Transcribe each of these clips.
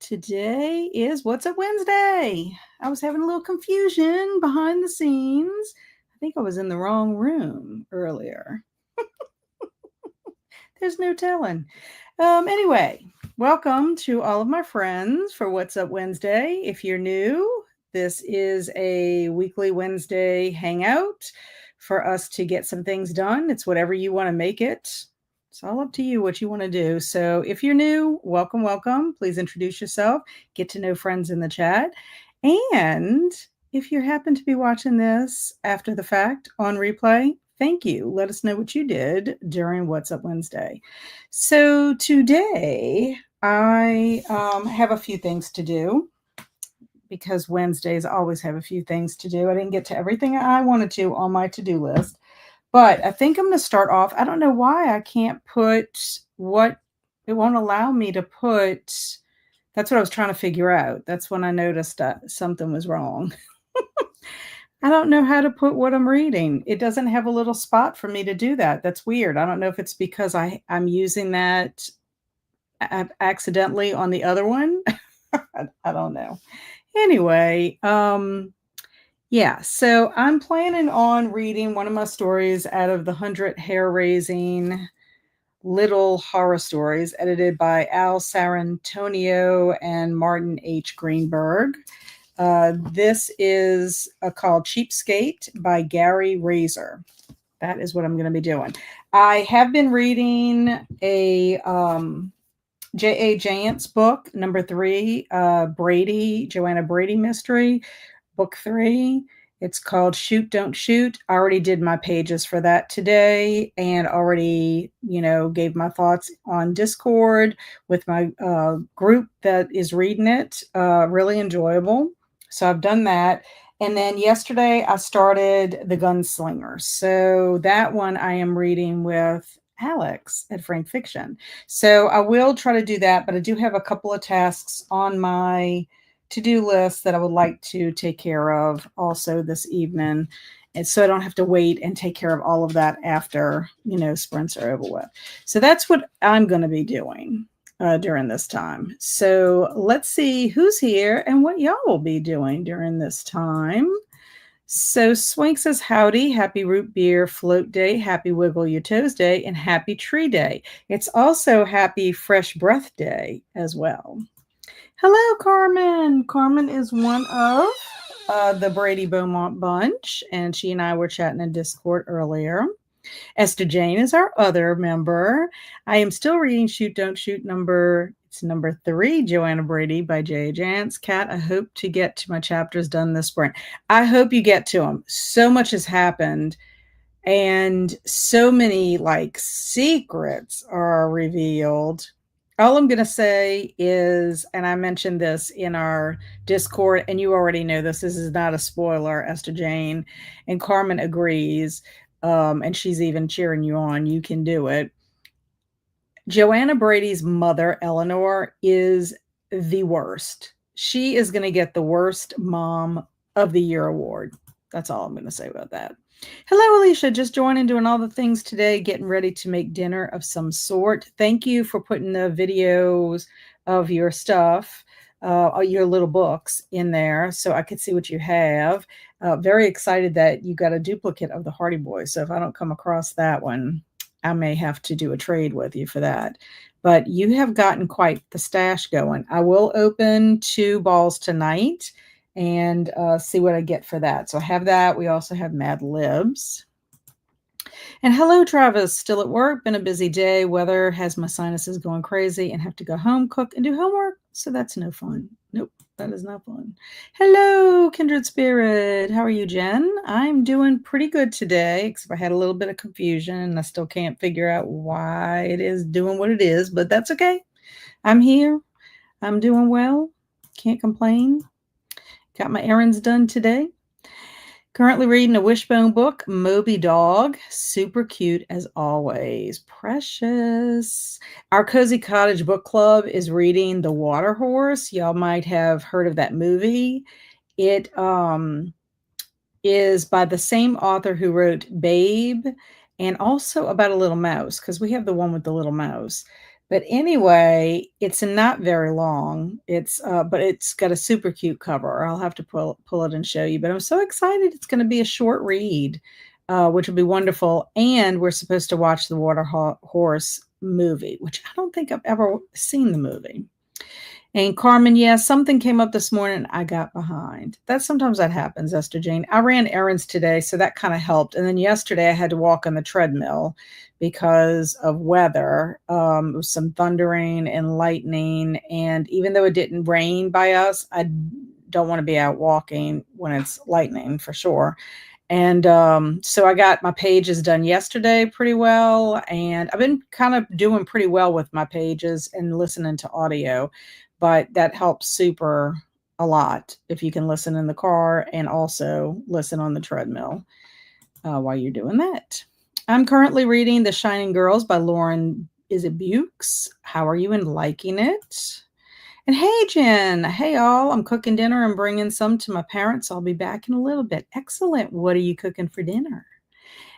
Today is What's Up Wednesday. I was having a little confusion behind the scenes. I think I was in the wrong room earlier. There's no telling. Anyway, welcome to all of my friends for What's Up Wednesday. If you're new, this is a weekly Wednesday hangout for us to get some things done. It's whatever you want to make it. It's all up to you what you want to do. So if you're new, welcome, welcome. Please introduce yourself, get to know friends in the chat. And if you happen to be watching this after the fact on replay, thank you. Let us know what you did during What's Up Wednesday. So today I have a few things to do because Wednesdays always have a few things to do. I didn't get to everything I wanted to on my to-do list. But I think I'm going to start off. I don't know why I can't put what it won't allow me to put. That's what I was trying to figure out. That's when I noticed that something was wrong. I don't know how to put what I'm reading. It doesn't have a little spot for me to do that. That's weird. I don't know if it's because I'm using that accidentally on the other one. I don't know. Anyway, yeah, so I'm planning on reading one of my stories out of the 100 hair-raising little horror stories edited by Al Sarantonio and Martin H. Greenberg. This is called Cheapskate by Gary Razor. That is what I'm going to be doing. I have been reading a J.A. Jantz book, number 3, Joanna Brady mystery. Book 3. It's called Shoot, Don't Shoot. I already did my pages for that today and already, gave my thoughts on Discord with my group that is reading it. Really enjoyable. So I've done that. And then yesterday I started The Gunslinger. So that one I am reading with Alex at Frank Fiction. So I will try to do that, but I do have a couple of tasks on my to-do list that I would like to take care of also this evening. And so I don't have to wait and take care of all of that after, sprints are over with. So that's what I'm going to be doing during this time. So let's see who's here and what y'all will be doing during this time. So Swank says, howdy, happy root beer float day, happy wiggle your toes day, and happy tree day. It's also happy fresh breath day as well. Hello, Carmen. Carmen is one of the Brady Beaumont bunch, and she and I were chatting in Discord earlier. Esther Jane is our other member. I am still reading Shoot, Don't Shoot number 3, Joanna Brady by J.A. Jantz. Kat, I hope to get to my chapters done this spring. I hope you get to them. So much has happened, and so many secrets are revealed. All I'm going to say is, and I mentioned this in our Discord, and you already know this is not a spoiler, Esther Jane, and Carmen agrees, and she's even cheering you on. You can do it. Joanna Brady's mother, Eleanor, is the worst. She is going to get the worst Mom of the Year award. That's all I'm going to say about that. Hello, Alicia. Just joining, doing all the things today, getting ready to make dinner of some sort. Thank you for putting the videos of your stuff, your little books in there so I could see what you have. Very excited that you got a duplicate of the Hardy Boys. So if I don't come across that one, I may have to do a trade with you for that. But you have gotten quite the stash going. I will open 2 balls tonight and see what I get for that. So I have that. We also have Mad Libs. And hello, Travis. Still at work. Been a busy day. Weather has my sinuses going crazy and have to go home, cook, and do homework. So that's no fun. Nope, that is not fun. Hello, Kindred Spirit. How are you, Jen? I'm doing pretty good today, except I had a little bit of confusion and I still can't figure out why it is doing what it is, but that's okay. I'm here. I'm doing well. Can't complain. Got my errands done today. Currently reading a Wishbone book, Moby Dog. Super cute as always. Precious. Our Cozy Cottage book club is reading The Water Horse. Y'all might have heard of that movie. It is by the same author who wrote Babe and also about a little mouse, because we have the one with the little mouse. But anyway, it's not very long. But it's got a super cute cover. I'll have to pull it and show you. But I'm so excited. It's going to be a short read, which will be wonderful. And we're supposed to watch the Horse movie, which I don't think I've ever seen the movie. And Carmen, yes, something came up this morning. I got behind. Sometimes that happens, Esther Jane. I ran errands today, so that kind of helped. And then yesterday I had to walk on the treadmill because of weather. It was some thundering and lightning. And even though it didn't rain by us, I don't want to be out walking when it's lightning for sure. And so I got my pages done yesterday pretty well. And I've been kind of doing pretty well with my pages and listening to audio, but that helps super a lot if you can listen in the car and also listen on the treadmill while you're doing that. I'm currently reading The Shining Girls by Lauren, is it Bukes? How are you and liking it? And hey, Jen. Hey, all. I'm cooking dinner and bringing some to my parents. I'll be back in a little bit. Excellent. What are you cooking for dinner?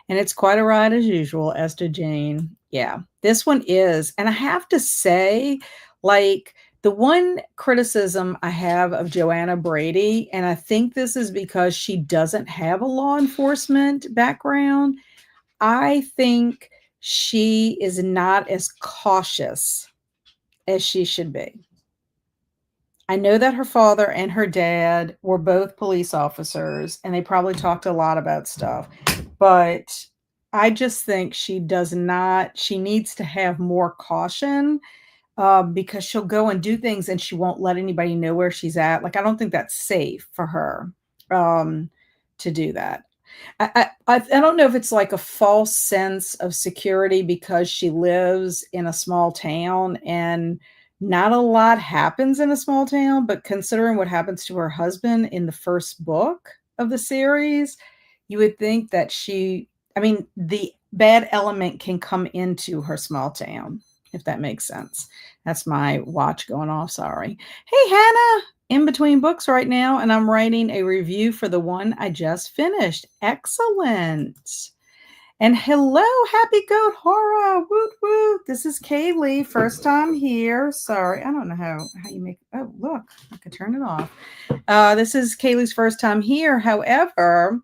And it's quite a ride as usual, Esther Jane. Yeah, this one is. And I have to say, like, the one criticism I have of Joanna Brady, and I think this is because she doesn't have a law enforcement background, I think she is not as cautious as she should be. I know that her father and her dad were both police officers, and they probably talked a lot about stuff, but I just think she needs to have more caution, because she'll go and do things and she won't let anybody know where she's at. Like, I don't think that's safe for her, to do that. I don't know if it's like a false sense of security because she lives in a small town and not a lot happens in a small town, but considering what happens to her husband in the first book of the series, you would think that the bad element can come into her small town, if that makes sense. That's my watch going off. Sorry. Hey, Hannah, in between books right now, and I'm writing a review for the one I just finished. Excellent. And hello, Happy Goat Horror. Woot woot. This is Kaylee, first time here. Sorry, I don't know how you make. Oh, look, I could turn it off. This is Kaylee's first time here. However,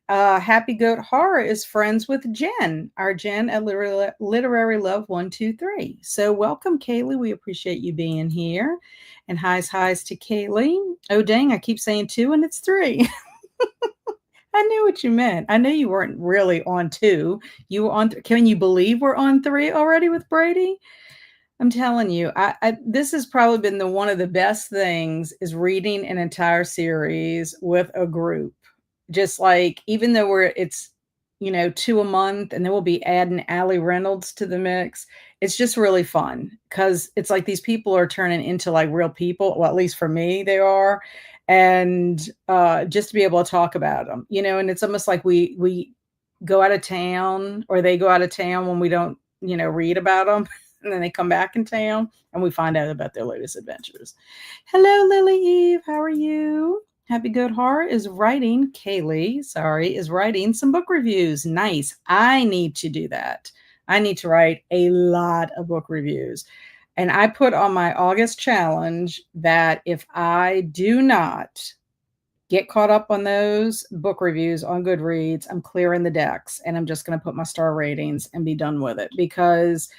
Happy Goat Horror is friends with Jen, our Jen at Literary Love 123. So welcome, Kaylee. We appreciate you being here. And highs to Kaylee. Oh, dang, I keep saying 2 and it's 3. I knew what you meant. I knew you weren't really on 2. You were on. Can you believe we're on 3 already with Brady? I'm telling you, this has probably been one of the best things is reading an entire series with a group. Just like, even though it's 2 a month, and then we'll be adding Allie Reynolds to the mix. It's just really fun because it's like these people are turning into like real people. Well, at least for me, they are. And just to be able to talk about them, and it's almost like we go out of town, or they go out of town when we don't, read about them. And then they come back in town and we find out about their latest adventures. Hello, Lily Eve. How are you? Happy Goat Horror is writing some book reviews. Nice. I need to do that. I need to write a lot of book reviews. And I put on my August challenge that if I do not get caught up on those book reviews on Goodreads, I'm clearing the decks and I'm just going to put my star ratings and be done with it, because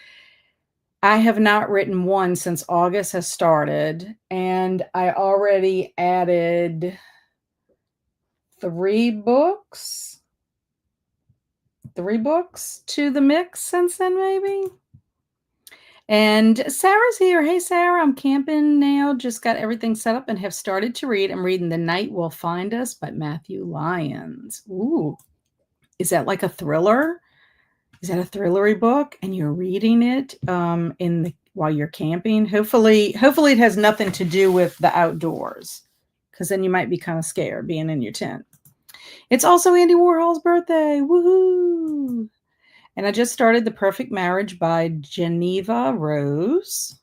I have not written one since August has started, and I already added 3 books to the mix since then, maybe. And Sarah's here. Hey, Sarah, I'm camping now. Just got everything set up and have started to read. I'm reading The Night Will Find Us by Matthew Lyons. Ooh, is that like a thriller? Is that a thrillery book and you're reading it while you're camping? Hopefully it has nothing to do with the outdoors, because then you might be kind of scared being in your tent. It's also Andy Warhol's birthday. Woohoo! And I just started The Perfect Marriage by Geneva Rose.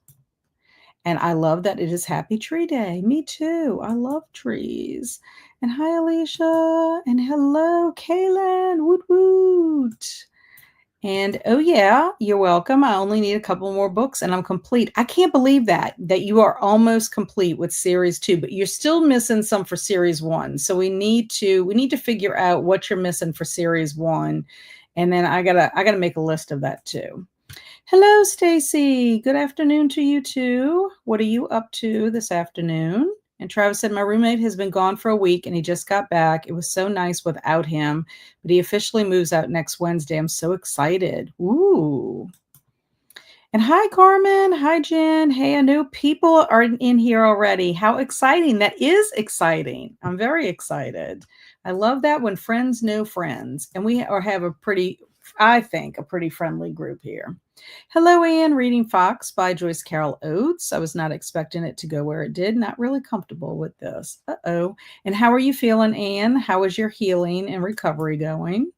And I love that it is Happy Tree Day. Me too. I love trees. And hi, Alicia. And hello, Kaylin. Woot woot. And oh yeah, you're welcome. I only need a couple more books and I'm complete. I can't believe that you are almost complete with series 2, but you're still missing some for series 1. So we need to figure out what you're missing for series 1. And then I got to make a list of that too. Hello, Stacy. Good afternoon to you too. What are you up to this afternoon? And Travis said, my roommate has been gone for a week and he just got back. It was so nice without him, but he officially moves out next Wednesday. I'm so excited. Ooh. And hi, Carmen. Hi, Jen. Hey, I know people are in here already. How exciting. That is exciting. I'm very excited. I love that when friends know friends. And we have I think, a pretty friendly group here. Hello, Anne. Reading Fox by Joyce Carol Oates. I was not expecting it to go where it did. Not really comfortable with this. Uh-oh. And how are you feeling, Anne? How is your healing and recovery going?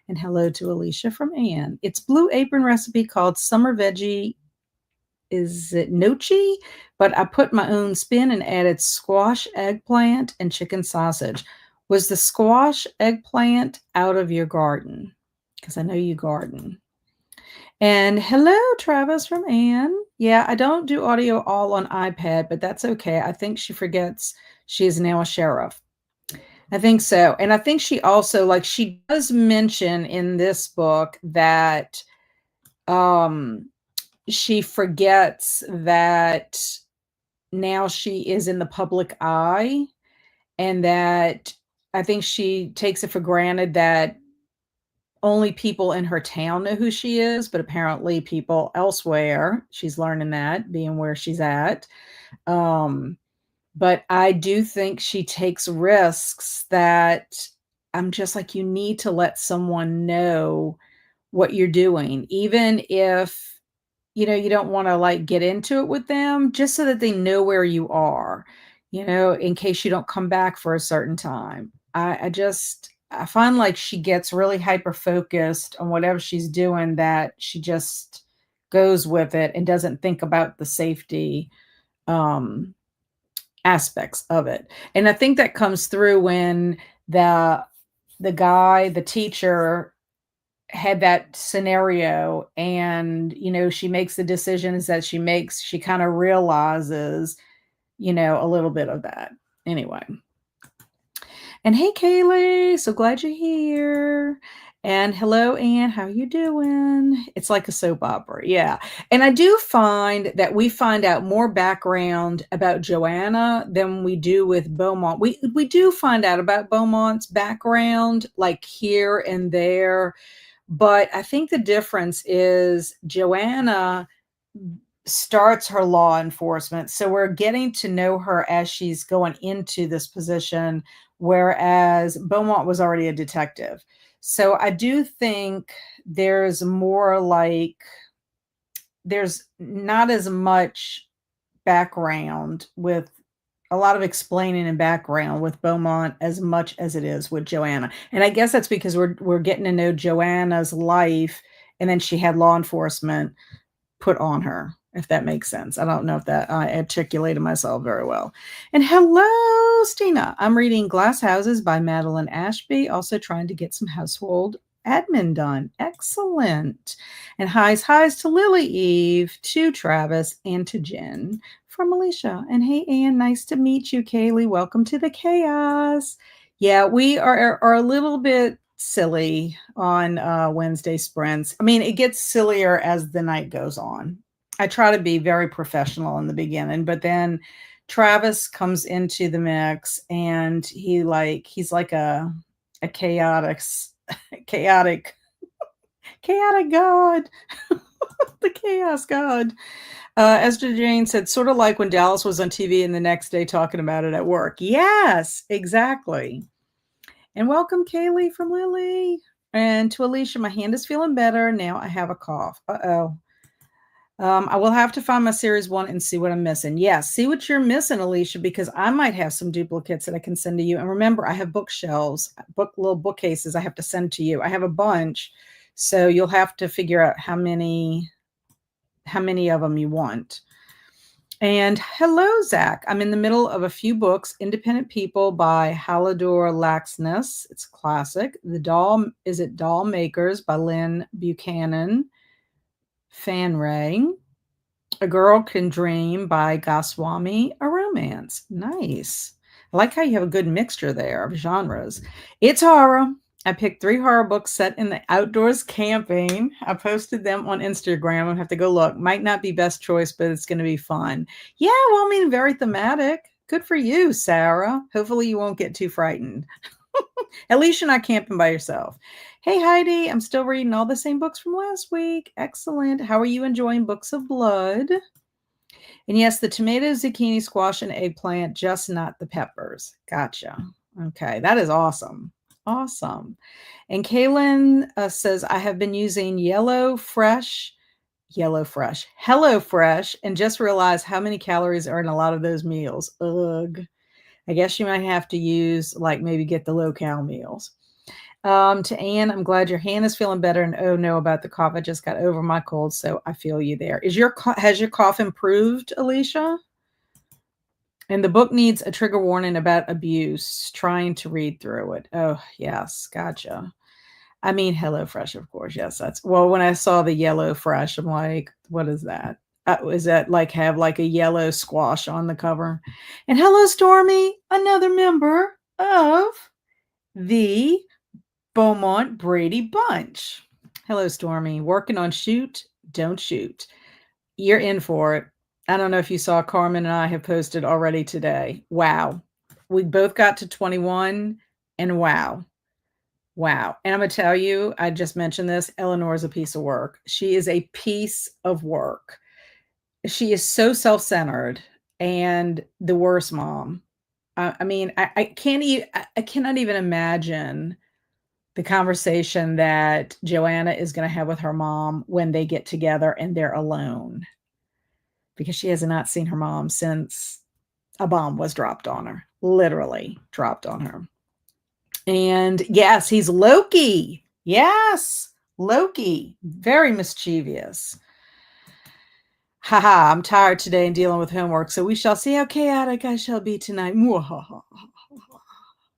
And hello to Alicia from Anne. It's Blue Apron recipe called Summer Veggie. Is it gnocchi? But I put my own spin and added squash, eggplant, and chicken sausage. Was the squash eggplant out of your garden? Because I know you garden. And hello, Travis from Anne. Yeah, I don't do audio all on iPad, but that's okay. I think she forgets she is now a sheriff. I think so. And I think she also, like, she does mention in this book that she forgets that now she is in the public eye, and that I think she takes it for granted that only people in her town know who she is, but apparently people elsewhere, she's learning that being where she's at. But I do think she takes risks that I'm just like, you need to let someone know what you're doing, even if you don't want to like get into it with them, just so that they know where you are, in case you don't come back for a certain time. I find like she gets really hyper focused on whatever she's doing, that she just goes with it and doesn't think about the safety um aspects of it. And I think that comes through when the teacher had that scenario, and she makes the decisions that she makes, she kind of realizes a little bit of that. Anyway. And hey, Kaylee, so glad you're here. And hello, Anne, how you doing? It's like a soap opera. Yeah. And I do find that we find out more background about Joanna than we do with Beaumont. We do find out about Beaumont's background, like here and there. But I think the difference is Joanna starts her law enforcement. So we're getting to know her as she's going into this position, whereas Beaumont was already a detective. So I do think there's not as much background, with a lot of explaining and background with Beaumont as much as it is with Joanna. And I guess that's because we're getting to know Joanna's life, and then she had law enforcement put on her, if that makes sense. I don't know if that I articulated myself very well. And hello, Stina. I'm reading Glass Houses by Madeline Ashby, also trying to get some household admin done. Excellent. And highs to Lily Eve, to Travis, and to Jen from Alicia. And hey, Anne, nice to meet you. Kaylee, welcome to the chaos. Yeah, we are a little bit silly on Wednesday sprints. I mean, it gets sillier as the night goes on. I try to be very professional in the beginning, but then Travis comes into the mix, and he's like a chaotic chaotic god. The chaos god. Esther Jane said, sort of like when Dallas was on TV and the next day talking about it at work. Yes, exactly. And welcome, Kaylee from Lily. And to Alicia, my hand is feeling better. Now I have a cough. Uh-oh. I will have to find my series 1 and see what I'm missing. Yes, see what you're missing, Alicia, because I might have some duplicates that I can send to you. And remember, I have bookshelves, little bookcases I have to send to you. I have a bunch. So you'll have to figure out how many of them you want. And hello, Zach. I'm in the middle of a few books. Independent People by Hallador Laxness. It's classic. Doll Makers by Lynn Buchanan. Fan Ray. A Girl Can Dream by Goswami, a romance. Nice. I like how you have a good mixture there of genres. It's horror. I picked 3 horror books set in the outdoors camping. I posted them on Instagram. I'll have to go look. Might not be best choice, but it's going to be fun. Yeah, well, I mean, very thematic. Good for you, Sarah. Hopefully you won't get too frightened. At least you're not camping by yourself. Hey, Heidi, I'm still reading all the same books from last week. Excellent. How are you enjoying Books of Blood? And yes, the tomato, zucchini, squash, and eggplant, just not the peppers. Gotcha. Okay, that is awesome. Awesome. And Kaylin says, I have been using HelloFresh, and just realized how many calories are in a lot of those meals. Ugh. I guess you might have to use, like, maybe get the low-cal meals. To Anne, I'm glad your hand is feeling better. And oh no, about the cough. I just got over my cold, so I feel you there. Has your cough improved, Alicia? And the book needs a trigger warning about abuse. Trying to read through it. Oh, yes. Gotcha. I mean, HelloFresh, of course. Yes, well, when I saw the yellow fresh, I'm like, what is that? Is that like have like a yellow squash on the cover? And hello, Stormy, another member of the Beaumont Brady Bunch. Hello, Stormy. Working on Shoot, Don't Shoot. You're in for it. I don't know if you saw Carmen and I have posted already today. Wow. We both got to 21 and wow. Wow. And I'm going to tell you, I just mentioned this. Eleanor is a piece of work. She is a piece of work. She is so self-centered and the worst mom. I mean, I cannot even imagine the conversation that Joanna is going to have with her mom when they get together and they're alone, because she has not seen her mom since a bomb was dropped on her, literally dropped on her. And yes, he's Loki. Yes, Loki, very mischievous. Haha, I'm tired today and dealing with homework, so we shall see how chaotic I shall be tonight.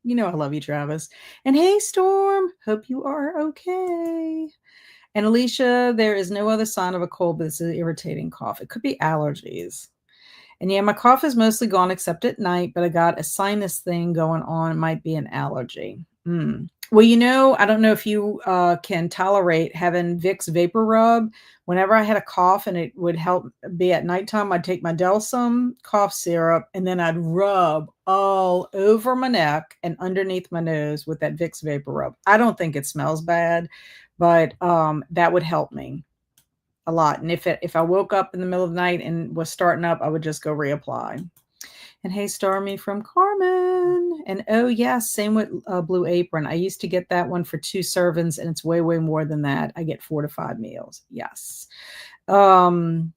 You know I love you, Travis. And hey, Storm, hope you are okay. And Alicia, there is no other sign of a cold, but it's an irritating cough. It could be allergies. And yeah, my cough is mostly gone except at night, but I got a sinus thing going on. It might be an allergy. Well, you know, I don't know if you can tolerate having Vicks Vapor Rub. Whenever I had a cough and it would help be at nighttime, I'd take my Delsum cough syrup and then I'd rub all over my neck and underneath my nose with that Vicks Vapor Rub. I don't think it smells bad, but that would help me a lot. And if I woke up in the middle of the night and was starting up, I would just go reapply. And hey, Stormy from Carmen. And oh, yes, same with Blue Apron. I used to get that one for 2 servings, and it's way, way more than that. I get 4 to 5 meals. Yes. Also,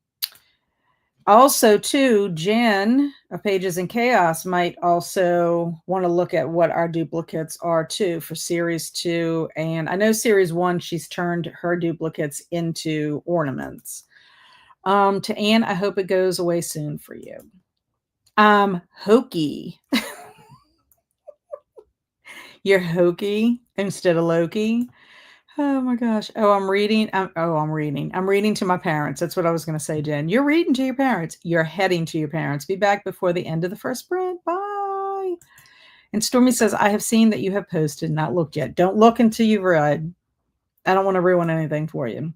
too, Jen of Pages in Chaos might also want to look at what our duplicates are, too, for Series 2. And I know Series 1, she's turned her duplicates into ornaments. To Anne, I hope it goes away soon for you. Hokey. You're hokey instead of Loki. Oh my gosh. I'm reading to my parents. That's what I was going to say, Jen. You're reading to your parents. You're heading to your parents. Be back before the end of the first sprint. Bye. And Stormy says, I have seen that you have posted, not looked yet. Don't look until you've read. I don't want to ruin anything for you.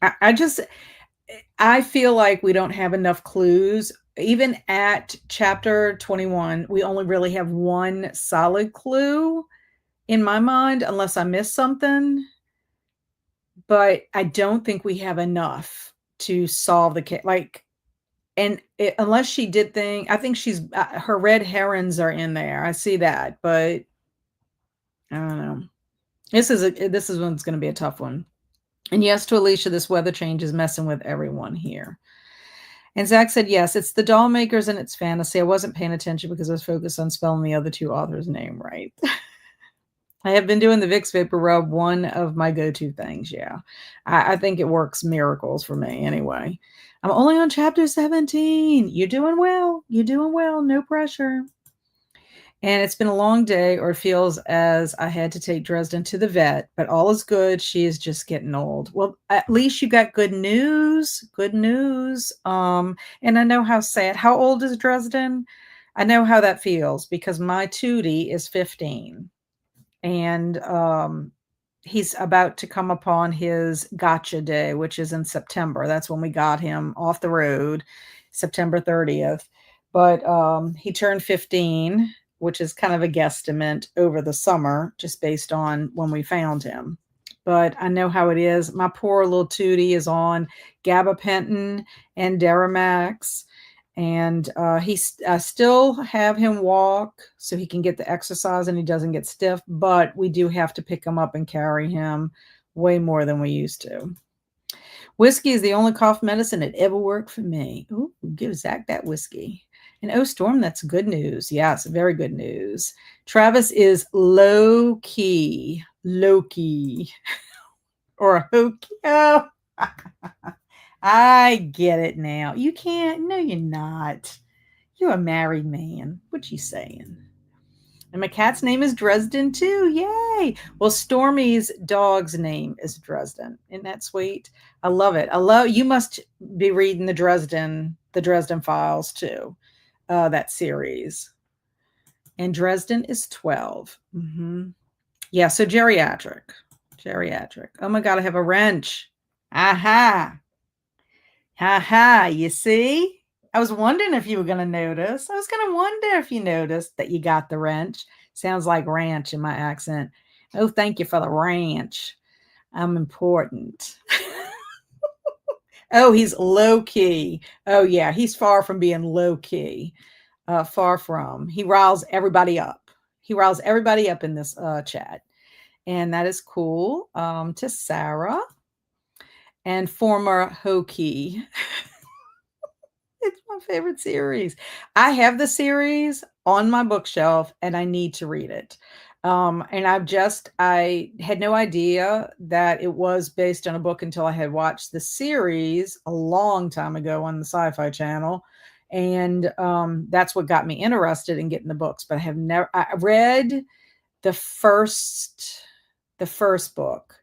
I feel like we don't have enough clues. Even at chapter 21, we only really have one solid clue in my mind, unless I missed something. But I don't think we have enough to solve the case. Unless she did I think she's her red herons are in there. I see that, but I don't know. This is one's going to be a tough one. And yes, to Alicia, this weather change is messing with everyone here. And Zach said, yes, it's the doll makers and it's fantasy. I wasn't paying attention because I was focused on spelling the other 2 authors' name right. I have been doing the Vicks Vapor Rub, one of my go-to things, yeah. I think it works miracles for me anyway. I'm only on chapter 17. You're doing well. You're doing well. No pressure. And it's been a long day, or it feels as I had to take Dresden to the vet, but all is good. She is just getting old. Well, at least you got good news. Good news. And I know how sad. How old is Dresden? I know how that feels because my Tootie is 15. And he's about to come upon his gotcha day, which is in September. That's when we got him off the road, September 30th. But he turned 15, which is kind of a guesstimate over the summer, just based on when we found him. But I know how it is. My poor little Tootie is on gabapentin and Deramax, and I still have him walk so he can get the exercise and he doesn't get stiff, but we do have to pick him up and carry him way more than we used to. Whiskey is the only cough medicine that ever worked for me. Ooh, give Zach that whiskey. And oh, Storm, that's good news. Yes, very good news. Travis is low key, or a hokey. Oh. I get it now. You can't. No, you're not. You're a married man. What you saying? And my cat's name is Dresden too. Yay. Well, Stormy's dog's name is Dresden. Isn't that sweet? I love it. You must be reading the Dresden Files too. That series. And Dresden is 12. Mm-hmm. Yeah, so geriatric. Oh my God, I have a wrench. Aha. Haha, you see? I was wondering if you were going to notice. I was going to wonder if you noticed that you got the wrench. Sounds like ranch in my accent. Oh, thank you for the ranch. I'm important. Oh, he's low key. Oh, yeah, he's far from being low key. Far from. He riles everybody up. In this chat. And that is cool. To Sarah and former Hokey. It's my favorite series. I have the series on my bookshelf and I need to read it. And I had no idea that it was based on a book until I had watched the series a long time ago on the Sci-Fi Channel. And that's what got me interested in getting the books. But I read the first book,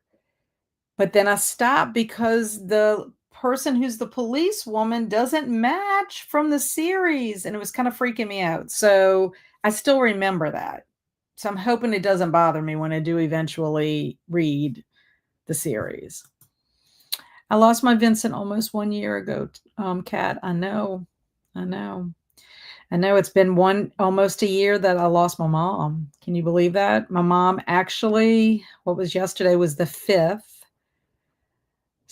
but then I stopped because the person who's the police woman doesn't match from the series, and it was kind of freaking me out. So I still remember that. So I'm hoping it doesn't bother me when I do eventually read the series. I lost my Vincent almost 1 year ago, Kat. I know. It's been almost a year that I lost my mom. Can you believe that? My mom actually, what was yesterday was the 5th.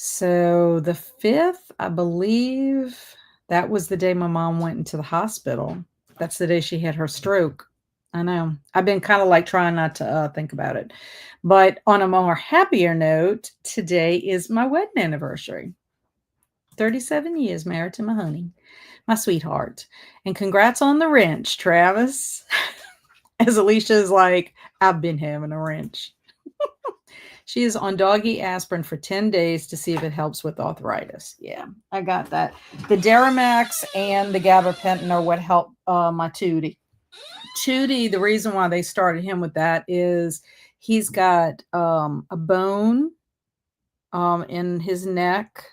So the 5th, I believe, that was the day my mom went into the hospital. That's the day she had her stroke. I know. I've been kind of like trying not to think about it. But on a more happier note, today is my wedding anniversary. 37 years married to my honey, my sweetheart. And congrats on the wrench, Travis. As Alicia is like, I've been having a wrench. She is on doggy aspirin for 10 days to see if it helps with arthritis. Yeah, I got that. The Deramax and the gabapentin are what help my Tootie. Tootie, the reason why they started him with that is he's got a bone in his neck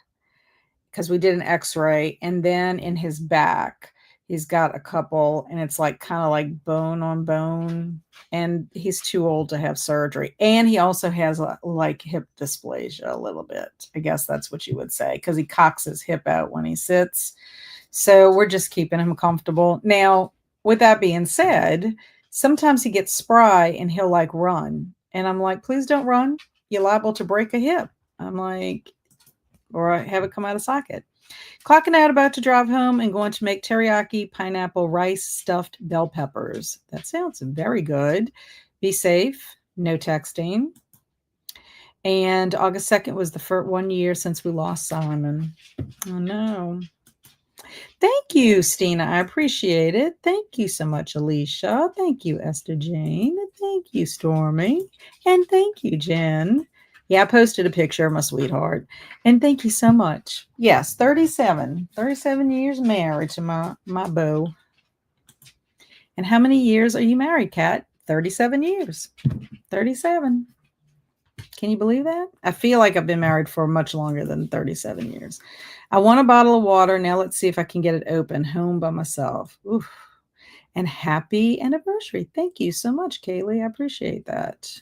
because we did an x-ray, and then in his back he's got a couple, and it's like kind of like bone on bone, and he's too old to have surgery. And he also has like hip dysplasia a little bit. I guess that's what you would say, because he cocks his hip out when he sits. So we're just keeping him comfortable. Now, with that being said, sometimes he gets spry and he'll like run. And I'm like, please don't run. You're liable to break a hip. I'm like, or have it come out of socket. Clocking out, about to drive home, and going to make teriyaki pineapple rice stuffed bell peppers. That sounds very good. Be safe. No texting. And August 2nd was the first 1 year since we lost Simon. Oh, no. Thank you, Stina. I appreciate it. Thank you so much, Alicia. Thank you, Esther Jane. And thank you, Stormy. And thank you, Jen. Yeah, I posted a picture of my sweetheart. And thank you so much. Yes, 37. 37 years married to my beau. And how many years are you married, Kat? 37 years. 37. Can you believe that? I feel like I've been married for much longer than 37 years. I want a bottle of water. Now let's see if I can get it open home by myself. Oof. And happy anniversary. Thank you so much, Kaylee. I appreciate that.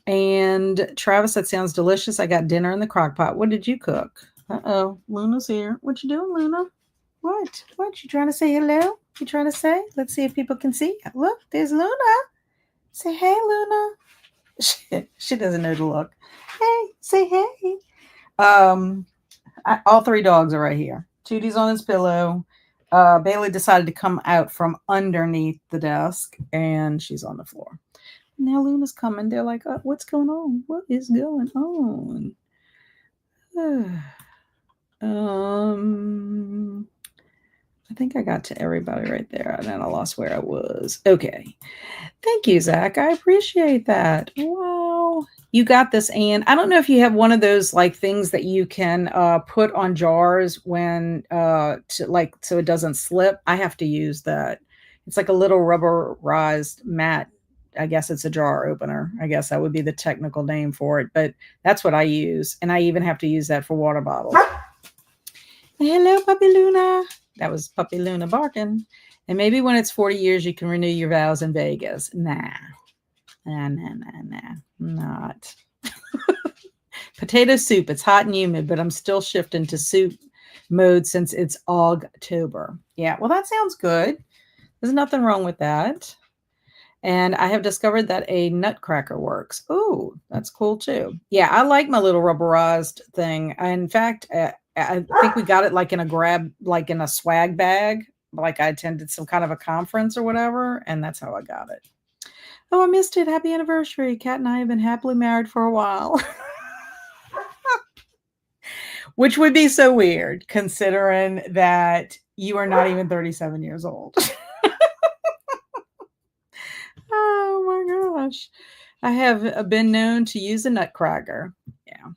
And Travis, that sounds delicious. I got dinner in the crock pot. What did you cook? Uh-oh, Luna's here. What you doing, Luna? What? What? You trying to say hello? You trying to say? Let's see if people can see. Look, there's Luna. Say hey, Luna. She doesn't know to look. Hey, say hey. All three dogs are right here. Tootie's on his pillow. Bailey decided to come out from underneath the desk, and she's on the floor. Now Luna's coming. They're like, what's going on? What is going on? I think I got to everybody right there, and then I lost where I was. Okay. Thank you, Zach. I appreciate that. Wow. You got this, Anne. I don't know if you have one of those like things that you can put on jars when so it doesn't slip. I have to use that. It's like a little rubberized mat. I guess it's a jar opener. I guess that would be the technical name for it, but that's what I use. And I even have to use that for water bottles. Hello, Puppy Luna. That was Puppy Luna barking. And maybe when it's 40 years, you can renew your vows in Vegas. Nah. Not. Potato soup. It's hot and humid, but I'm still shifting to soup mode since it's October. Yeah, well, that sounds good. There's nothing wrong with that. And I have discovered that a nutcracker works. Oh, that's cool too. Yeah, I like my little rubberized thing. In fact, I think we got it like in a swag bag. Like I attended some kind of a conference or whatever, and that's how I got it. Oh, I missed it. Happy anniversary. Kat and I have been happily married for a while. Which would be so weird considering that you are not even 37 years old. Oh my gosh. I have been known to use a nutcracker. Yeah,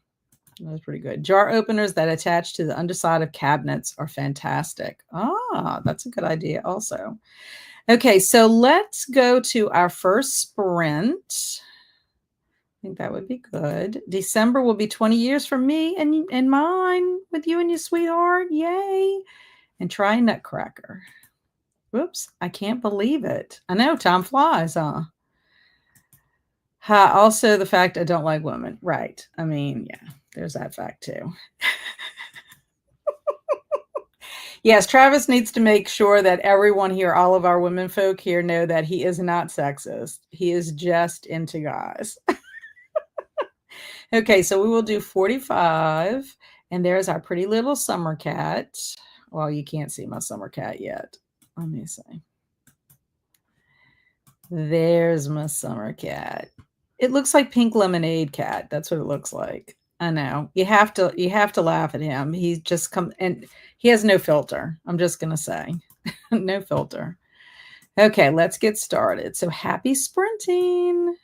that was pretty good. Jar openers that attach to the underside of cabinets are fantastic. Ah, that's a good idea also. Okay, so let's go to our first sprint. I think that would be good. December will be 20 years for me and mine with you and your sweetheart. Yay. And try nutcracker. Whoops, I can't believe it. I know, time flies, huh? Also, the fact I don't like women. Right. I mean, yeah, there's that fact too. Yes, Travis needs to make sure that everyone here, all of our women folk here, know that he is not sexist. He is just into guys. Okay, so we will do 45. And there's our pretty little summer cat. Well, you can't see my summer cat yet. Let me see. There's my summer cat. It looks like pink lemonade cat. That's what it looks like. I know. You have to laugh at him. He just come and he has no filter. I'm just gonna say. No filter. Okay, let's get started. So happy sprinting.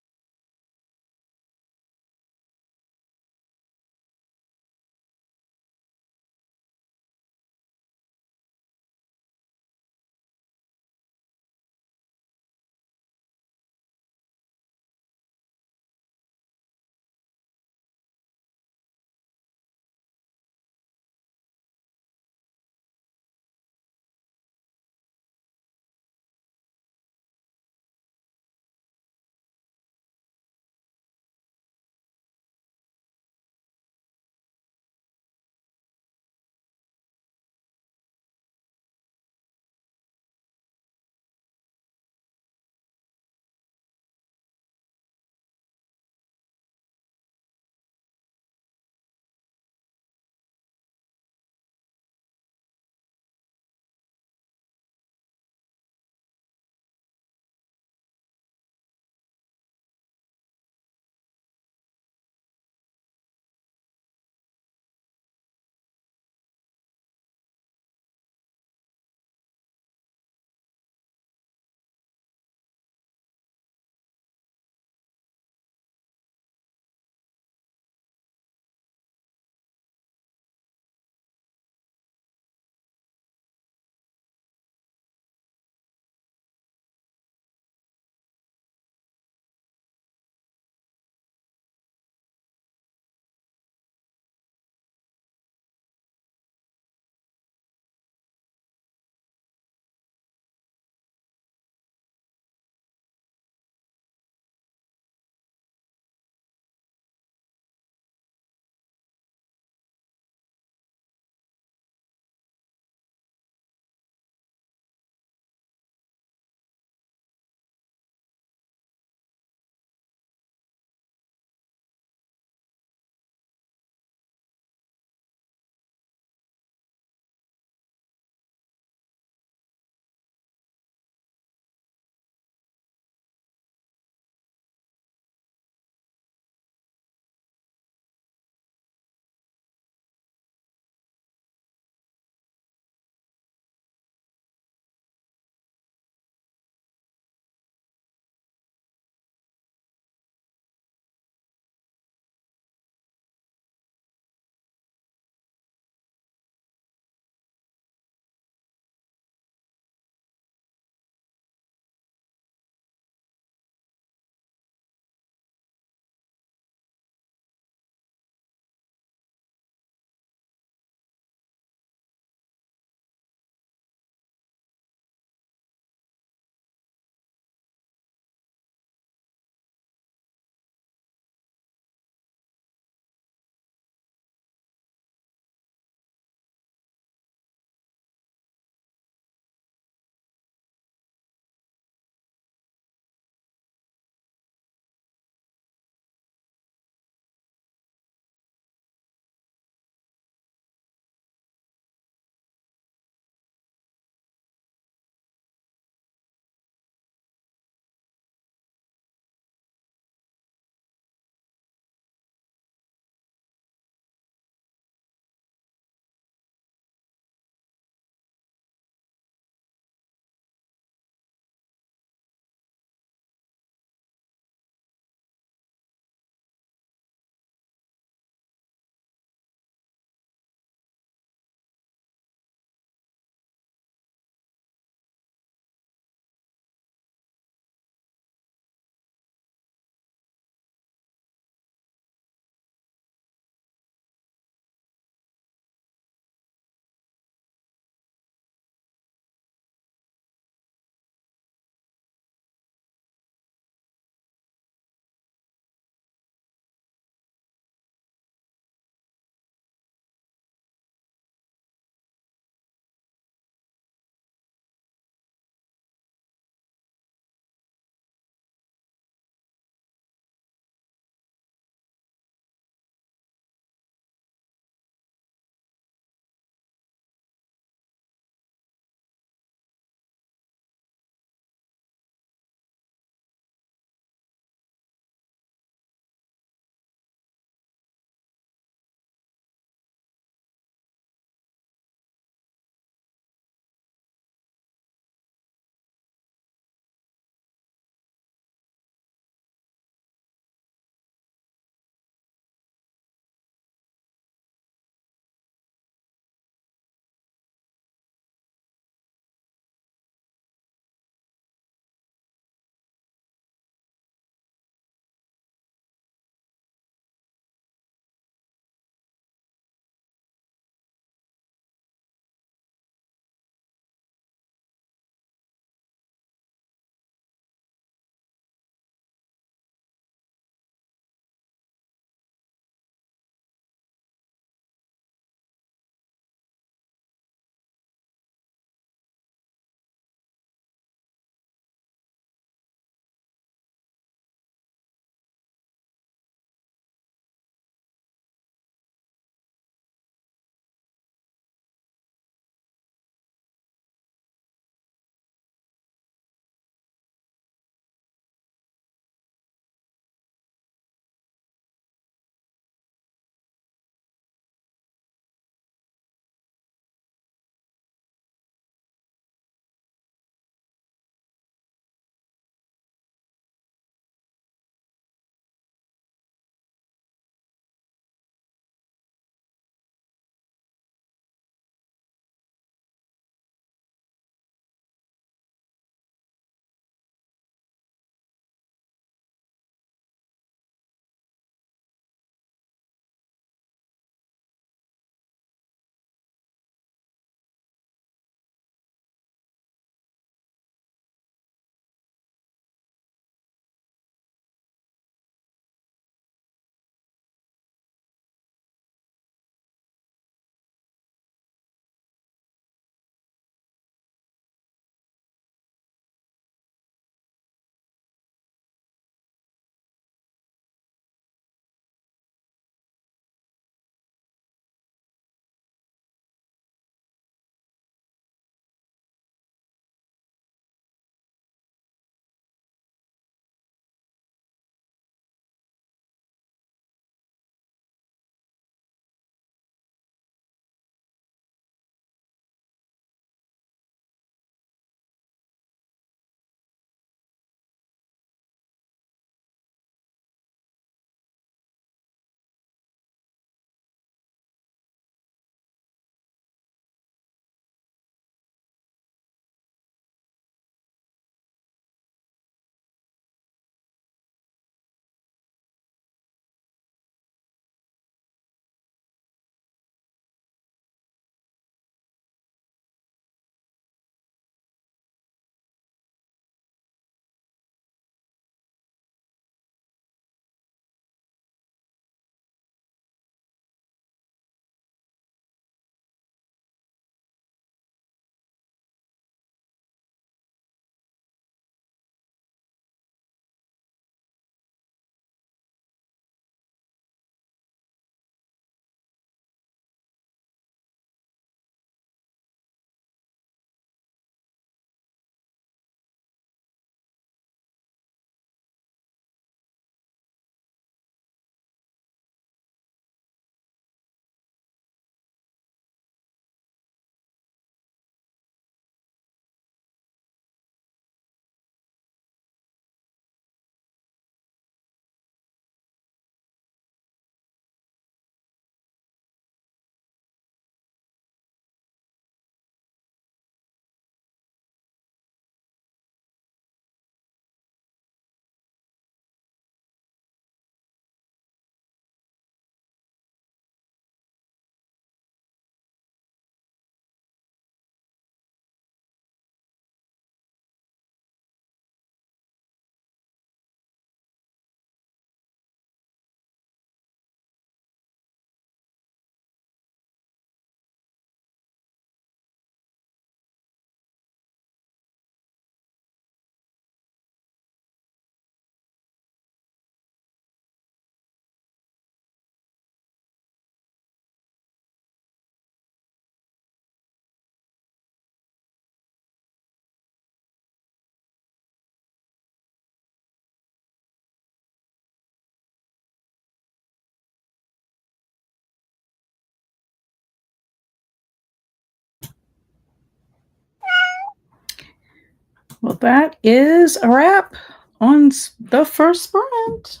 Well, that is a wrap on the first sprint.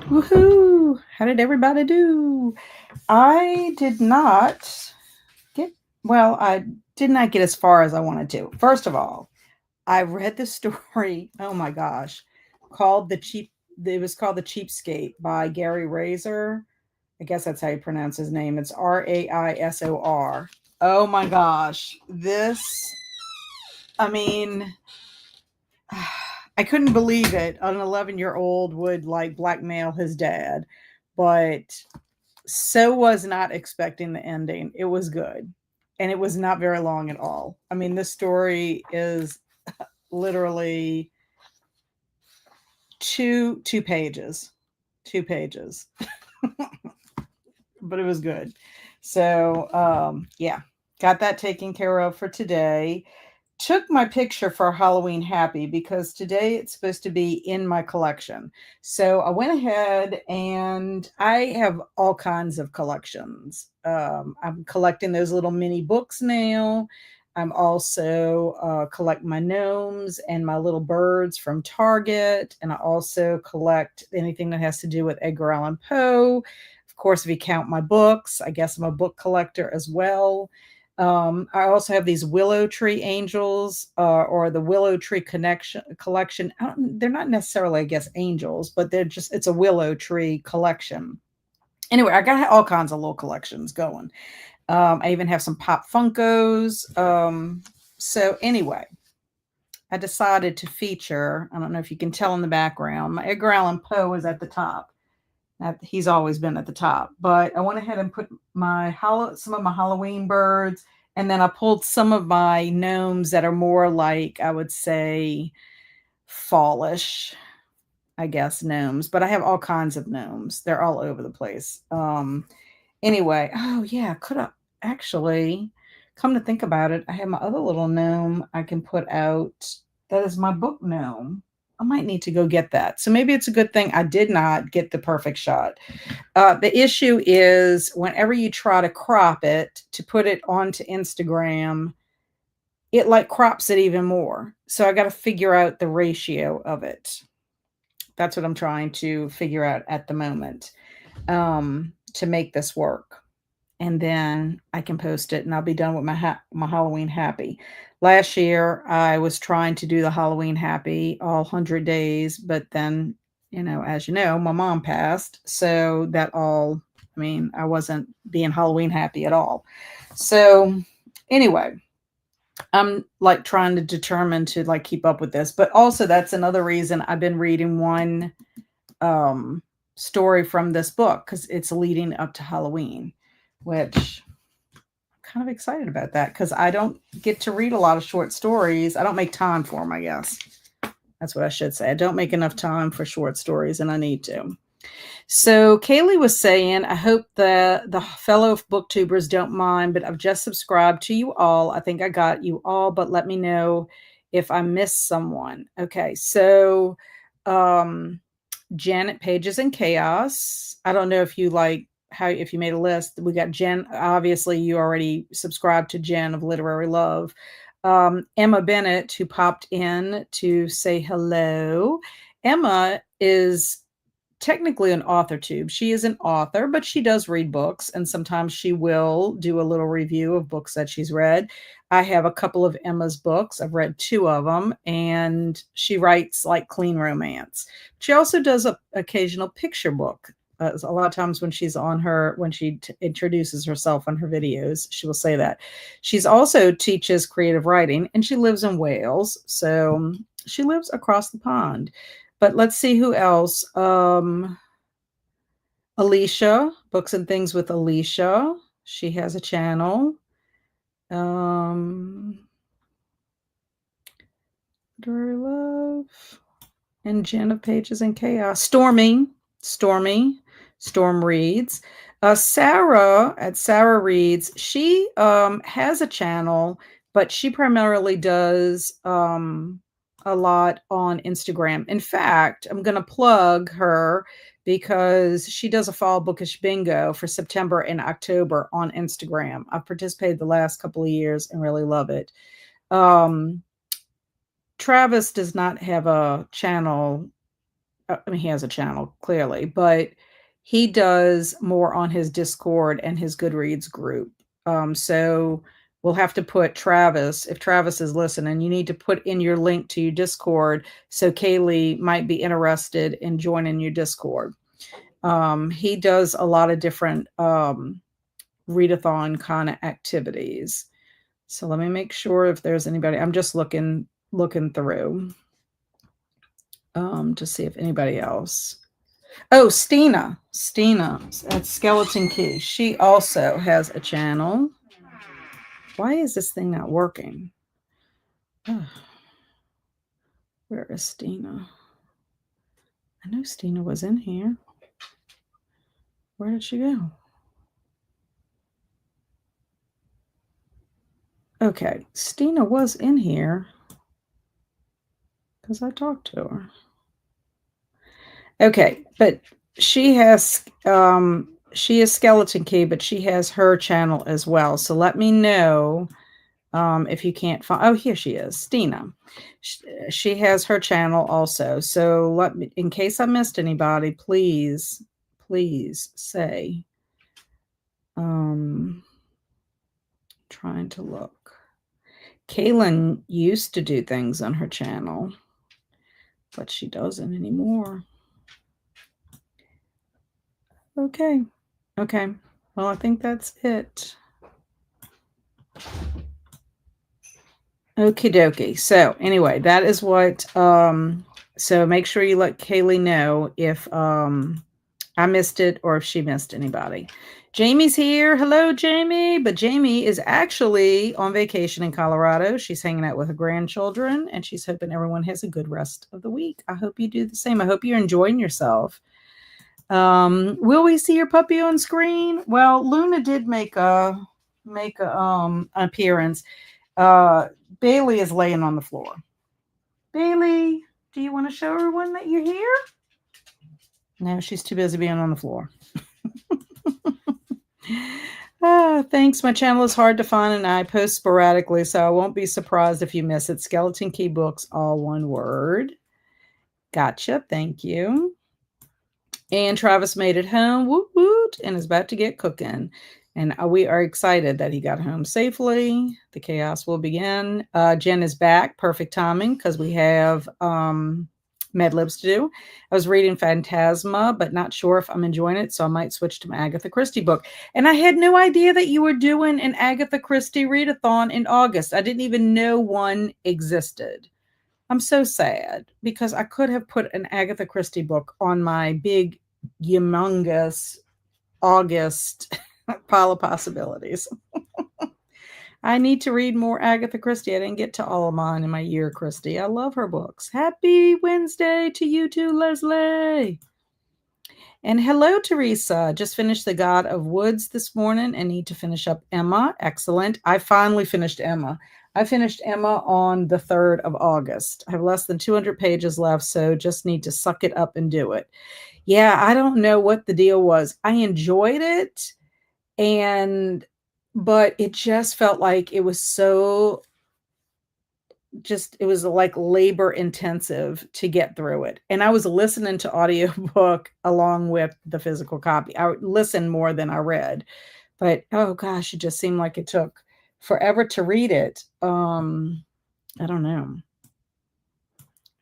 Woohoo! How did everybody do? I did not get, well, I did not get as far as I wanted to. First of all, I read the story, oh my gosh, called it was called The Cheapskate by Gary Razor. I guess that's how you pronounce his name. It's Raisor. Oh my gosh. I mean, I couldn't believe it. An 11-year-old would like blackmail his dad, but so was not expecting the ending. It was good. And it was not very long at all. I mean, this story is literally two pages. 2 pages. But it was good. So yeah, got that taken care of for today. Took my picture for Halloween Happy because today it's supposed to be in my collection. So I went ahead and I have all kinds of collections. I'm collecting those little mini books now. I'm also collect my gnomes and my little birds from Target. And I also collect anything that has to do with Edgar Allan Poe. Of course, if you count my books, I guess I'm a book collector as well. I also have these willow tree angels or the willow tree collection. They're not necessarily, I guess, angels, but it's a willow tree collection. Anyway, I got all kinds of little collections going. I even have some Pop Funkos. So anyway, I decided to feature, I don't know if you can tell in the background, my Edgar Allan Poe is at the top. He's always been at the top, but I went ahead and put some of my Halloween birds, and then I pulled some of my gnomes that are more like, I would say, fallish, I guess, gnomes, but I have all kinds of gnomes. They're all over the place. Anyway, oh yeah, could have actually, come to think about it, I have my other little gnome I can put out. That is my book gnome. I might need to go get that. So maybe it's a good thing I did not get the perfect shot. The issue is whenever you try to crop it to put it onto Instagram, it like crops it even more. So I got to figure out the ratio of it. That's what I'm trying to figure out at the moment to make this work. And then I can post it and I'll be done with my Halloween Happy. Last year, I was trying to do the Halloween Happy all 100 days, but then, as you know, my mom passed. So I wasn't being Halloween happy at all. So anyway, I'm like trying to determine to like keep up with this, but also that's another reason I've been reading one story from this book because it's leading up to Halloween, which I'm kind of excited about that because I don't get to read a lot of short stories. I don't make time for them, I guess. That's what I should say. I don't make enough time for short stories, and I need to. So Kaylee was saying, I hope the fellow booktubers don't mind, but I've just subscribed to you all. I think I got you all, but let me know if I missed someone. Okay, so Janet Pages and Chaos. I don't know if you if you made a list. We got Jen. Obviously, you already subscribed to Jen of Literary Love. Emma Bennett, who popped in to say hello. Emma is technically an author tube. She is an author, but she does read books, and sometimes she will do a little review of books that she's read. I have a couple of Emma's books. I've read 2 of them, and she writes like clean romance. She also does an occasional picture book. A lot of times when she introduces herself on her videos, she will say that. She's also teaches creative writing, and she lives in Wales. So she lives across the pond. But let's see who else. Alicia, Books and Things with Alicia. She has a channel. Literary Love. And Jen of Pages and Chaos. Storm Reads. Sarah at Sarah Reads, she has a channel, but she primarily does a lot on Instagram. In fact, I'm going to plug her because she does a fall bookish bingo for September and October on Instagram. I've participated the last couple of years and really love it. Travis does not have a channel. I mean, he has a channel clearly, but he does more on his Discord and his Goodreads group. So we'll have to put Travis, if Travis is listening, you need to put in your link to your Discord so Kaylee might be interested in joining your Discord. He does a lot of different readathon kind of activities. So let me make sure if there's anybody. I'm just looking through to see if anybody else. Oh, Stina at Skeleton Key. She also has a channel. Why is this thing not working? Oh, where is Stina? I know Stina was in here. Where did she go? Okay, Stina was in here because I talked to her. Okay, but she is Skeleton Key, but she has her channel as well. So let me know if you can't find. Oh, here she is, Stina. She has her channel also. So let me, in case I missed anybody, please say. Trying to look. Kaylin used to do things on her channel, but she doesn't anymore. Okay. Well, I think that's it. Okie dokie. So anyway, that is what, so make sure you let Kaylee know if I missed it or if she missed anybody. Jamie's here. Hello, Jamie. But Jamie is actually on vacation in Colorado. She's hanging out with her grandchildren, and she's hoping everyone has a good rest of the week. I hope you do the same. I hope you're enjoying yourself. Will we see your puppy on screen? Well, Luna did make a appearance. Bailey is laying on the floor. Bailey, do you want to show everyone that you're here? No, she's too busy being on the floor. Thanks. My channel is hard to find and I post sporadically, so I won't be surprised if you miss it. Skeleton Key Books, all one word. Gotcha. Thank you. And Travis made it home, woot woot, and is about to get cooking. And we are excited that he got home safely. The chaos will begin. Jen is back. Perfect timing because we have Med Libs to do. I was reading Phantasma, but not sure if I'm enjoying it, so I might switch to my Agatha Christie book. And I had no idea that you were doing an Agatha Christie readathon in August. I didn't even know one existed. I'm so sad because I could have put an Agatha Christie book on my big, humongous August pile of possibilities. I need to read more Agatha Christie. I didn't get to all of mine in my year, Christie. I love her books. Happy Wednesday to you too, Leslie. And hello, Teresa. Just finished The God of Woods this morning and need to finish up Emma. Excellent. I finally finished Emma. I finished Emma on the 3rd of August. I have less than 200 pages left, so just need to suck it up and do it. Yeah, I don't know what the deal was. I enjoyed it, but it just felt like it was it was like labor intensive to get through it. And I was listening to audiobook along with the physical copy. I listened more than I read, but oh gosh, it just seemed like it took forever to read it. I don't know.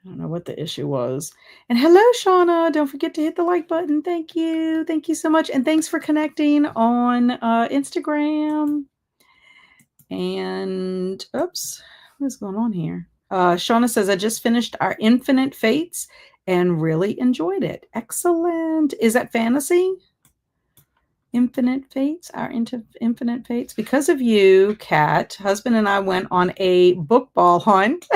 I don't know what the issue was. And hello, Shauna. Don't forget to hit the like button. Thank you. Thank you so much. And thanks for connecting on Instagram. And oops, what's going on here? Shauna says, I just finished our Infinite Fates and really enjoyed it. Excellent. Is that fantasy? Infinite Fates, Infinite Fates. Because of you, Kat, husband and I went on a book ball hunt.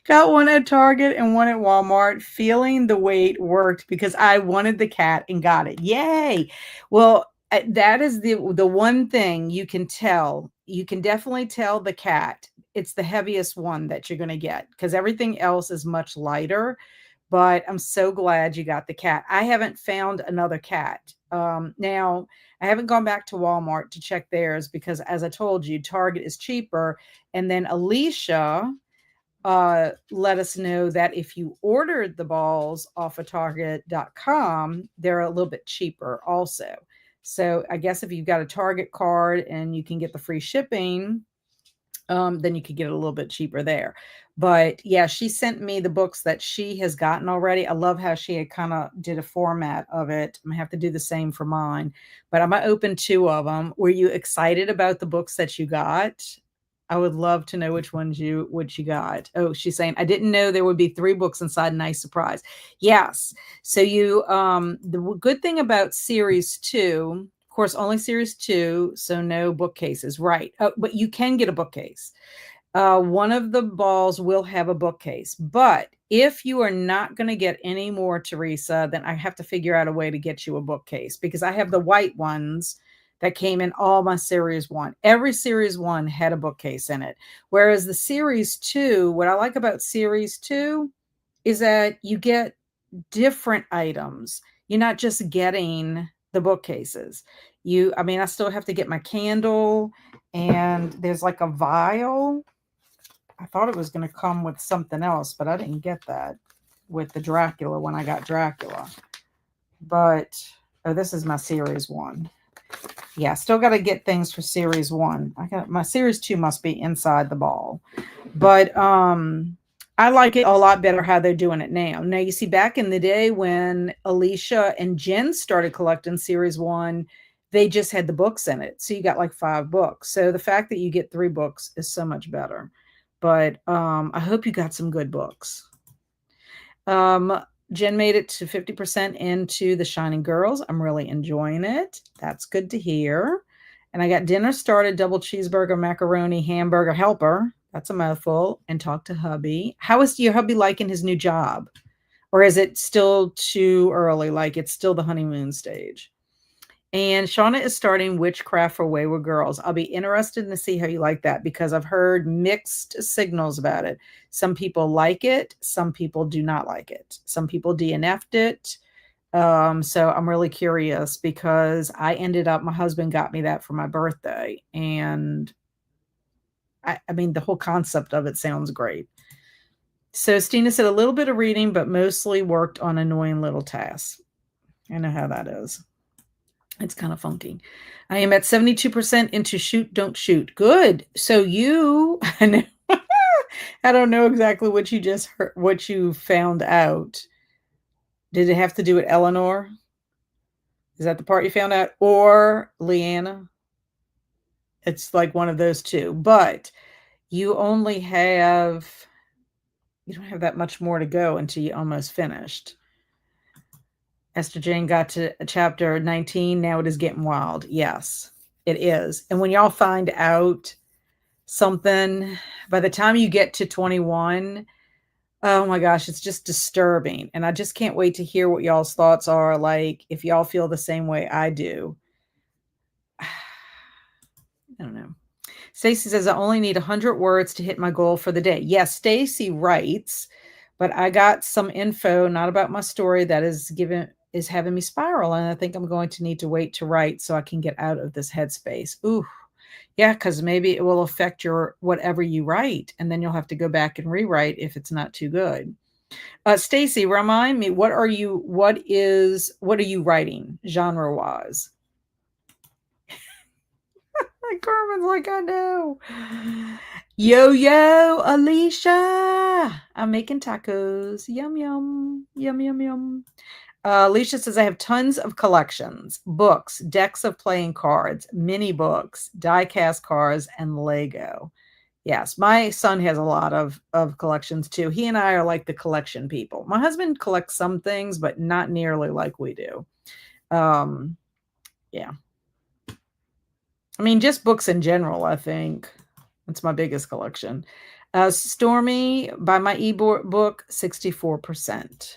Got one at Target and one at Walmart. Feeling the wait worked because I wanted the cat and got it. Yay. Well, that is the one thing you can tell. You can definitely tell the cat. It's the heaviest one that you're going to get because everything else is much lighter. But I'm so glad you got the cat. I haven't found another cat. Now, I haven't gone back to Walmart to check theirs because, as I told you, Target is cheaper. And then Alicia let us know that if you ordered the balls off of Target.com, they're a little bit cheaper also. So I guess if you've got a Target card and you can get the free shipping, then you could get it a little bit cheaper there. But yeah, she sent me the books that she has gotten already. I love how she had kind of did a format of it. I'm gonna have to do the same for mine, but I'm gonna open two of them. Were you excited about the books that you got? I would love to know which you got. Oh, she's saying I didn't know there would be 3 books inside. Nice surprise. Yes. So you the good thing about series 2, of course, only series 2, so no bookcases, right? Oh, but you can get a bookcase. One of the balls will have a bookcase, but if you are not going to get any more, Teresa, then I have to figure out a way to get you a bookcase because I have the white ones that came in all my series 1. Every series 1 had a bookcase in it. Whereas the series 2, what I like about series 2 is that you get different items. You're not just getting the bookcases. I mean, I still have to get my candle, and there's like a vial. I thought it was going to come with something else, but I didn't get that with the Dracula when I got Dracula. But, oh, this is my series 1. Yeah, still got to get things for series 1. My series 2 must be inside the ball. But I like it a lot better how they're doing it now. Now, you see, back in the day when Alicia and Jen started collecting series 1, they just had the books in it. So you got like 5 books. So the fact that you get 3 books is so much better. But I hope you got some good books. Jen made it to 50% into The Shining Girls. I'm really enjoying it. That's good to hear. And I got dinner started, double cheeseburger, macaroni, hamburger helper. That's a mouthful. And talk to hubby. How is your hubby liking his new job? Or is it still too early? Like it's still the honeymoon stage? And Shauna is starting Witchcraft for Wayward Girls. I'll be interested to see how you like that because I've heard mixed signals about it. Some people like it. Some people do not like it. Some people DNF'd it. So I'm really curious because my husband got me that for my birthday. And I mean, the whole concept of it sounds great. So Stina said a little bit of reading, but mostly worked on annoying little tasks. I know how that is. It's kind of funky. I am at 72% into Shoot, Don't Shoot. Good. So I don't know exactly what you just heard, what you found out. Did it have to do with Eleanor? Is that the part you found out? Or Leanna? It's like one of those two. But you don't have that much more to go until you almost finished. Esther Jane got to chapter 19. Now it is getting wild. Yes, it is. And when y'all find out something, by the time you get to 21, oh my gosh, it's just disturbing. And I just can't wait to hear what y'all's thoughts are. Like, if y'all feel the same way I do. I don't know. Stacy says, I only need 100 words to hit my goal for the day. Yes, Stacy writes, but I got some info, not about my story, that is having me spiral. And I think I'm going to need to wait to write so I can get out of this headspace. Ooh, yeah, because maybe it will affect your whatever you write. And then you'll have to go back and rewrite if it's not too good. Stacy, remind me, what are you writing genre wise? Carmen's like, I know. Yo, Alicia. I'm making tacos. Yum, yum. Yum, yum, yum. Alicia says, I have tons of collections, books, decks of playing cards, mini books, die-cast cards, and Lego. Yes, my son has a lot of collections too. He and I are like the collection people. My husband collects some things, but not nearly like we do. Yeah. I mean, just books in general, I think. That's my biggest collection. Stormy, by my ebook, 64%.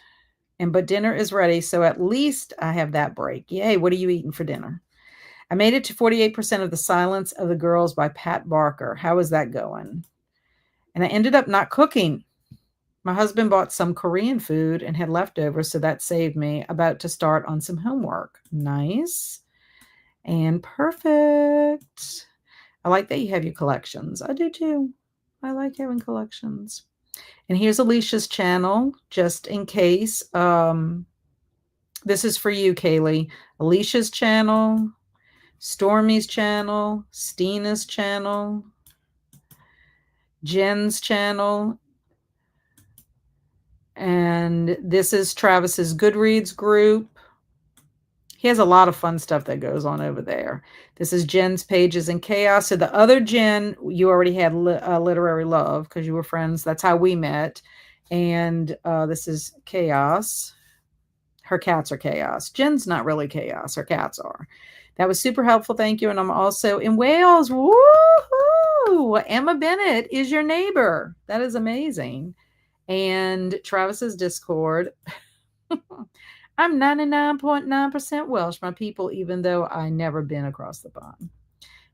But dinner is ready, so at least I have that break. Yay, what are you eating for dinner? I made it to 48% of The Silence of the Girls by Pat Barker. How is that going? And I ended up not cooking. My husband bought some Korean food and had leftovers, so that saved me. About to start on some homework. Nice. And perfect. I like that you have your collections. I do too. I like having collections. And here's Alicia's channel, just in case. This is for you, Kaylee. Alicia's channel, Stormy's channel, Stina's channel, Jen's channel, and this is Travis's Goodreads group. He has a lot of fun stuff that goes on over there. This is Jen's Pages and Chaos. So the other Jen, you already had Literary Love because you were friends. That's how we met. And this is Chaos. Her cats are chaos. Jen's not really chaos. Her cats are. That was super helpful. Thank you. And I'm also in Wales. Woohoo! Emma Bennett is your neighbor. That is amazing. And Travis's Discord. I'm 99.9% Welsh, my people, even though I never been across the pond.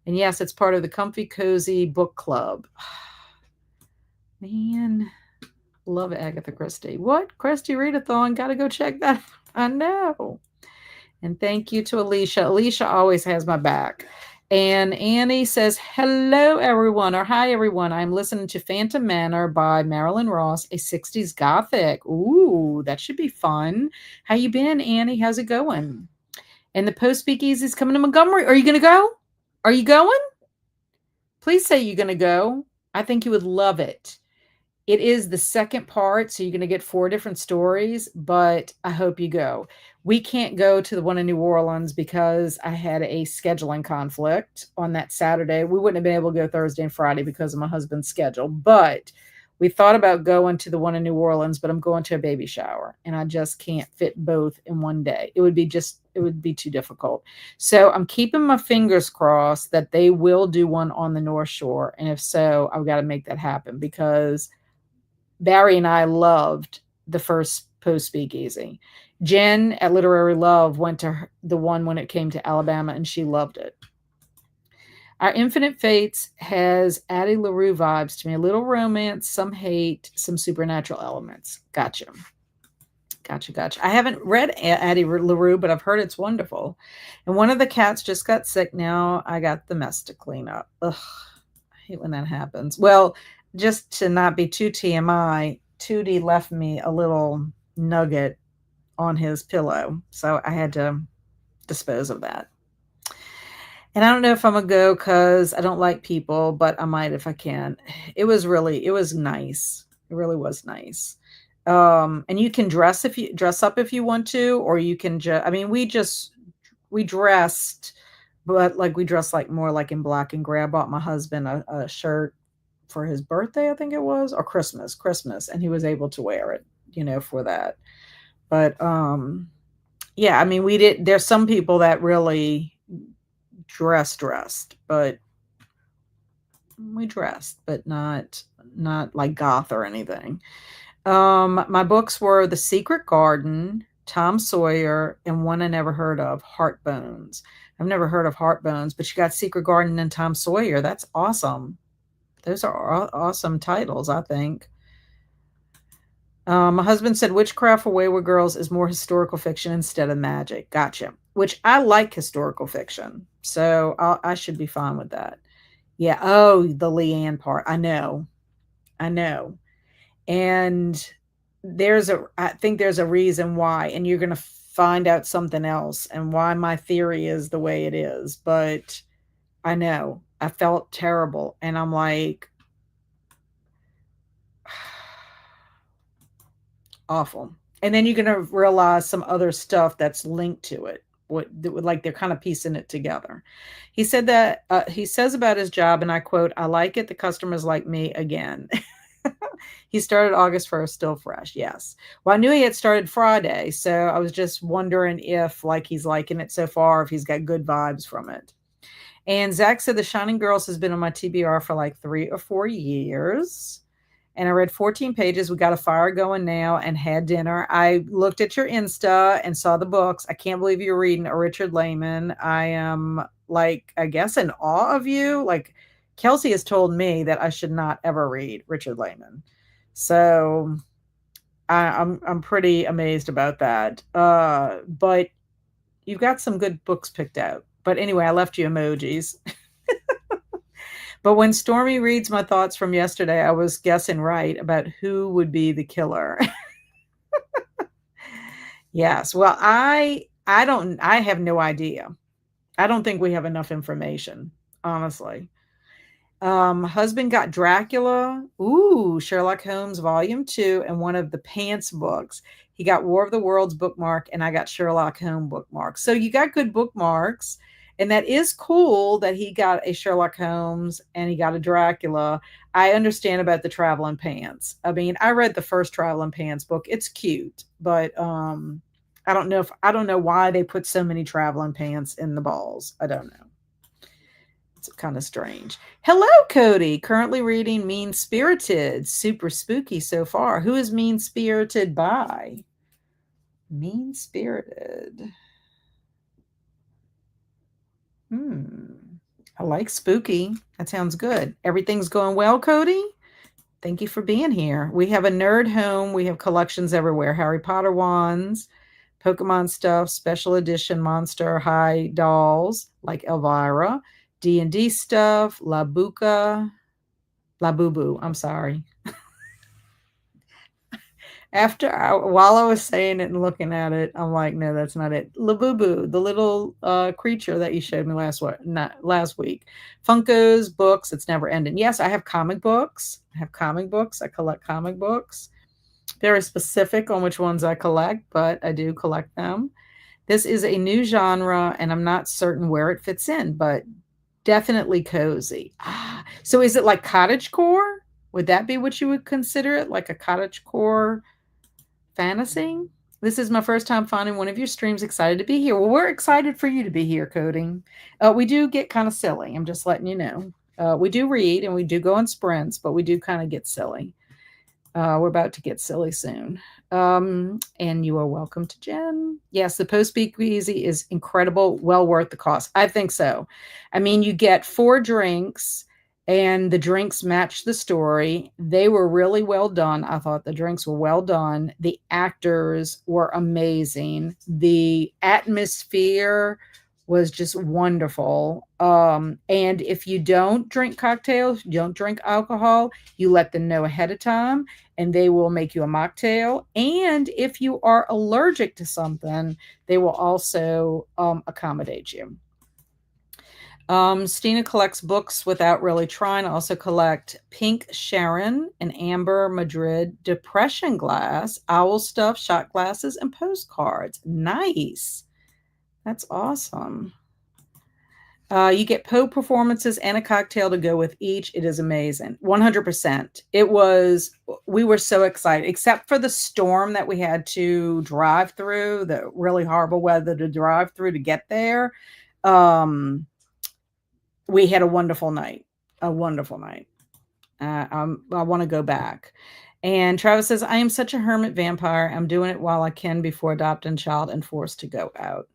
And yes, it's part of the Comfy Cozy Book Club. Man, love Agatha Christie. What? Christie Readathon. Got to go check that. I know. And thank you to Alicia. Alicia always has my back. And Annie says, hello, everyone, or hi, everyone. I'm listening to Phantom Manor by Marilyn Ross, a 60s Gothic. Ooh, that should be fun. How you been, Annie? How's it going? And the Post Speakeasy is coming to Montgomery. Are you going to go? Are you going? Please say you're going to go. I think you would love it. It is the second part, so you're going to get 4 different stories, but I hope you go. We can't go to the one in New Orleans because I had a scheduling conflict on that Saturday. We wouldn't have been able to go Thursday and Friday because of my husband's schedule, but we thought about going to the one in New Orleans, but I'm going to a baby shower, and I just can't fit both in one day. It would be too difficult. So I'm keeping my fingers crossed that they will do one on the North Shore, and if so, I've got to make that happen because Barry and I loved the first Post Speakeasy. Jen at Literary Love went to the one when it came to Alabama, and she loved it. Our Infinite Fates has Addie LaRue vibes to me. A little romance, some hate, some supernatural elements. Gotcha. I haven't read Addie LaRue, but I've heard it's wonderful. And one of the cats just got sick. Now I got the mess to clean up. Ugh, I hate when that happens. Well, just to not be too TMI, Tootie left me a little nugget on his pillow. So I had to dispose of that. And I don't know if I'm going to go because I don't like people, but I might if I can. It was nice. It really was nice. And you can dress up if you want to, or you can we dressed, but like we dressed like more like in black and gray. I bought my husband a shirt for his birthday, I think it was, or Christmas, and he was able to wear it, for that. But yeah, I mean, there's some people that really dressed, but we dressed, but not like goth or anything. My books were The Secret Garden, Tom Sawyer, and one I never heard of, Heartbones. I've never heard of Heartbones, but you got Secret Garden and Tom Sawyer. That's awesome. Those are awesome titles, I think. My husband said Witchcraft for Wayward Girls is more historical fiction instead of magic. Gotcha. Which I like historical fiction, so I should be fine with that. Yeah. Oh, the Leanne part. I know. And I think there's a reason why, and you're going to find out something else and why my theory is the way it is. But I know I felt terrible, and I'm like, awful. And then you're going to realize some other stuff that's linked to it. Like they're kind of piecing it together. He said that he says about his job, and I quote, "I like it. The customers like me again." He started August 1st, still fresh. Yes. Well, I knew he had started Friday, so I was just wondering if he's liking it so far, if he's got good vibes from it. And Zach said The Shining Girls has been on my TBR for like 3 or 4 years. And I read 14 pages. We got a fire going now and had dinner. I looked at your Insta and saw the books. I can't believe you're reading a Richard Lehman. I am I guess in awe of you. Kelsey has told me that I should not ever read Richard Lehman. So I'm pretty amazed about that. But you've got some good books picked out. But anyway, I left you emojis. But when Stormy reads my thoughts from yesterday, I was guessing right about who would be the killer. Yes. Well, I have no idea. I don't think we have enough information, honestly. Husband got Dracula. Ooh, Sherlock Holmes Volume 2 and one of the Pants books. He got War of the Worlds bookmark and I got Sherlock Holmes bookmark. So you got good bookmarks. And that is cool that he got a Sherlock Holmes and he got a Dracula. I understand about the Traveling Pants. I mean, I read the first Traveling Pants book. It's cute, but I don't know why they put so many Traveling Pants in the balls. I don't know. It's kind of strange. Hello, Cody. Currently reading Mean Spirited. Super spooky so far. Who is Mean Spirited by? Mean Spirited. I like spooky. That sounds good. Everything's going well, Cody? Thank you for being here. We have a nerd home. We have collections everywhere. Harry Potter wands, Pokemon stuff, special edition Monster High dolls like Elvira, D&D stuff, Labubu, I'm sorry. While I was saying it and looking at it, I'm like, no, that's not it. Labubu, the little creature that you showed me last week. Funkos, books, it's never ending. Yes, I have comic books. I collect comic books. Very specific on which ones I collect, but I do collect them. This is a new genre, and I'm not certain where it fits in, but definitely cozy. So is it like cottagecore? Would that be what you would consider it, like a cottagecore fantasy? This is my first time finding one of your streams. Excited to be here. Well, we're excited for you to be here, Coding. We do get kind of silly. I'm just letting you know. We do read and we do go on sprints, but we do kind of get silly. We're about to get silly soon. And you are welcome to Jen. Yes, the post speakeasy is incredible. Well worth the cost. I think so. I mean, you get 4 drinks and the drinks match the story. They were really well done. I thought the drinks were well done. The actors were amazing. The atmosphere was just wonderful. And if you don't drink cocktails, you don't drink alcohol, you let them know ahead of time and they will make you a mocktail. And if you are allergic to something, they will also accommodate you. Stina collects books without really trying. I also collect Pink Sharon and Amber Madrid depression glass, owl stuff, shot glasses, and postcards. Nice. That's awesome. You get Poe performances and a cocktail to go with each. It is amazing. 100%. We were so excited, except for the storm that we had to drive through, the really horrible weather to drive through to get there. We had a wonderful night. I want to go back. And Travis says, I am such a hermit vampire. I'm doing it while I can before adopting a child and forced to go out.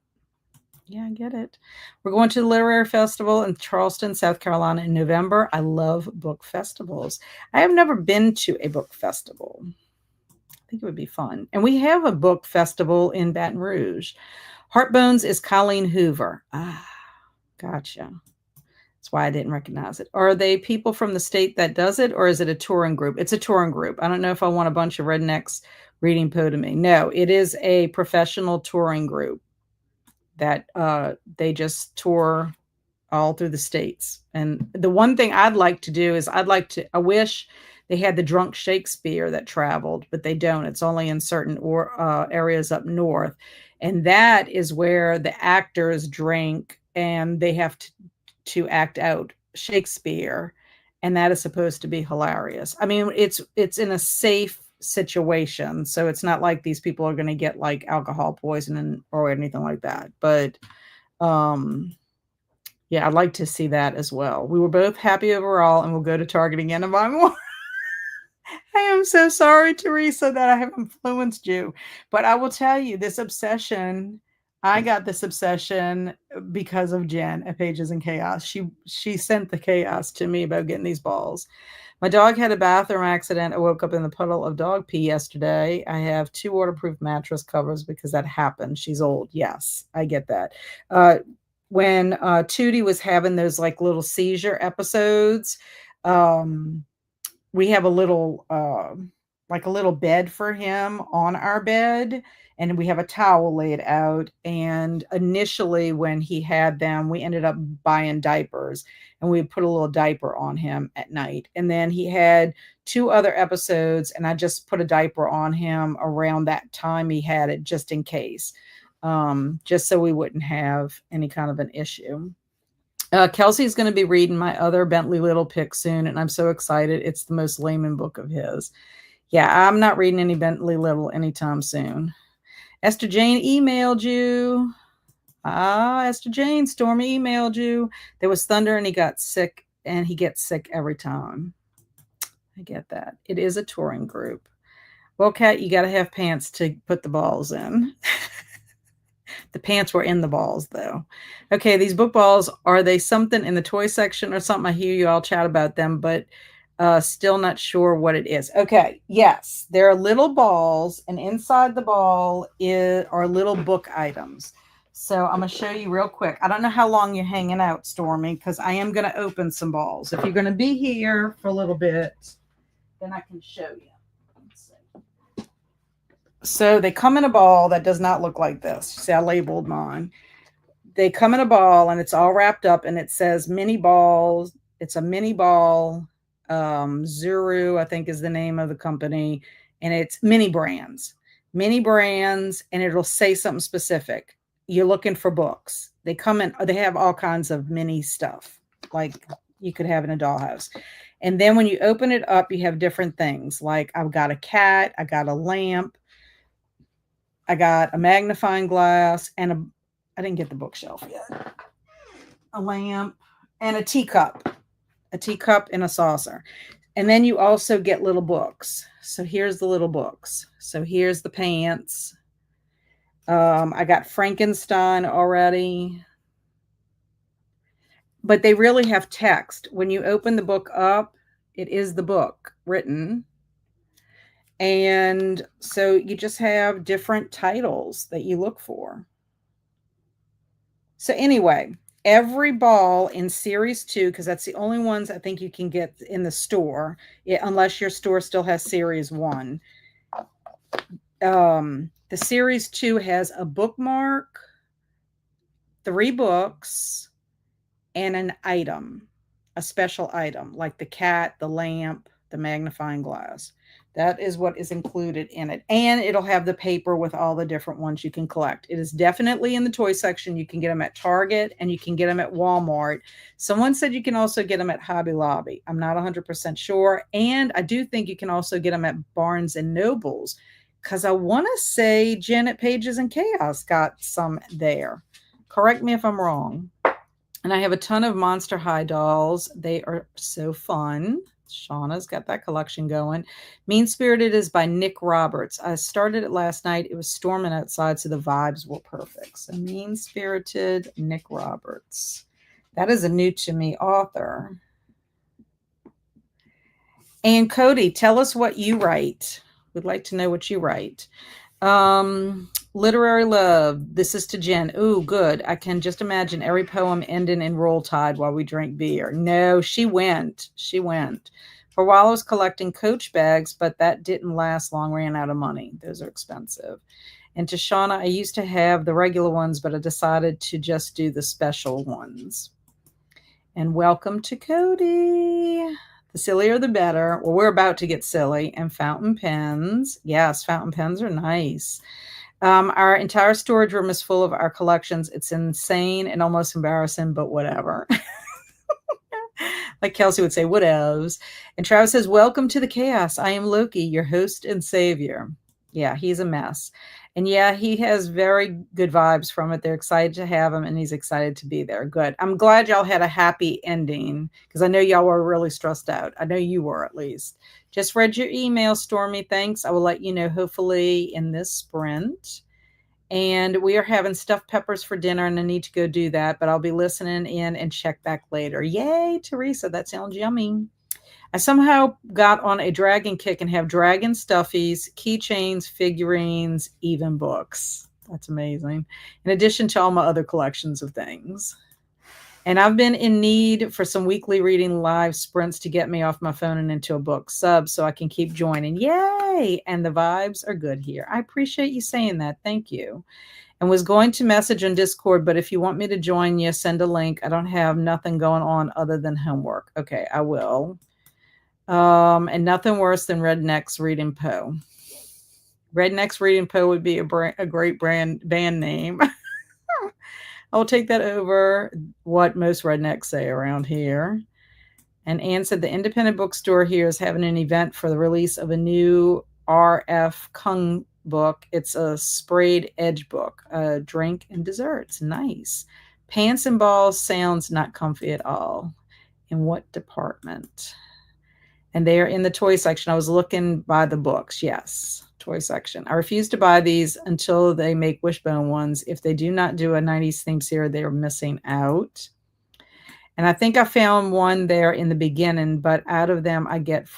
Yeah, I get it. We're going to the Literary Festival in Charleston, South Carolina in November. I love book festivals. I have never been to a book festival. I think it would be fun. And we have a book festival in Baton Rouge. Heartbones is Colleen Hoover. Gotcha. That's why I didn't recognize it. Are they people from the state that does it, or is it a touring group? It's a touring group. I don't know if I want a bunch of rednecks reading Poe to me. No, it is a professional touring group that they just tour all through the states. And the one thing I'd like to do is I wish they had the Drunk Shakespeare that traveled, but they don't. It's only in certain areas up north. And that is where the actors drink and they have to act out Shakespeare. And that is supposed to be hilarious. I mean, it's in a safe situation, so it's not like these people are going to get like alcohol poisoning or anything like that, but yeah, I'd like to see that as well. We were both happy overall and we'll go to Target again and buy more. I am so sorry, Teresa, that I have influenced you, but I will tell you, I got this obsession because of Jen at Pages and Chaos. She sent the chaos to me about getting these balls. My dog had a bathroom accident. I woke up in the puddle of dog pee yesterday. I have 2 waterproof mattress covers because that happened. She's old. Yes, I get that. when Tootie was having those like little seizure episodes, um, we have a little like a little bed for him on our bed, and we have a towel laid out. And initially when he had them, we ended up buying diapers, and we put a little diaper on him at night. And then he had two other episodes, and I just put a diaper on him around that time he had it, just in case, just so we wouldn't have any kind of an issue. Kelsey's going to be reading my other Bentley Little pick soon, and I'm so excited. It's the most layman book of his. Yeah, I'm not reading any Bentley Little anytime soon. Esther Jane emailed you. Esther Jane, Stormy emailed you. There was thunder and he got sick, and he gets sick every time. I get that. It is a touring group. Well, Kat, you got to have pants to put the balls in. The pants were in the balls, though. Okay, these book balls, are they something in the toy section or something? I hear you all chat about them, but still not sure what it is. Okay, yes, there are little balls, and inside the ball are little book items. So I'm going to show you real quick. I don't know how long you're hanging out, Stormy, because I am going to open some balls. If you're going to be here for a little bit, then I can show you. So they come in a ball that does not look like this. See, I labeled mine. They come in a ball, and it's all wrapped up, and it says mini balls. It's a mini ball. Zuru, I think, is the name of the company, and it's mini brands, and it'll say something specific. You're looking for books. They come in, they have all kinds of mini stuff like you could have in a dollhouse. And then when you open it up, you have different things. Like I've got a cat, I got a lamp, I got a magnifying glass, and I didn't get the bookshelf yet. A lamp and a teacup and a saucer. And then you also get little books. So here's the little books. So here's the pants. I got Frankenstein already. But they really have text. When you open the book up, it is the book written. And so you just have different titles that you look for. So anyway, every ball in series 2, because that's the only ones I think you can get in the store, unless your store still has series 1. The series 2 has a bookmark, 3 books, and an item, a special item, like the cat, the lamp, the magnifying glass. That is what is included in it. And it'll have the paper with all the different ones you can collect. It is definitely in the toy section. You can get them at Target, and you can get them at Walmart. Someone said you can also get them at Hobby Lobby. I'm not 100% sure. And I do think you can also get them at Barnes and Nobles, because I want to say Janet Pages and Chaos got some there. Correct me if I'm wrong. And I have a ton of Monster High dolls. They are so fun. Shauna's got that collection going. Mean Spirited is by Nick Roberts. I started it last night. It was storming outside, so the vibes were perfect. So Mean Spirited, Nick Roberts. That is a new to me author. And Cody, tell us what you write. We'd like to know what you write. Literary Love. This is to Jen. Ooh, good. I can just imagine every poem ending in Roll Tide while we drink beer. No, she went. For a while I was collecting Coach bags, but that didn't last long. Ran out of money. Those are expensive. And to Shauna, I used to have the regular ones, but I decided to just do the special ones. And welcome to Cody. The sillier the better. Well, we're about to get silly. And fountain pens. Yes, fountain pens are nice. Our entire storage room is full of our collections. It's insane and almost embarrassing, but whatever. Like Kelsey would say, whatevs. And Travis says, welcome to the chaos. I am Loki, your host and savior. Yeah, he's a mess. And yeah, he has very good vibes from it. They're excited to have him, and he's excited to be there. Good. I'm glad y'all had a happy ending, because I know y'all were really stressed out. I know you were, at least. Just read your email, Stormy. Thanks. I will let you know hopefully in this sprint. And we are having stuffed peppers for dinner, and I need to go do that, but I'll be listening in and check back later. Yay, Teresa. That sounds yummy. I somehow got on a dragon kick and have dragon stuffies, keychains, figurines, even books. That's amazing. In addition to all my other collections of things. And I've been in need for some weekly reading live sprints to get me off my phone and into a book sub so I can keep joining. Yay! And the vibes are good here. I appreciate you saying that. Thank you. And was going to message on Discord, but if you want me to join you, send a link. I don't have nothing going on other than homework. Okay, I will. And nothing worse than Rednecks Reading Poe. Rednecks Reading Poe would be a great band name. I'll take that over what most rednecks say around here. And Anne said the independent bookstore here is having an event for the release of a new R.F. Kung book. It's a sprayed edge book, drink and desserts. Nice. Pants and balls sounds not comfy at all. In what department? And they are in the toy section. I was looking by the books. Yes, toy section. I refuse to buy these until they make Wishbone ones. If they do not do a 90s theme series, they are missing out. And I think I found one there in the beginning, but out of them I get,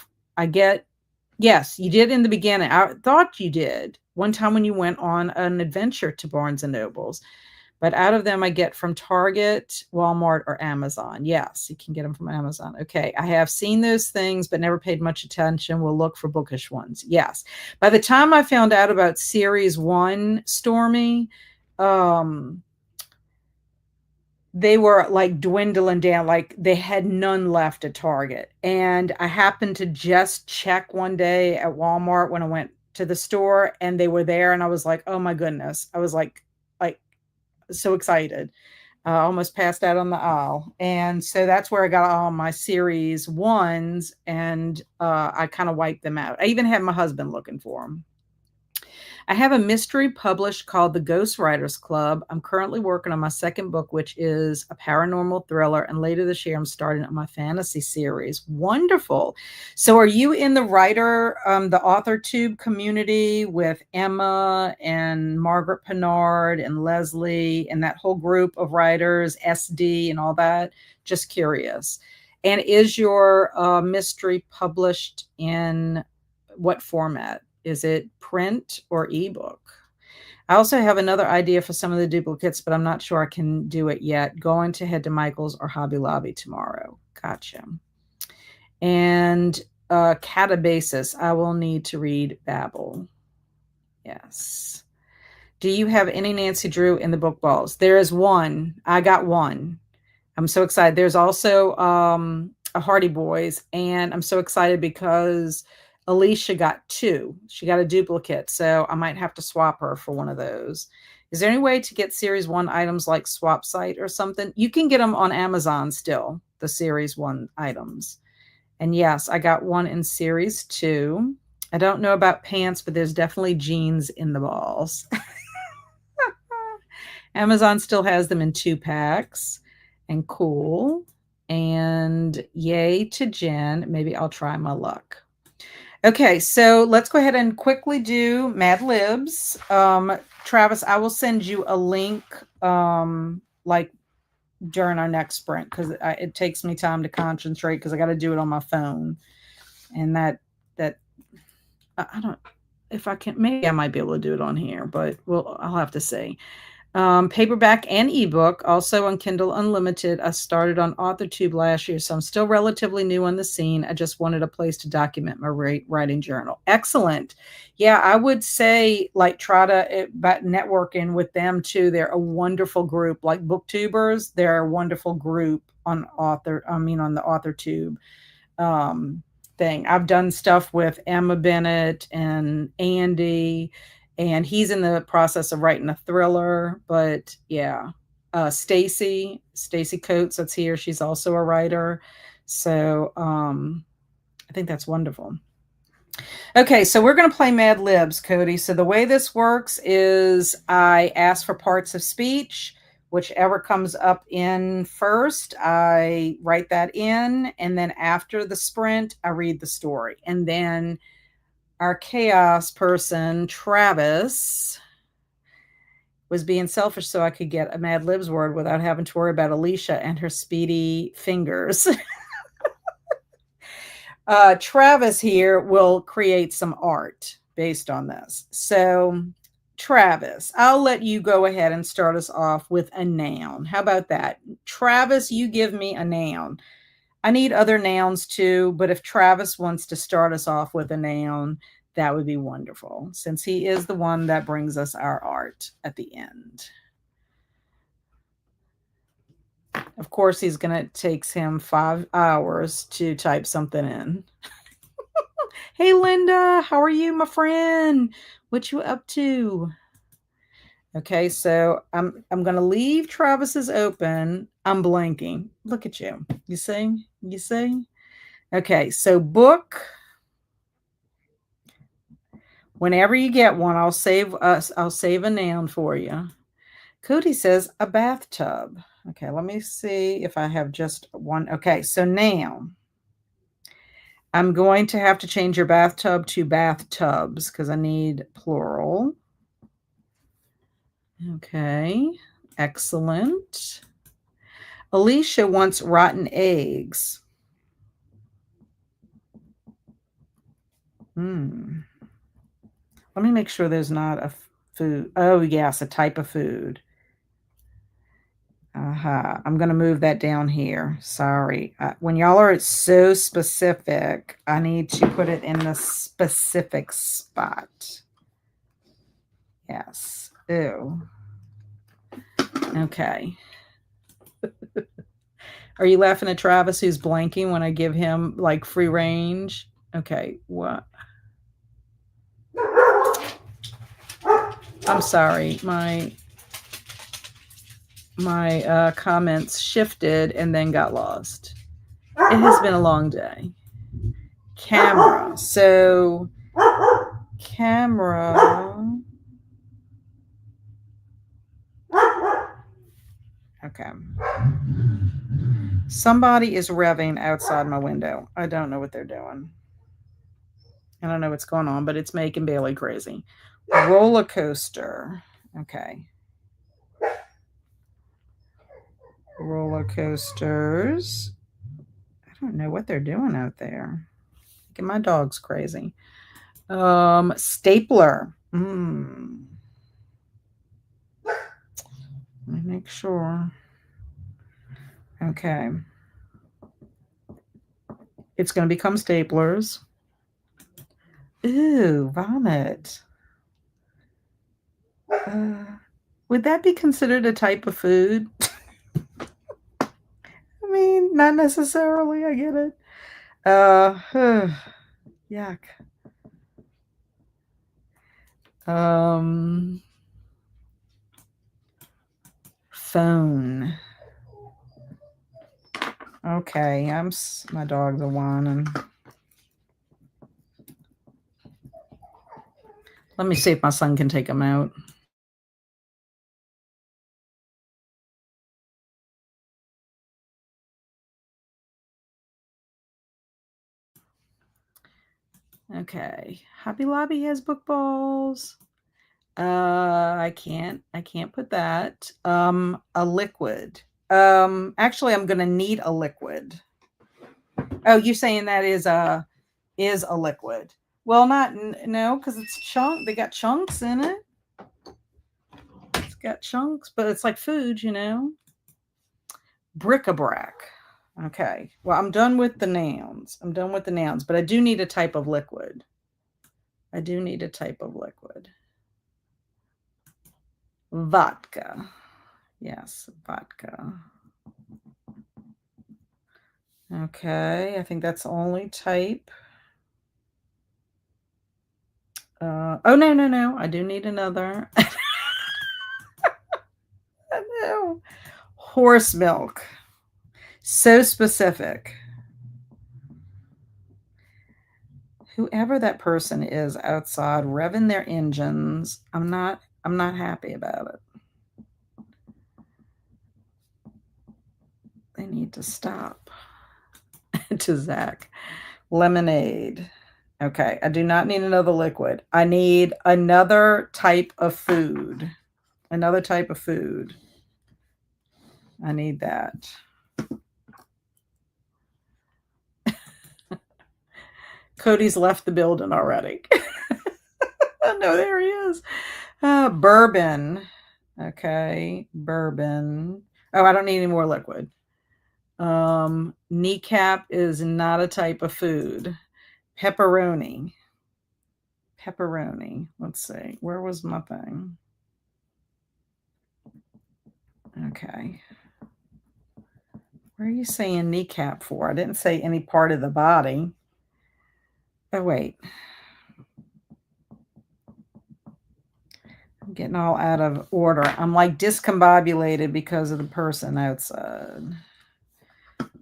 yes, you did in the beginning. I thought you did one time when you went on an adventure to Barnes and Nobles. But out of them, I get from Target, Walmart, or Amazon. Yes, you can get them from Amazon. Okay, I have seen those things, but never paid much attention. We'll look for bookish ones. Yes. By the time I found out about Series 1, Stormy, they were like dwindling down. Like they had none left at Target. And I happened to just check one day at Walmart when I went to the store, and they were there. And I was like, oh my goodness. I was like, so excited. Almost passed out on the aisle. And so that's where I got all my Series 1s, and I kind of wiped them out. I even had my husband looking for them. I have a mystery published called The Ghost Writers Club. I'm currently working on my second book, which is a paranormal thriller. And later this year, I'm starting on my fantasy series. Wonderful. So are you in the the AuthorTube community with Emma and Margaret Pinard and Leslie and that whole group of writers, SD and all that? Just curious. And is your mystery published in what format? Is it print or ebook? I also have another idea for some of the duplicates, but I'm not sure I can do it yet. Going to head to Michael's or Hobby Lobby tomorrow. Gotcha. And Catabasis. I will need to read Babel. Yes. Do you have any Nancy Drew in the book balls? There is one. I got one. I'm so excited. There's also a Hardy Boys, and I'm so excited because Alicia got 2. She got a duplicate, so I might have to swap her for one of those. Is there any way to get Series 1 items like Swap Site or something? You can get them on Amazon still, the Series 1 items. And yes, I got one in Series 2. I don't know about pants, but there's definitely jeans in the balls. Amazon still has them in 2 packs. And cool. And yay to Jen. Maybe I'll try my luck. Okay, so let's go ahead and quickly do Mad Libs. Travis, I will send you a link like during our next sprint because it takes me time to concentrate because I got to do it on my phone. And that I don't, if I can, maybe I might be able to do it on here, but I'll have to see. Paperback and ebook, also on Kindle Unlimited. I started on AuthorTube last year, so I'm still relatively new on the scene. I just wanted a place to document my writing journal. Excellent. Yeah, I would say like try to networking with them too. They're a wonderful group, like BookTubers. They're a wonderful group on the AuthorTube thing. I've done stuff with Emma Bennett and Andy. And he's in the process of writing a thriller, but yeah. Stacy Coates, that's here. She's also a writer. So I think that's wonderful. Okay, so we're going to play Mad Libs, Cody. So the way this works is I ask for parts of speech. Whichever comes up in first, I write that in. And then after the sprint, I read the story. And then our chaos person, Travis, was being selfish so I could get a Mad Libs word without having to worry about Alicia and her speedy fingers. Travis here will create some art based on this. So Travis, I'll let you go ahead and start us off with a noun. How about that? Travis, you give me a noun. I need other nouns too, but if Travis wants to start us off with a noun, that would be wonderful, since he is the one that brings us our art at the end. Of course, he's going to takes him 5 hours to type something in. Hey, Linda, how are you, my friend? What you up to? Okay, so I'm going to leave Travis's open. I'm blanking. Look at you. You see? You see? Okay, so book. Whenever you get one, I'll save a noun for you. Cody says a bathtub. Okay, let me see if I have just one. Okay, so now I'm going to have to change your bathtub to bathtubs because I need plural. Okay, excellent. Alicia wants rotten eggs. Let me make sure there's not a food. Oh, yes, a type of food. I'm going to move that down here. Sorry. When y'all are so specific, I need to put it in the specific spot. Yes. Ew. Okay. Are you laughing at Travis who's blanking when I give him like free range? Okay. What? I'm sorry. My comments shifted and then got lost. It has been a long day. Camera. So camera. Okay. Somebody is revving outside my window. I don't know what they're doing. I don't know what's going on, but it's making Bailey crazy. Roller coaster. Okay. Roller coasters. I don't know what they're doing out there. My dog's crazy. Stapler. Let me make sure. Okay. It's going to become staplers. Ooh, vomit. Would that be considered a type of food? I mean, not necessarily. I get it. Yuck. Phone. Okay, my dog's a whining. Let me see if my son can take him out. Okay. Hobby Lobby has book balls. I can't put that. A liquid. Actually, I'm gonna need a liquid. Oh, you're saying that is a liquid? Well, no, because it's chunk. They got chunks in it. It's got chunks, but it's like food, you know. Bric-a-brac. Okay. Well, I'm done with the nouns. But I do need a type of liquid. Vodka. Yes, vodka. Okay, I think that's the only type. Oh, no. I do need another. No. Horse milk. So specific. Whoever that person is outside revving their engines, I'm not happy about it. They need to stop. To Zach. Lemonade. Okay, I do not need another liquid. I need another type of food. I need that. Cody's left the building already. Oh, no, there he is. Bourbon. Okay, bourbon. Oh, I don't need any more liquid. Kneecap is not a type of food. Pepperoni. Pepperoni. Let's see. Where was my thing? Okay. Where are you saying kneecap for? I didn't say any part of the body. Oh, wait. I'm getting all out of order. I'm like discombobulated because of the person outside.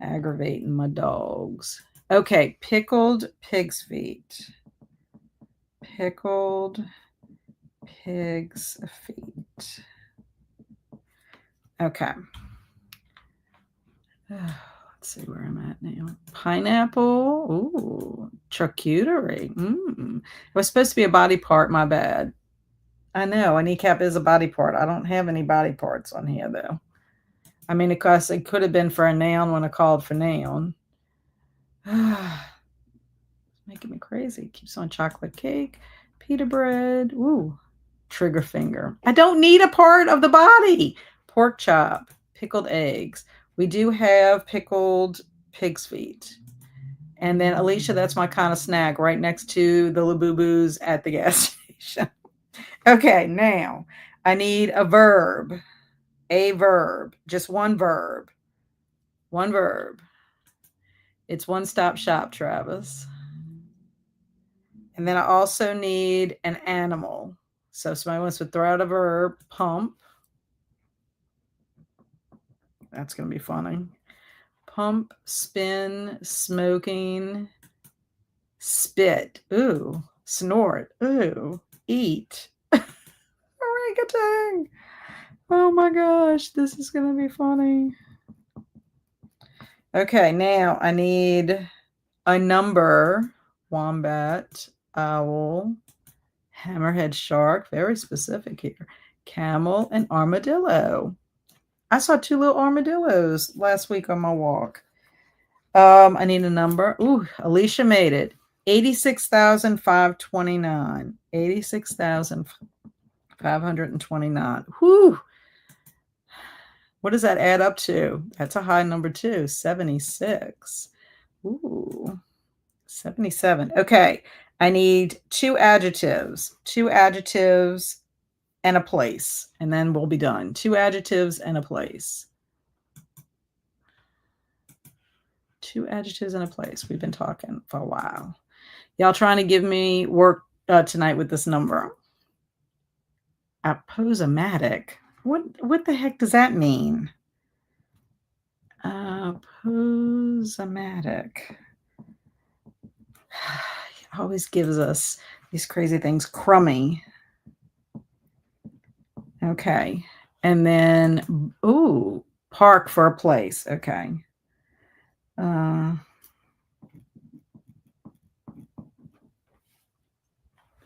Aggravating my dogs. Okay, pickled pig's feet. Pickled pig's feet. Okay. Let's see where I'm at now. Pineapple. Ooh, charcuterie. It was supposed to be a body part. My bad. I know a kneecap is a body part. I don't have any body parts on here though. I mean, of course, it could have been for a noun when I called for noun. Making me crazy. Keeps on chocolate cake, pita bread. Ooh, trigger finger. I don't need a part of the body. Pork chop, pickled eggs. We do have pickled pig's feet. And then Alicia, that's my kind of snack right next to the Labubu's at the gas station. Okay, now I need a verb. A verb. Just one verb. One verb. It's one stop shop, Travis. And then I also need an animal. So somebody wants to throw out a verb. Pump. That's going to be funny. Pump, spin, smoking, spit. Ooh, snort. Ooh, eat. Orangutan. Oh my gosh, this is going to be funny. Okay, now I need a number. Wombat, owl, hammerhead shark. Very specific here. Camel and armadillo. I saw 2 little armadillos last week on my walk. I need a number. Ooh, Alicia made it. 86,529. 86,529. Whew. What does that add up to? That's a high number too. 76. Ooh. 77. Okay. I need 2 adjectives. 2 adjectives and a place. And then we'll be done. 2 adjectives and a place. 2 adjectives and a place. We've been talking for a while. Y'all trying to give me work tonight with this number. Aposematic. What the heck does that mean? Aposematic. It always gives us these crazy things. Crummy. Okay. And then, ooh, park for a place. Okay.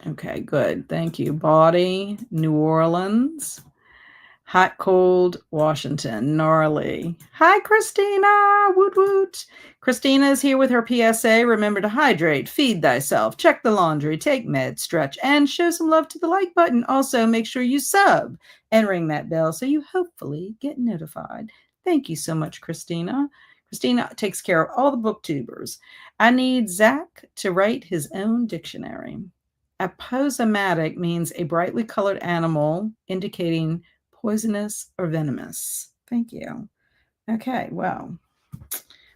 Okay, good. Thank you. Body, New Orleans. Hot, cold, Washington. Gnarly. Hi, Christina. Woot woot. Christina is here with her PSA. Remember to hydrate, feed thyself, check the laundry, take meds, stretch, and show some love to the like button. Also, make sure you sub and ring that bell so you hopefully get notified. Thank you so much, Christina. Christina takes care of all the booktubers. I need Zach to write his own dictionary. Aposematic means a brightly colored animal indicating poisonous or venomous. Thank you. Okay, well,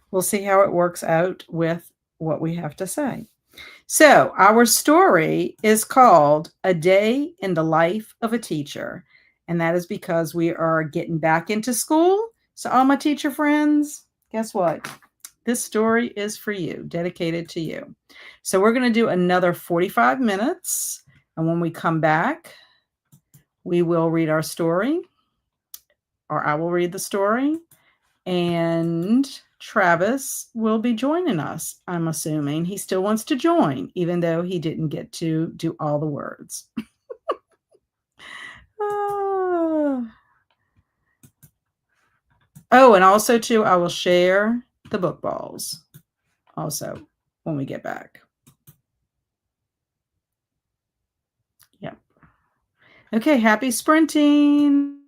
we'll see how it works out with what we have to say. So, our story is called A Day in the Life of a Teacher. And that is because we are getting back into school. So, all my teacher friends, guess what? This story is for you, dedicated to you. So, we're going to do another 45 minutes. And when we come back, we will read our story, or I will read the story, and Travis will be joining us. I'm assuming he still wants to join, even though he didn't get to do all the words. Oh, and also too, I will share the book balls also when we get back. Yep. Okay, happy sprinting.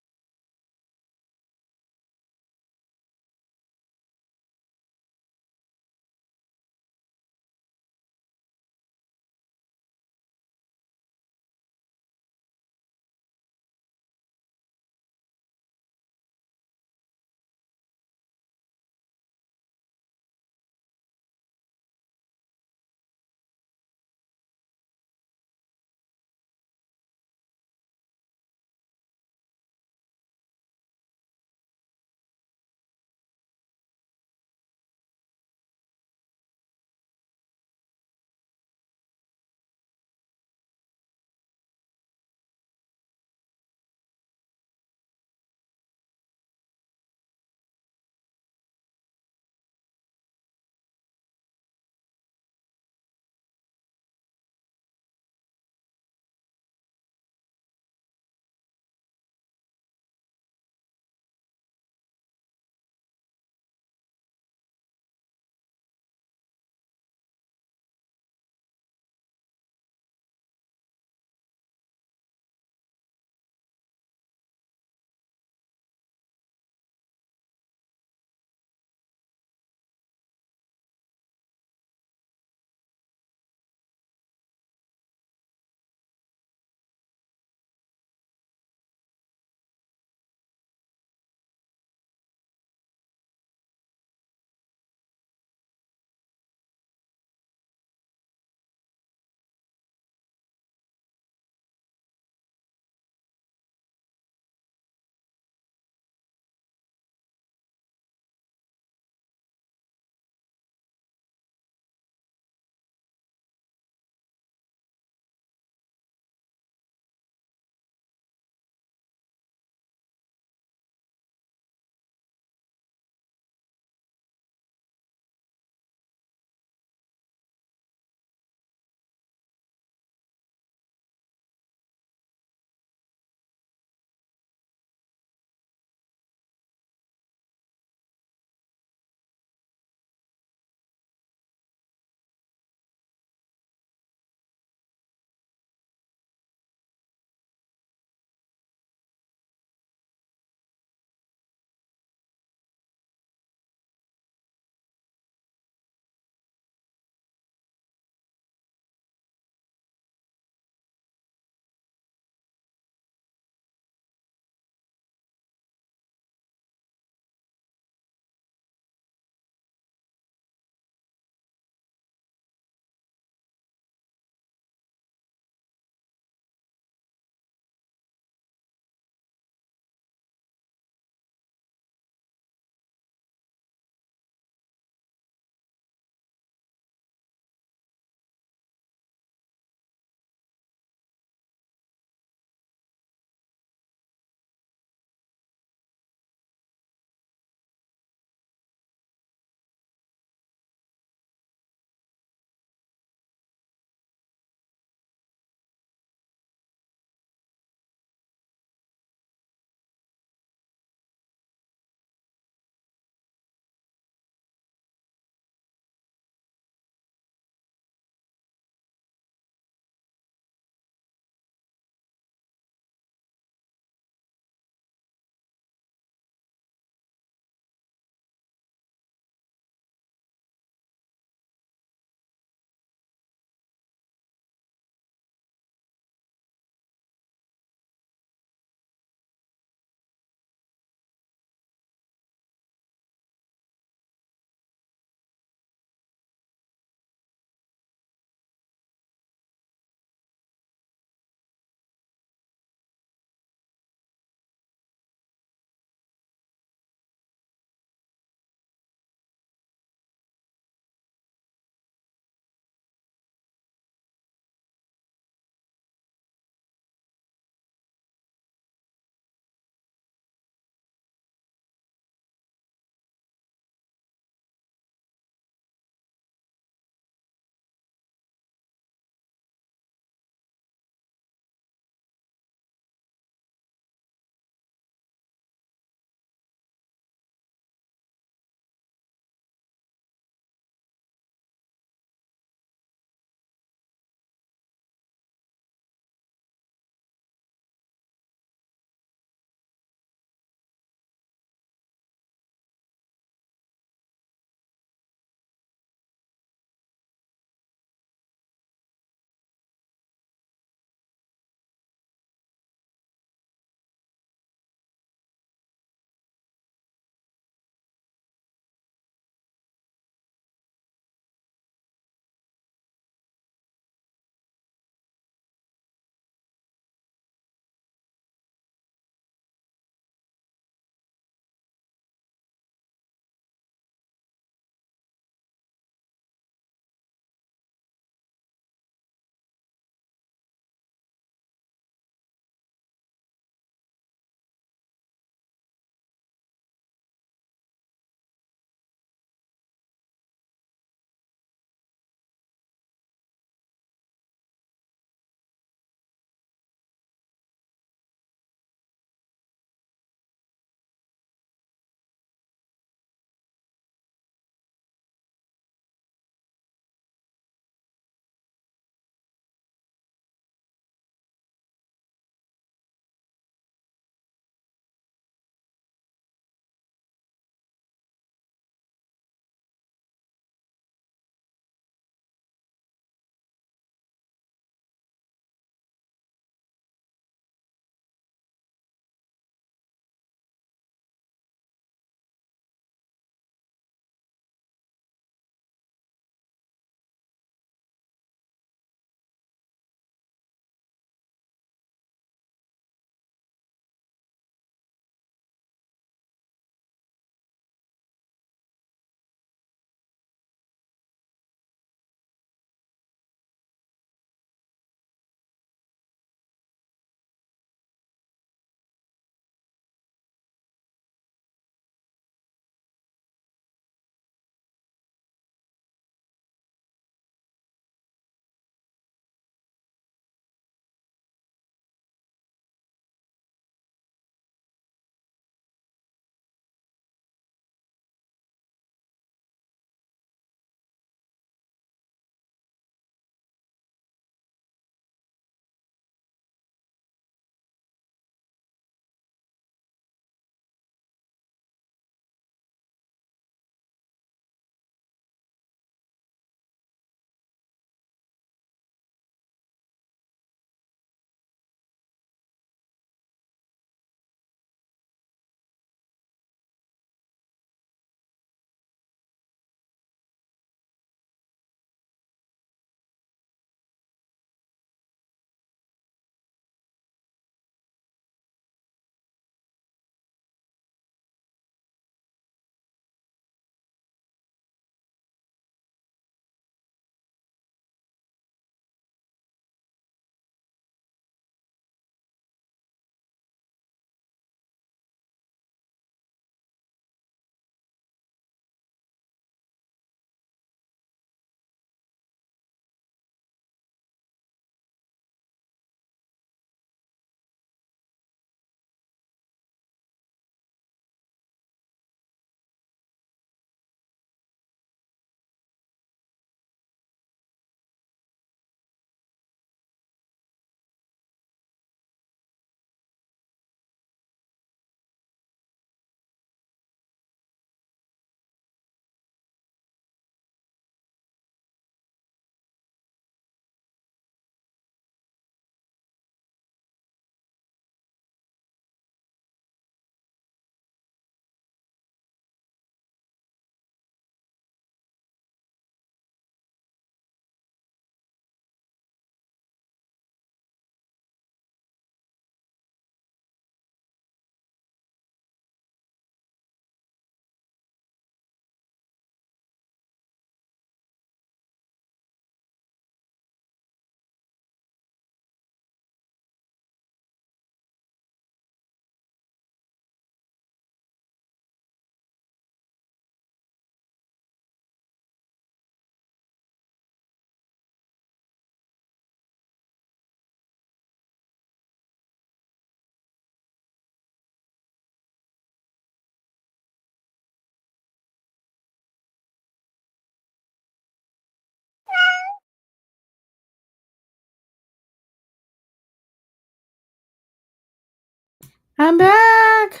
I'm back.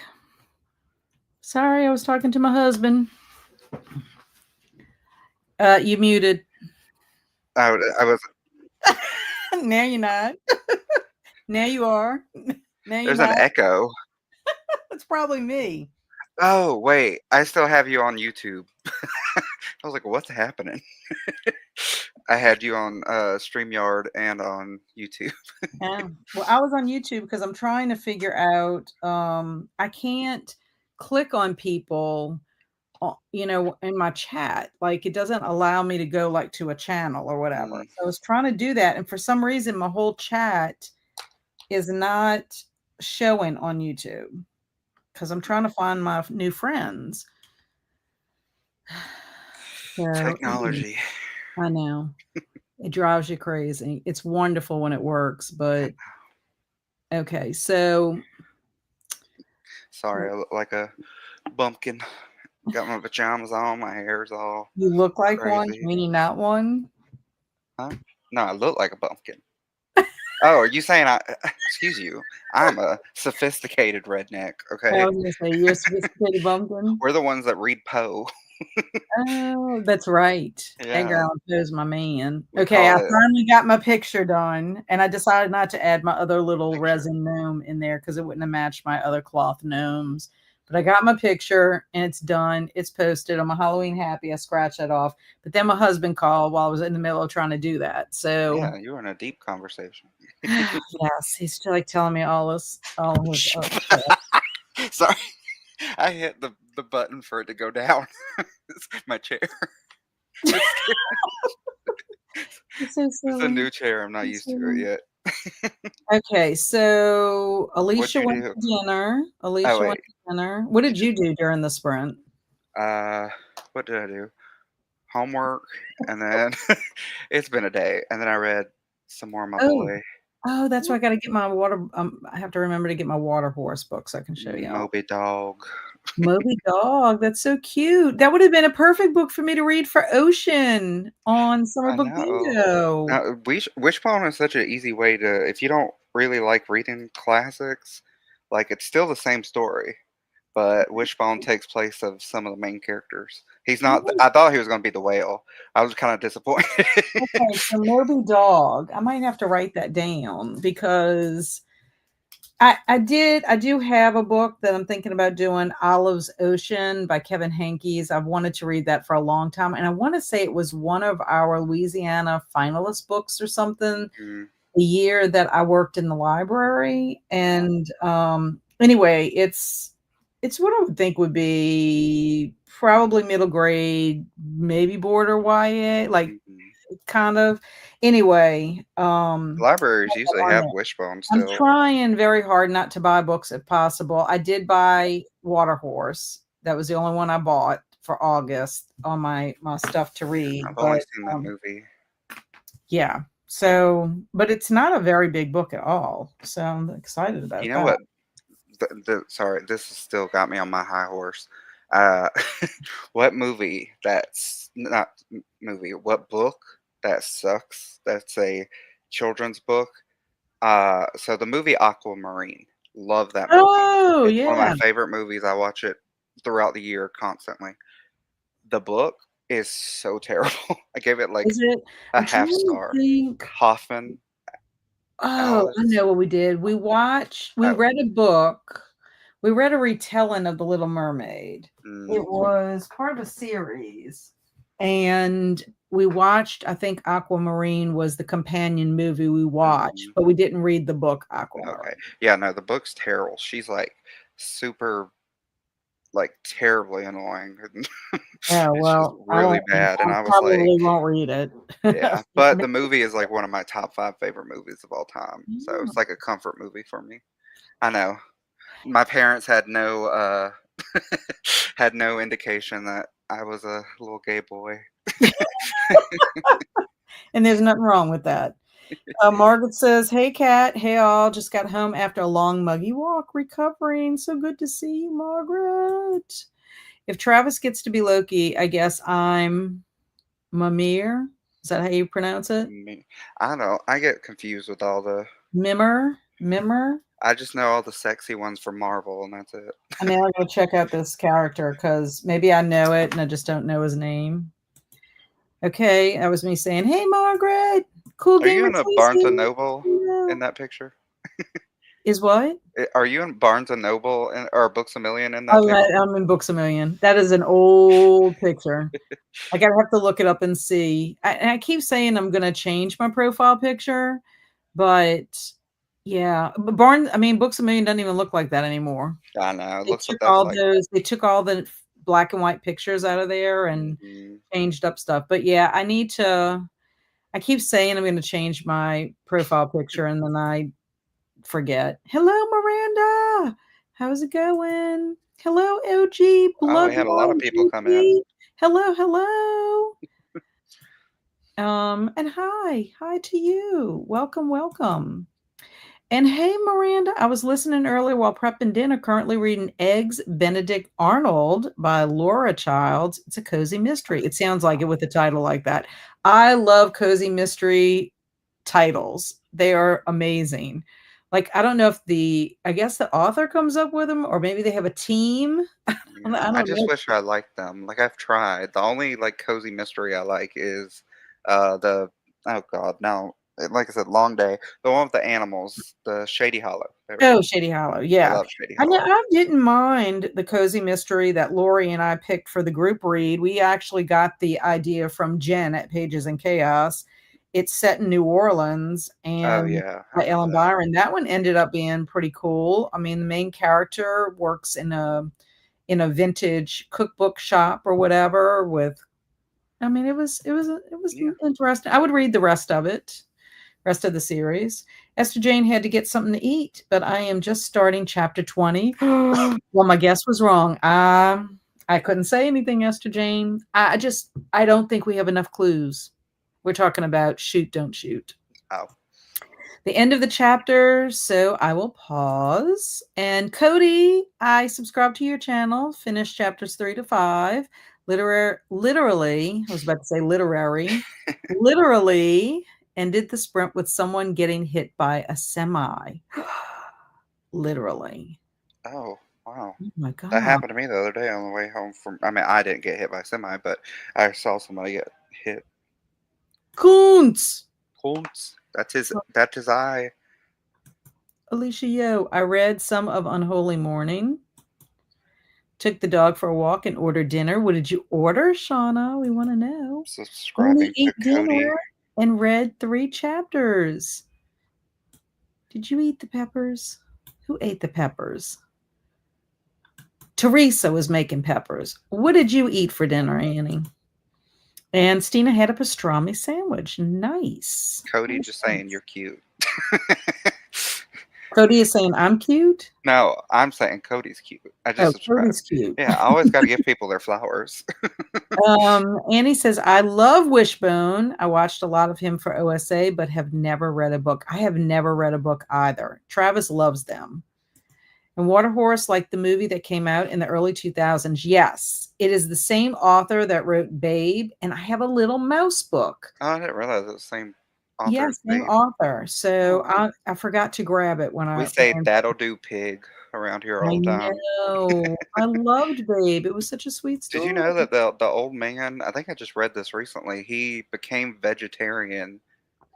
Sorry, I was talking to my husband. You muted. I was. Now you're not. Now you are. Now you're There's an not. echo. It's probably me. Oh wait, I still have you on YouTube. I was like, what's happening? I had you on StreamYard and on YouTube. Yeah. Well, I was on YouTube because I'm trying to figure out. I can't click on people, in my chat. Like it doesn't allow me to go like to a channel or whatever. Mm, So I was trying to do that, and for some reason, my whole chat is not showing on YouTube because I'm trying to find my new friends. So technology. I know it drives you crazy. It's wonderful when it works, but okay. So Sorry, I look like a bumpkin. Got my pajamas on, my hair's all you look like one, crazy. meaning not one. Huh? No, I look like a bumpkin. Oh, are you saying I? Excuse you. I'm a sophisticated redneck. I Okay, was gonna say you're a sophisticated bumpkin. we're the ones that read Poe. Oh, that's right. Edgar Yeah, Allan Poe's my man. we Okay, I call it finally got my picture done, and I decided not to add my other little picture. resin gnome in there because it wouldn't have matched my other cloth gnomes. But I got my picture, and it's done. It's posted. I'm a Halloween happy. I scratched that off. But then my husband called while I was in the middle of trying to do that. So Yeah, you were in a deep conversation. yes, he's still like telling me all his stuff. Sorry, I hit the button for it to go down. It's my chair. It's, It's so it's a silly. new chair. I'm not It's used to it silly. yet. Okay, so What'd Alicia you went do? to dinner. Oh Alicia went wait, to dinner. What she did you did. do during the sprint? Uh, what did I do? Homework, and then it's been a day, and then I read some more of my Oh, boy oh, that's why I gotta get my water. I have to remember to get my water horse book so I can show y'all. Moby Dog. Moby Dog, that's so cute. That would have been a perfect book for me to read for Ocean on Summer I Book know. Bingo. Now, Wishbone is such an easy way to, if you don't really like reading classics, like it's still the same story, but Wishbone takes place of some of the main characters. He's not. I thought he was going to be the whale. I was kind of disappointed. Okay, so Moby Dog. I might have to write that down because I do have a book that I'm thinking about doing, Olive's Ocean by Kevin Hankes. I've wanted to read that for a long time, and I want to say it was one of our Louisiana finalist books or something Mm, the year that I worked in the library. yeah. And anyway, it's what I would think would be probably middle grade, maybe border YA, like Mhm. kind of. Anyway, Libraries usually on have there. Wishbone I'm still. trying very hard not to buy books if possible. I did buy Water Horse. That was the only one I bought for August on my stuff to read. I've only But seen that movie. yeah. So, but it's not a very big book at all. So I'm excited You about know that. what? Sorry, this has still got me on my high horse. Uh, what movie that's not movie? What book that sucks? That's a children's book. So the movie Aquamarine. Love that movie. Oh It's one of my yeah. favorite movies. I watch it throughout the year constantly. The book is so terrible. I gave it like Is it? a I'm trying half to star. think. Hoffman, Oh, I Alice. know what we did. We Oh, read a book. We read a retelling of The Little Mermaid. It mm, was part of a series. And we watched, I think Aquamarine was the companion movie we watched, mhm. but we didn't read the book Okay. Aquamarine. Yeah, no, the book's terrible. She's like super, like terribly annoying. Oh, It's just well, really bad. And I I was like, probably won't read it. yeah. But the movie is like one of my top five favorite movies of all time. So Yeah. it's like a comfort movie for me. I know. My parents had no had no indication that I was a little gay boy. And there's nothing wrong with that. Margaret says, "Hey, Kat. Hey, all. Just got home after a long, muggy walk, recovering. So good to see you, Margaret. If Travis gets to be Loki, I guess I'm Mimir. Is that how you pronounce it? Me- I don't know. I get confused with all the Mimmer? Mimmer? I just know all the sexy ones from Marvel, and that's it. I mean, I'm gonna check out this character because maybe I know it and I just don't know his name. Okay, that was me saying, "Hey, Margaret, cool Are you gamer in a Barnes and Tracy." Noble Yeah. in that picture? Is what? Are you in Barnes and Noble or Books a Million in that Oh, picture? I'm in Books a Million. That is an old picture. I gotta have to look it up and see. I keep saying I'm gonna change my profile picture, but yeah, but I mean, Books a Million doesn't even look like that anymore. I know. It They looks took that's all like. those they took all the black and white pictures out of there and Mhm. changed up stuff. But yeah, I keep saying I'm gonna change my profile picture and then I forget. Hello, Miranda. How's it going? Hello, OG Oh, we had a lot of Bloodline people come in. GP. Hello, hello. And hi to you. Welcome, welcome. And hey, Miranda, I was listening earlier while prepping dinner, currently reading Eggs Benedict Arnold by Laura Childs. It's a cozy mystery. It sounds like it with a title like that. I love cozy mystery titles. They are amazing. Like, I don't know if I guess the author comes up with them or maybe they have a team. Yeah, I I don't just know. wish I liked them. Like I've tried. The only like cozy mystery I like is the oh god, no. Like I said, Long Day. The one with the animals, the Shady Hollow. There we go. Oh, Shady Hollow, I yeah. love Shady I know Hollow. I didn't mind the cozy mystery that Lori and I picked for the group read. We actually got the idea from Jen at Pages and Chaos. It's set in New Orleans Oh and yeah, I by remember Ellen that. Byron. That one ended up being pretty cool. I mean, the main character works in a vintage cookbook shop or whatever with I mean, it was Yeah. interesting. I would read the rest of the series. Esther Jane had to get something to eat, but I am just starting chapter 20. Well, my guess was wrong. I couldn't say anything, Esther Jane. I don't think we have enough clues. We're talking about shoot, don't shoot. Oh. The end of the chapter, so I will pause. And Cody, I subscribe to your channel, finished chapters 3 to 5. Literally, I was about to say literally ended the sprint with someone getting hit by a semi. Literally. Oh, wow. Oh my That god. happened to me the other day on the way home from I mean, I didn't get hit by a semi, but I saw somebody get hit. Kuntz. Holmes. That's his eye. Alicia Yo, I read some of Unholy Morning. Took the dog for a walk and ordered dinner. What did you order, Shauna? We want to know. Only Subscribing to ate Cody. dinner and read 3 chapters. Did you eat the peppers? Who ate the peppers? Teresa was making peppers. What did you eat for dinner, Annie? And Stina had a pastrami sandwich. Nice. Cody Nice, just saying nice. you're cute. Cody is saying I'm cute. No, I'm saying Cody's cute. I just Oh, subscribed. Cody's cute. Yeah, I always got to give people their flowers. Annie says, I love Wishbone. I watched a lot of him for OSA, but have never read a book. I have never read a book either. Travis loves them. And Water Horse, like the movie that came out in the early 2000s. Yes, it is the same author that wrote Babe, and I have a little mouse book. Oh, I didn't realize it's the same author as Yes, same Babe. author. So Oh, I forgot to grab it when we I say that'll do, pig, around here all I the time. know. I loved Babe. It was such a sweet Did you story. know that the old man? I think I just read this recently. He became vegetarian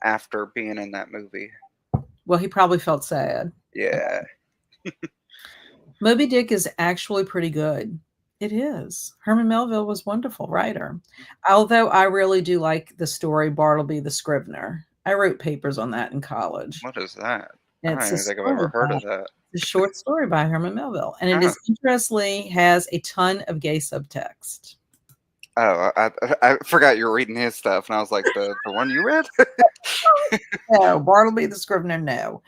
after being in that movie. Well, he probably felt sad. Yeah. Moby Dick is actually pretty good. It is. Herman Melville was a wonderful writer. Although I really do like the story Bartleby the Scrivener. I wrote papers on that in college. What is that? I don't It's a even think I've ever story heard of that. a short story by Herman Melville, and it Oh, is interestingly has a ton of gay subtext. oh, I forgot you were reading his stuff, and I was like, the one you read? No, Bartleby the Scrivener, no.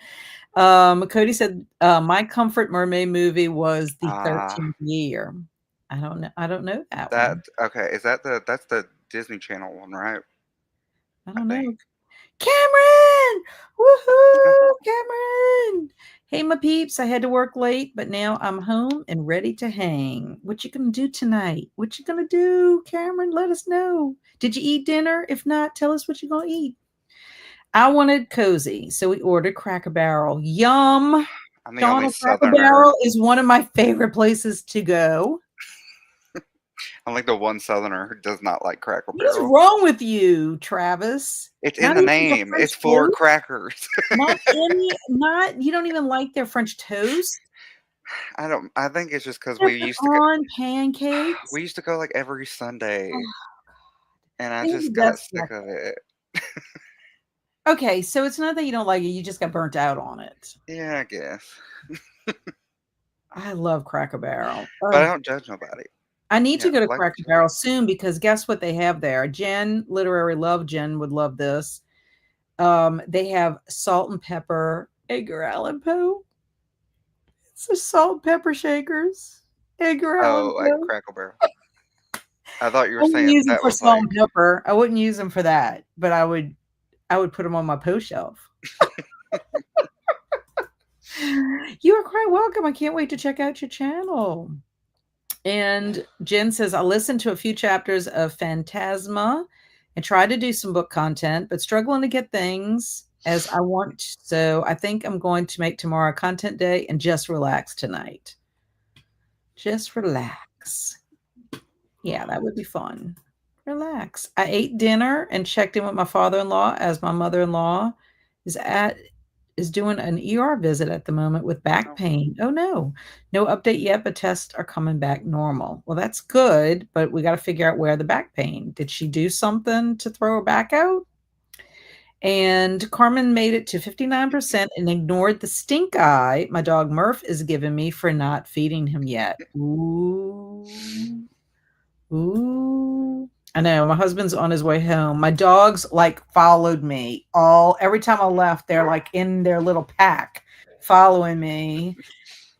Cody said, my comfort mermaid movie was The Ah, 13th Year. I don't know that that one. okay. That's the Disney Channel one, right? I I don't think. know. Cameron! Woohoo! Cameron! Hey, my peeps, I had to work late, but now I'm home and ready to hang. What you gonna do tonight? What you gonna do, Cameron? Let us know. Did you eat dinner? If not, tell us what you're gonna eat. I wanted cozy, so we ordered Cracker Barrel. Yum! I'm the only Donald Cracker Southerner. Barrel is one of my favorite places to go. I'm like the one Southerner who does not like Cracker What is Barrel. wrong with you, Travis? It's in Not the even the name. French It's for toast? crackers. Not you don't even like their French toast? I don't. I think it's just because Their we used to go. pecan pancakes? We used to go like every Sunday, Oh, and I they have the just got best sick of breakfast. it. Okay, so it's not that you don't like it, you just got burnt out on it. Yeah, I guess. I love Cracker Barrel. But I Ugh. don't judge nobody. I need to go to Like what Cracker you Barrel like. soon because guess what they have there? Jen, literary love Jen would love this. They have salt and pepper Edgar Allan Poe. It's a salt and pepper shakers. Edgar Allan Oh, like Poe. Cracker Barrel. I thought you I were wouldn't saying use them that for was salt like. and pepper. I wouldn't use them for that, but I would put them on my Poe shelf. You are quite welcome. I can't wait to check out your channel. And Jen says, I listened to a few chapters of Phantasma and tried to do some book content, but struggling to get things as I want. So I think I'm going to make tomorrow a content day and just relax tonight. Just relax. Yeah, that would be fun. Relax. I ate dinner and checked in with my father-in-law as my mother-in-law is at is doing an ER visit at the moment with back Oh, pain. Oh no. No update yet, but tests are coming back normal. Well, that's good, but we got to figure out where the back pain. Did she do something to throw her back out? And Carmen made it to 59% and ignored the stink eye my dog Murph is giving me for not feeding him yet. Ooh. Ooh. I know. My husband's on his way home. My dogs like followed me all every time I left. They're like in their little pack following me.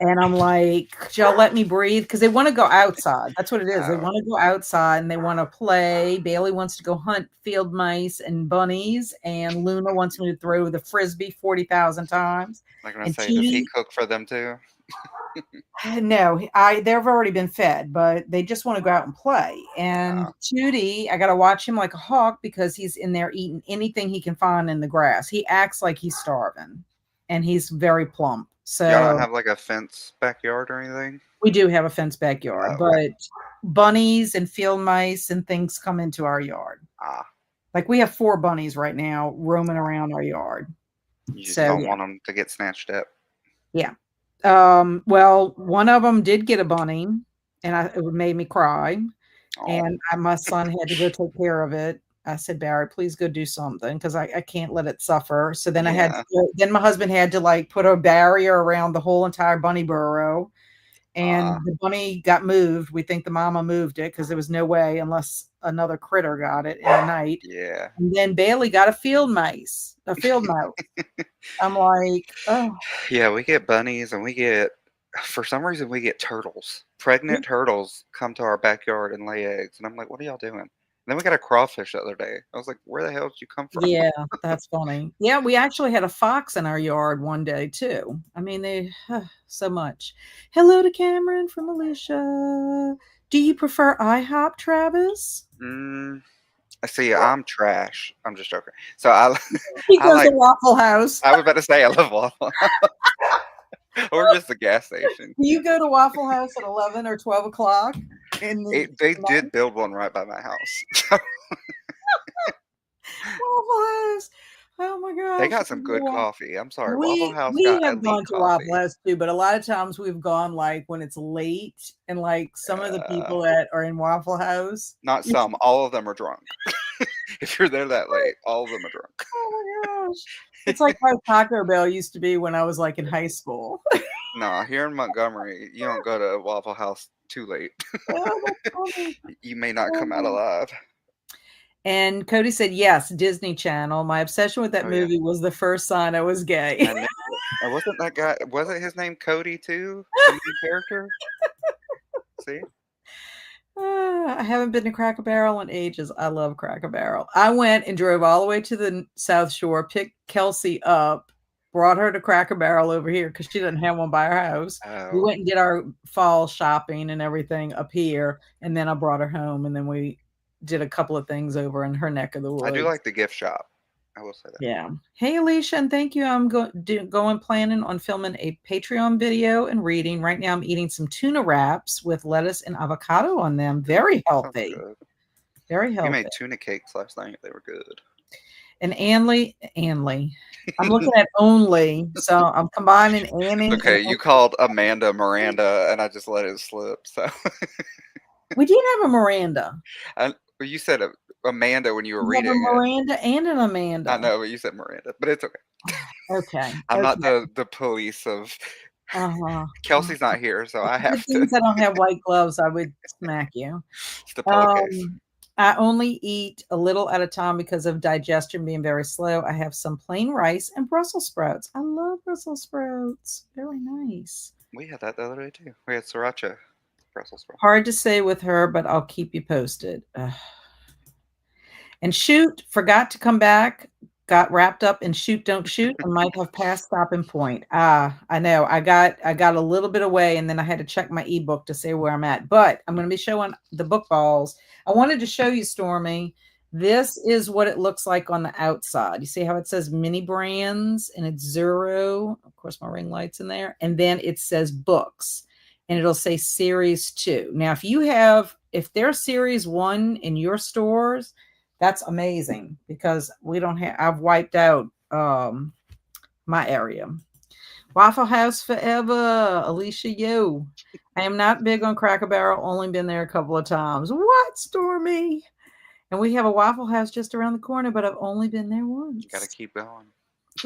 And I'm like, could y'all let me breathe? Because they want to go outside. That's what it is. They oh, want to go outside and they want to play. Bailey wants to go hunt field mice and bunnies. And Luna wants me to throw the frisbee 40,000 times. I'm gonna And say, does he Tootie, cook for them too? no, they've already been fed, but they just want to go out and play. And Oh, Tootie, I got to watch him like a hawk because he's in there eating anything he can find in the grass. He acts like he's starving, and he's very plump. y'all don't So have like a fence backyard or anything? we do have a fenced backyard, Oh, but bunnies and field mice and things come into our yard. ah, Like we have 4 bunnies right now roaming around our yard. you just So don't yeah, want them to get snatched up. yeah. Well, one of them did get a bunny, and it made me cry. Oh, And my son had to go take care of it. I said, Barry, please go do something because I can't let it suffer. So then yeah. then my husband had to like put a barrier around the whole entire bunny burrow. And Ah, the bunny got moved. We think the mama moved it because there was no way unless another critter got it in the night. yeah. And then Bailey got a field mouse. I'm like, oh, Yeah, we get bunnies and we get, for some reason, we get turtles. Pregnant turtles come to our backyard and lay eggs. And I'm like, what are y'all doing? And then we got a crawfish the other day. I was like, where the hell did you come from? yeah, that's funny. Yeah, we actually had a fox in our yard one day too. I mean, they so much. Hello to Cameron from Alicia. Do you prefer IHOP, Travis? Mm, see, I'm trash. I'm just joking. So I, He I goes to like, Waffle House. I was about to say I love Waffle or just the gas station. Do you go to Waffle House at 11 or 12 o'clock in the They night? did build one right by my house. Waffle House. Oh my They gosh. got some good coffee. I'm sorry. Waffle We House we got have elite gone to Waffle coffee. House too, but a lot of times we've gone like when it's late and like some of the Uh, people that are in Waffle House. Not some, all of them are drunk. If you're there that late, all of them are drunk. Oh my gosh. It's like how Taco Bell used to be when I was like in high school. Nah, here in Montgomery, you don't go to Waffle House too late. Oh, that's funny. You may not come out Oh. alive. And Cody said, yes, Disney Channel. My obsession with that Oh yeah, movie was the first sign I was gay. I knew it. Wasn't that guy? Wasn't his name Cody too? The main character. See? I haven't been to Cracker Barrel in ages. I love Cracker Barrel. I went and drove all the way to the South Shore, picked Kelsey up, brought her to Cracker Barrel over here because she didn't have one by her house. We Oh, went and did our fall shopping and everything up here, and then I brought her home, and then we did a couple of things over in her neck of the I do woods. like the gift shop. I will say that. Yeah. Hey, Alicia, and thank you. I'm going planning on filming a Patreon video and reading. Right now, I'm eating some tuna wraps with lettuce and avocado on them. Ooh, Very sounds healthy. good. Very We healthy. made tuna cakes last night. They were good. And Anley. I'm looking at only, so I'm combining Annie and Okay, you called Amanda Miranda, and I just let it slip. So, we did have a Miranda. well, you said Amanda when you were We have a reading it. Miranda and an I Amanda. know, but you said Miranda, but it's okay. Okay. I'm not Okay. the police of. Uh-huh. Kelsey's not here, so I It's a good have to. thing I don't have white gloves. I would smack you. It's the pillowcase. I only eat a little at a time because of digestion being very slow. I have some plain rice and Brussels sprouts. I love Brussels sprouts. Very nice. We had that the other day too. We had sriracha Brussels sprouts. Hard to say with her, but I'll keep you posted. Ugh. And shoot, forgot to come back. Got wrapped up in shoot, don't shoot, and might have passed stopping point. Ah, I know. I got a little bit away, and then I had to check my ebook to say where I'm at. But I'm going to be showing the book balls. I wanted to show you, Stormy. This is what it looks like on the outside. You see how it says mini brands and it's zero. Of course, my ring light's in there. And then it says books and it'll say series 2. Now, if there's series 1 in your stores, that's amazing because we don't have, I've wiped out my area. Waffle House forever, Alicia Yo. I am not big on Cracker Barrel, only been there a couple of times. What, Stormy? And we have a Waffle House just around the corner, but I've only been there Got to once. keep going.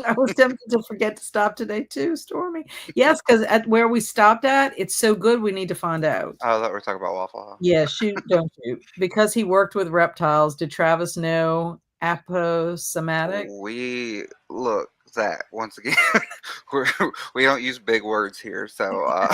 I was tempted to forget to stop today too, Stormy. Yes, because at where we stopped at, it's so good we need to find out. Oh, I thought we were talking about Waffle House. Yeah, shoot, don't shoot. Because he worked with reptiles, did Travis know aposematic? We look, Zach. Once again, we're, we don't use big words here, so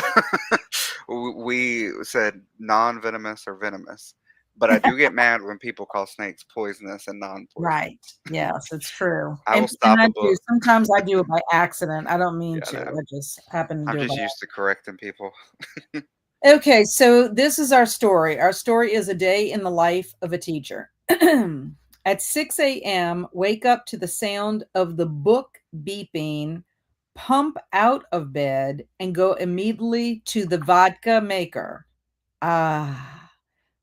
we said non-venomous or venomous. But I do get mad when people call snakes poisonous and non-poisonous. Right. Yes, it's true. I will And stop I a do. book. Sometimes I do it by accident. I don't mean Yeah, I to. know. I just happen to I'm do it by just used to correcting people. Okay, so this is our story. Our story is a day in the life of a teacher. At 6 a.m., wake up to the sound of the book beeping, pump out of bed, and go immediately to the vodka maker. Ah,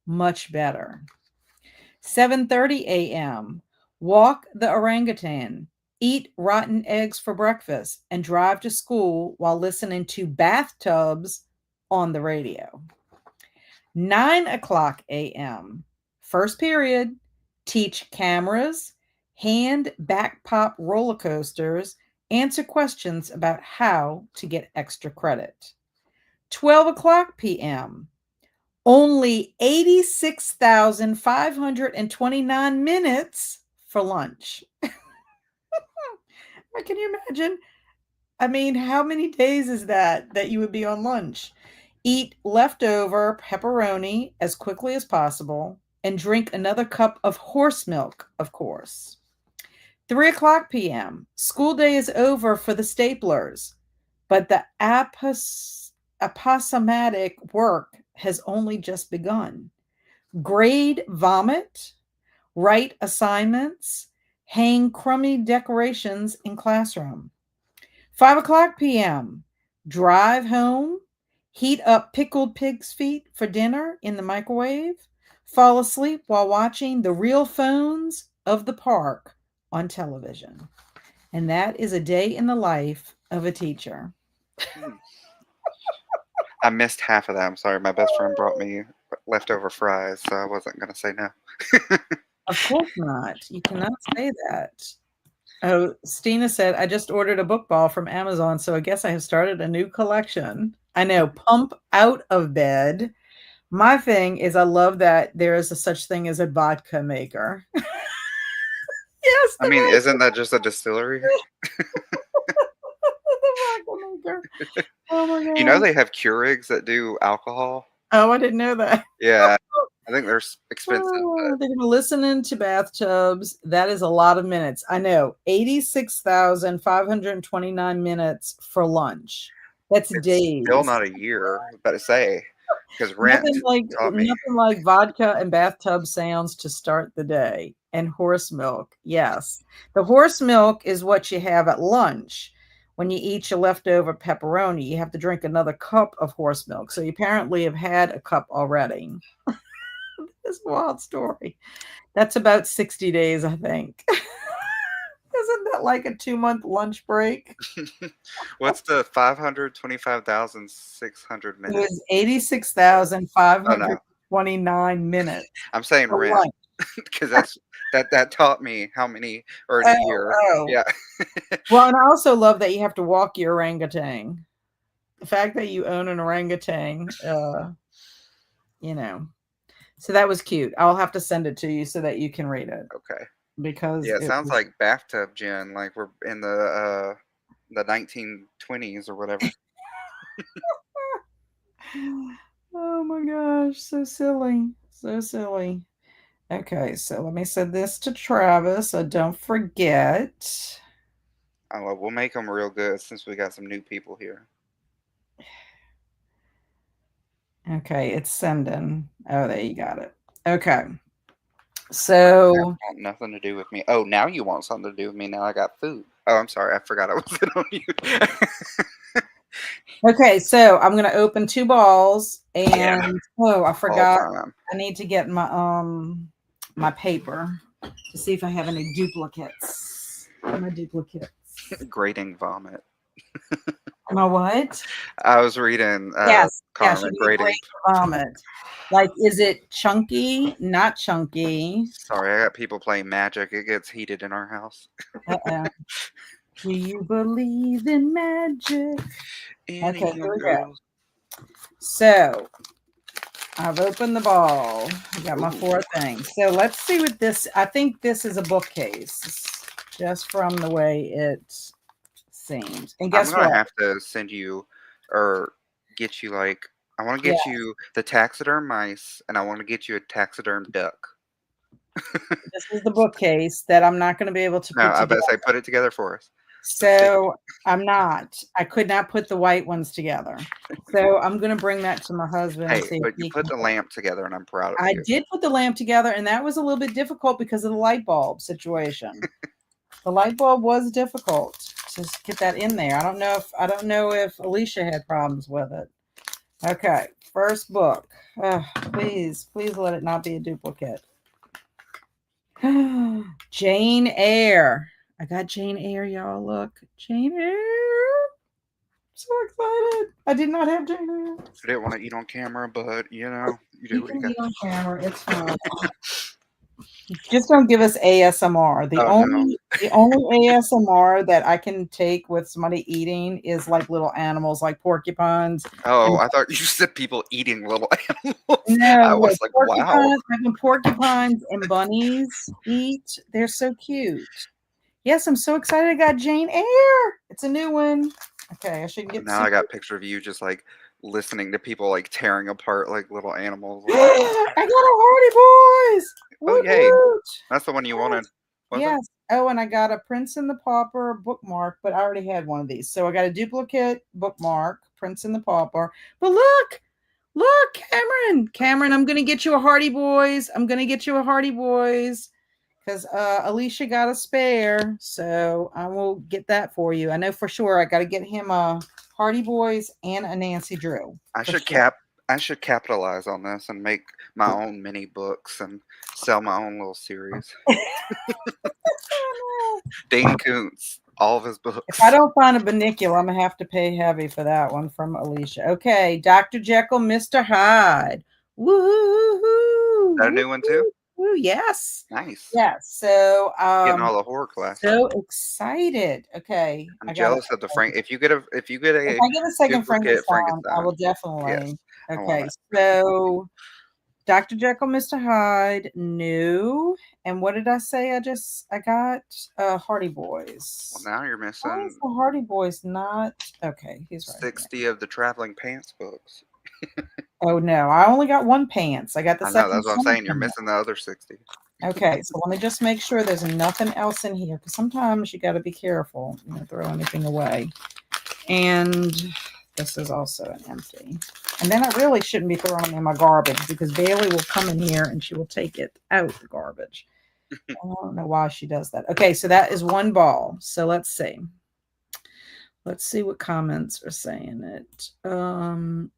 much better. 7:30 a.m., walk the orangutan, eat rotten eggs for breakfast, and drive to school while listening to bathtubs on the radio. 9 o'clock a.m., first period, teach cameras, hand back pop roller coasters, answer questions about how to get extra credit. 12 o'clock p.m., only 86,529 minutes for lunch. Can you imagine? I mean, how many days is that you would be on lunch? Eat leftover pepperoni as quickly as possible and drink another cup of horse milk, of course. 3 o'clock p.m. School day is over for the staplers, but the aposematic work has only just begun. Grade vomit, write assignments, hang crummy decorations in classroom. 5 o'clock p.m. Drive home, heat up pickled pig's feet for dinner in the microwave, fall asleep while watching the real phones of the park on television. And that is a day in the life of a teacher. Hmm. I missed half of that. I'm sorry. My best friend brought me leftover fries, so I wasn't going to say no. Of course not. You cannot say that. Oh, Stina said, I just ordered a book ball from Amazon, so I guess I have started a new collection. I know, pump out of bed. My thing is, I love that there is a such thing as a vodka maker. Yes, I mean, isn't that just a distillery? the vodka maker. Oh my You know god. they have Keurigs that do alcohol? Oh, I didn't know that. Yeah, I think they're expensive, Oh, but they're gonna listen into bathtubs. That is a lot of minutes. I know. 86,529 minutes for lunch. That's it's still days. not a year. I was about to say. because Rent taught me. Nothing like vodka and bathtub sounds to start the day. And horse milk. Yes. The horse milk is what you have at lunch. When you eat your leftover pepperoni, you have to drink another cup of horse milk. So you apparently have had a cup already. It's a wild story. That's about 60 days, I think. Isn't that like a 2-month lunch break? What's the 525,600 It minutes? was Oh no, 86,529 minutes I'm saying for Rent lunch. because that taught me how many or a Oh, year. oh. Yeah. Well, and I also love that you have to walk your orangutan. The fact that you own an orangutan, you know. So that was cute. I'll have to send it to you so that you can read it Okay. because Yeah, it it sounds was. like bathtub gin, like we're in the 1920s or whatever. Oh my gosh, so silly. So silly. Okay, so let me send this to Travis, so don't forget. Oh, well, we'll make them real good since we got some new people here. Okay, it's sending. Oh, there you got it. Okay. That So, want nothing to do with me. Oh, now you want something to do with me. Now I got food. Oh, I'm sorry. I forgot I wasn't on mute. okay, so I'm gonna open 2 balls Yeah, and oh, I all forgot time. I need to get my paper to see if I have any duplicates. My duplicates. Grading vomit. My what? I was reading Yes, yeah, should Carmen be great grading. for vomit. Like, is it chunky? Not chunky. Sorry, I got people playing Magic. It gets heated in our house. Uh-oh. Do you believe in magic? Any Okay, here young we go. girls? So I've opened the ball. I got my Ooh, 4 things. So let's see what this. I think this is a bookcase, just from the way it seems. And I'm guess gonna what? have to send you or get you like I want to Yeah, get you the taxiderm mice, and I want to get you a taxiderm duck. this is the bookcase that I'm not going to be able to No, put I together. bet say put it together for us. So I'm not. I could not put the white ones together. So I'm going to bring that to my husband and Hey, see if but you he put can. the lamp together, and I'm proud of I you. did put the lamp together, and that was a little bit difficult because of the light bulb situation. The light bulb was difficult to get that in there. I don't know if Alicia had problems with it. Okay, first book. Please let it not be a duplicate. Jane Eyre. I got Jane Eyre, y'all. Look, Jane Eyre. So excited. I did not have Jane Eyre. I didn't want to eat on camera, but you do You what you can got. eat on camera. It's fine. Just don't give us ASMR. The Oh no. only the only ASMR that I can take with somebody eating is like little animals, like porcupines. Oh, And I thought you said people eating little animals. no, I like was like, wow. porcupines, like when porcupines and bunnies eat, they're so cute. Yes, I'm so excited. I got Jane Eyre. It's a new one. Okay, I shouldn't get Now I super. got a picture of you just like listening to people like tearing apart like little animals. Like, I got a Hardy Boys. oh Woot yay, woot. that's the one you wanted, was it? Yes. Oh, and I got a Prince and the Pauper bookmark, but I already had one of these. So I got a duplicate bookmark, Prince and the Pauper. But look, Cameron, I'm gonna get you a Hardy Boys. I'm gonna get you a Hardy Boys because Alicia got a spare, so I will get that for you. I know for sure I got to get him a Hardy Boys and a Nancy Drew I for should sure. I should capitalize on this and make my own mini books and sell my own little series. Oh, no. Dane Koontz, all of his If I books. don't find a Beniculum, I'm gonna have to pay heavy for that one from Alicia. Okay, Dr. Jekyll, Mr. Hyde. Woo-hoo, That a new one too? woo, yes. Nice. Yes. So Getting all the horror classics. so excited. Okay. I'm jealous of the Frank. If you get If a I get a second duplicate Frankenstein, I Frankenstein, will definitely. yes, I want Okay, it. so Dr. Jekyll, Mr. Hyde, new. And what did I say? I got Hardy Well, Boys. now you're Why is missing the Hardy Boys not okay? He's right here. 60 of the traveling pants books. Oh no, I only got one pants. I got the I know second that's what I'm Summer saying. You're pants. missing the other 60. Okay, so let me just make sure there's nothing else in here, because sometimes you got to be careful, throw anything away. And This is also an empty. And then I really shouldn't be throwing them in my garbage because Bailey will come in here and she will take it out the garbage. I don't know why she does that. Okay, so that is one ball. So let's see. Let's see what comments are saying it.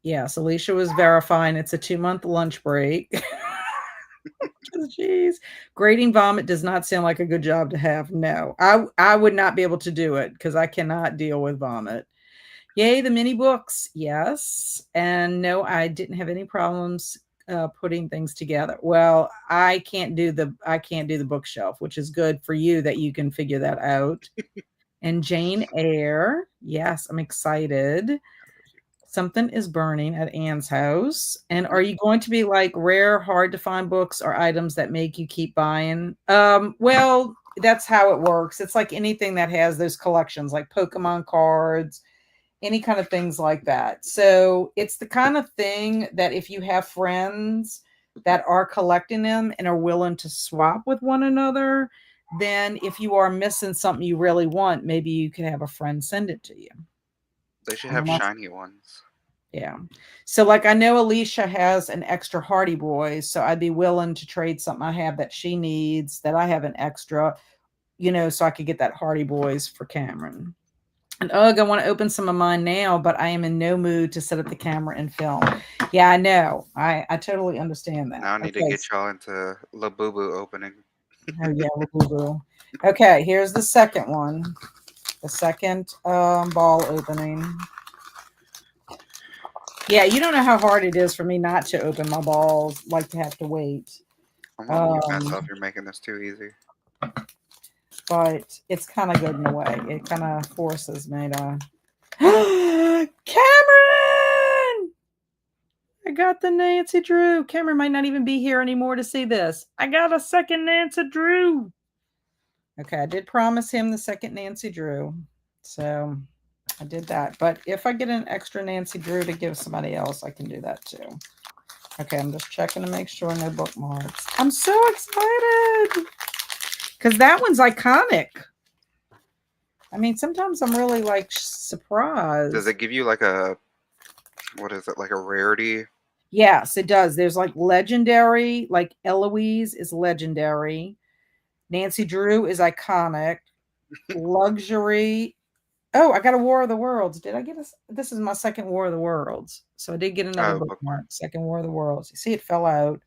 Yes, Alicia was verifying it's a 2-month lunch break. Jeez. Grading vomit does not sound like a good job to have. No, I would not be able to do it because I cannot deal with vomit. Yay, the mini books. Yes. And no, I didn't have any problems putting things together. Well, I can't do the bookshelf, which is good for you that you can figure that out. And Jane Eyre. Yes, I'm excited. Something is burning at Anne's house. And are you going to be like rare, hard to find books or items that make you keep buying? Well, that's how it works. It's like anything that has those collections, like Pokemon cards, any kind of things like that. So it's the kind of thing that if you have friends that are collecting them and are willing to swap with one another, then if you are missing something you really want, maybe you could have a friend send it to you. They should have shiny ones. Yeah. So like I know Alicia has an extra Hardy Boys, so I'd be willing to trade something I have that she needs that I have an extra, so I could get that Hardy Boys for Cameron. And I want to open some of mine now, but I am in no mood to set up the camera and film. Yeah, I know. I totally understand that. Now I need to get y'all into La Boo Boo opening. Oh yeah, boo boo. Okay, here's the second one. The second ball opening. Yeah, you don't know how hard it is for me not to open my balls, like to have to wait. I'm gonna mute myself. You're making this too easy. But it's kind of good in a way. It kind of forces me to. Cameron! I got the Nancy Drew. Cameron might not even be here anymore to see this. I got a second Nancy Drew. Okay, I did promise him the second Nancy Drew. So I did that. But if I get an extra Nancy Drew to give somebody else, I can do that too. Okay, I'm just checking to make sure no bookmarks. I'm so excited because that one's iconic. I mean, sometimes I'm really like surprised. Does it give you like what is it, like a rarity? Yes, it does. There's like legendary, like Eloise is legendary. Nancy Drew is iconic. Luxury. Oh, I got a War of the Worlds. Did I get this? This is my second War of the Worlds. So I did get another bookmark. Second War of the Worlds. You see, it fell out.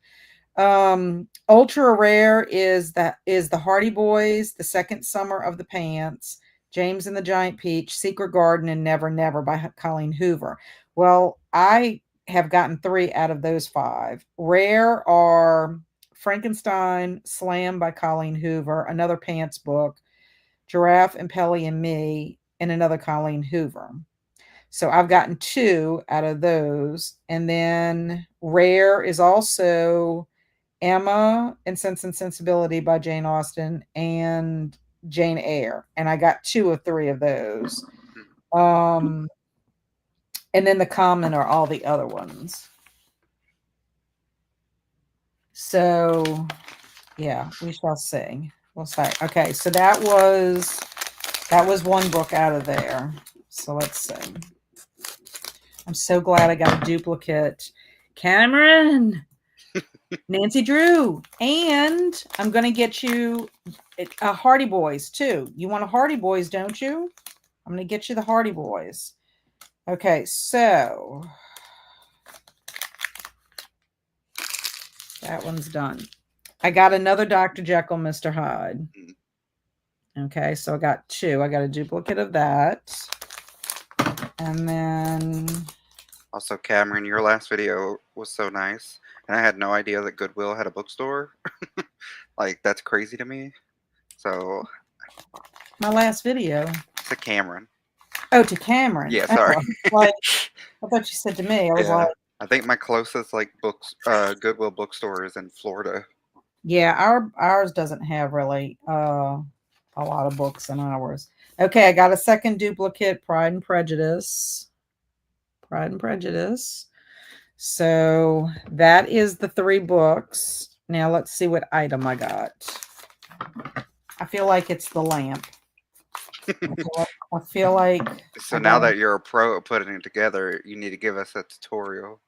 Ultra rare is the Hardy Boys, The Second Summer of the Pants, James and the Giant Peach, Secret Garden, and Never Never by Colleen Hoover. Well, I have gotten 3 out of those 5. Rare are Frankenstein, Slam by Colleen Hoover, another Pants book, Giraffe and Pelly and Me, and another Colleen Hoover. So I've gotten 2 out of those. And then rare is also Emma and Sense and Sensibility by Jane Austen and Jane Eyre. And I got 2 of 3 of those. And then the common are all the other ones. So yeah, we shall see. We'll see. Okay, so that was one book out of there. So let's see. I'm so glad I got a duplicate. Cameron, Nancy Drew, and I'm going to get you a Hardy Boys too. You want a Hardy Boys, don't you? I'm going to get you the Hardy Boys. Okay, so that one's done. I got another Dr. Jekyll, Mr. Hyde. Okay, so I got 2. I got a duplicate of that. And then... Also, Cameron, your last video was so nice. And I had no idea that Goodwill had a bookstore. Like, that's crazy to me. So... My last video? To Cameron. Oh, to Cameron. Yeah, sorry. I thought you said to me. I was like... I think my closest, like, Goodwill bookstore is in Florida. Yeah, ours doesn't have really a lot of books in ours. Okay, I got a second duplicate, Pride and Prejudice. Pride and Prejudice. So that is the 3 books. Now let's see what item I got. I feel like it's the lamp. I feel like So I now got that you're a pro at putting it together, you need to give us a tutorial.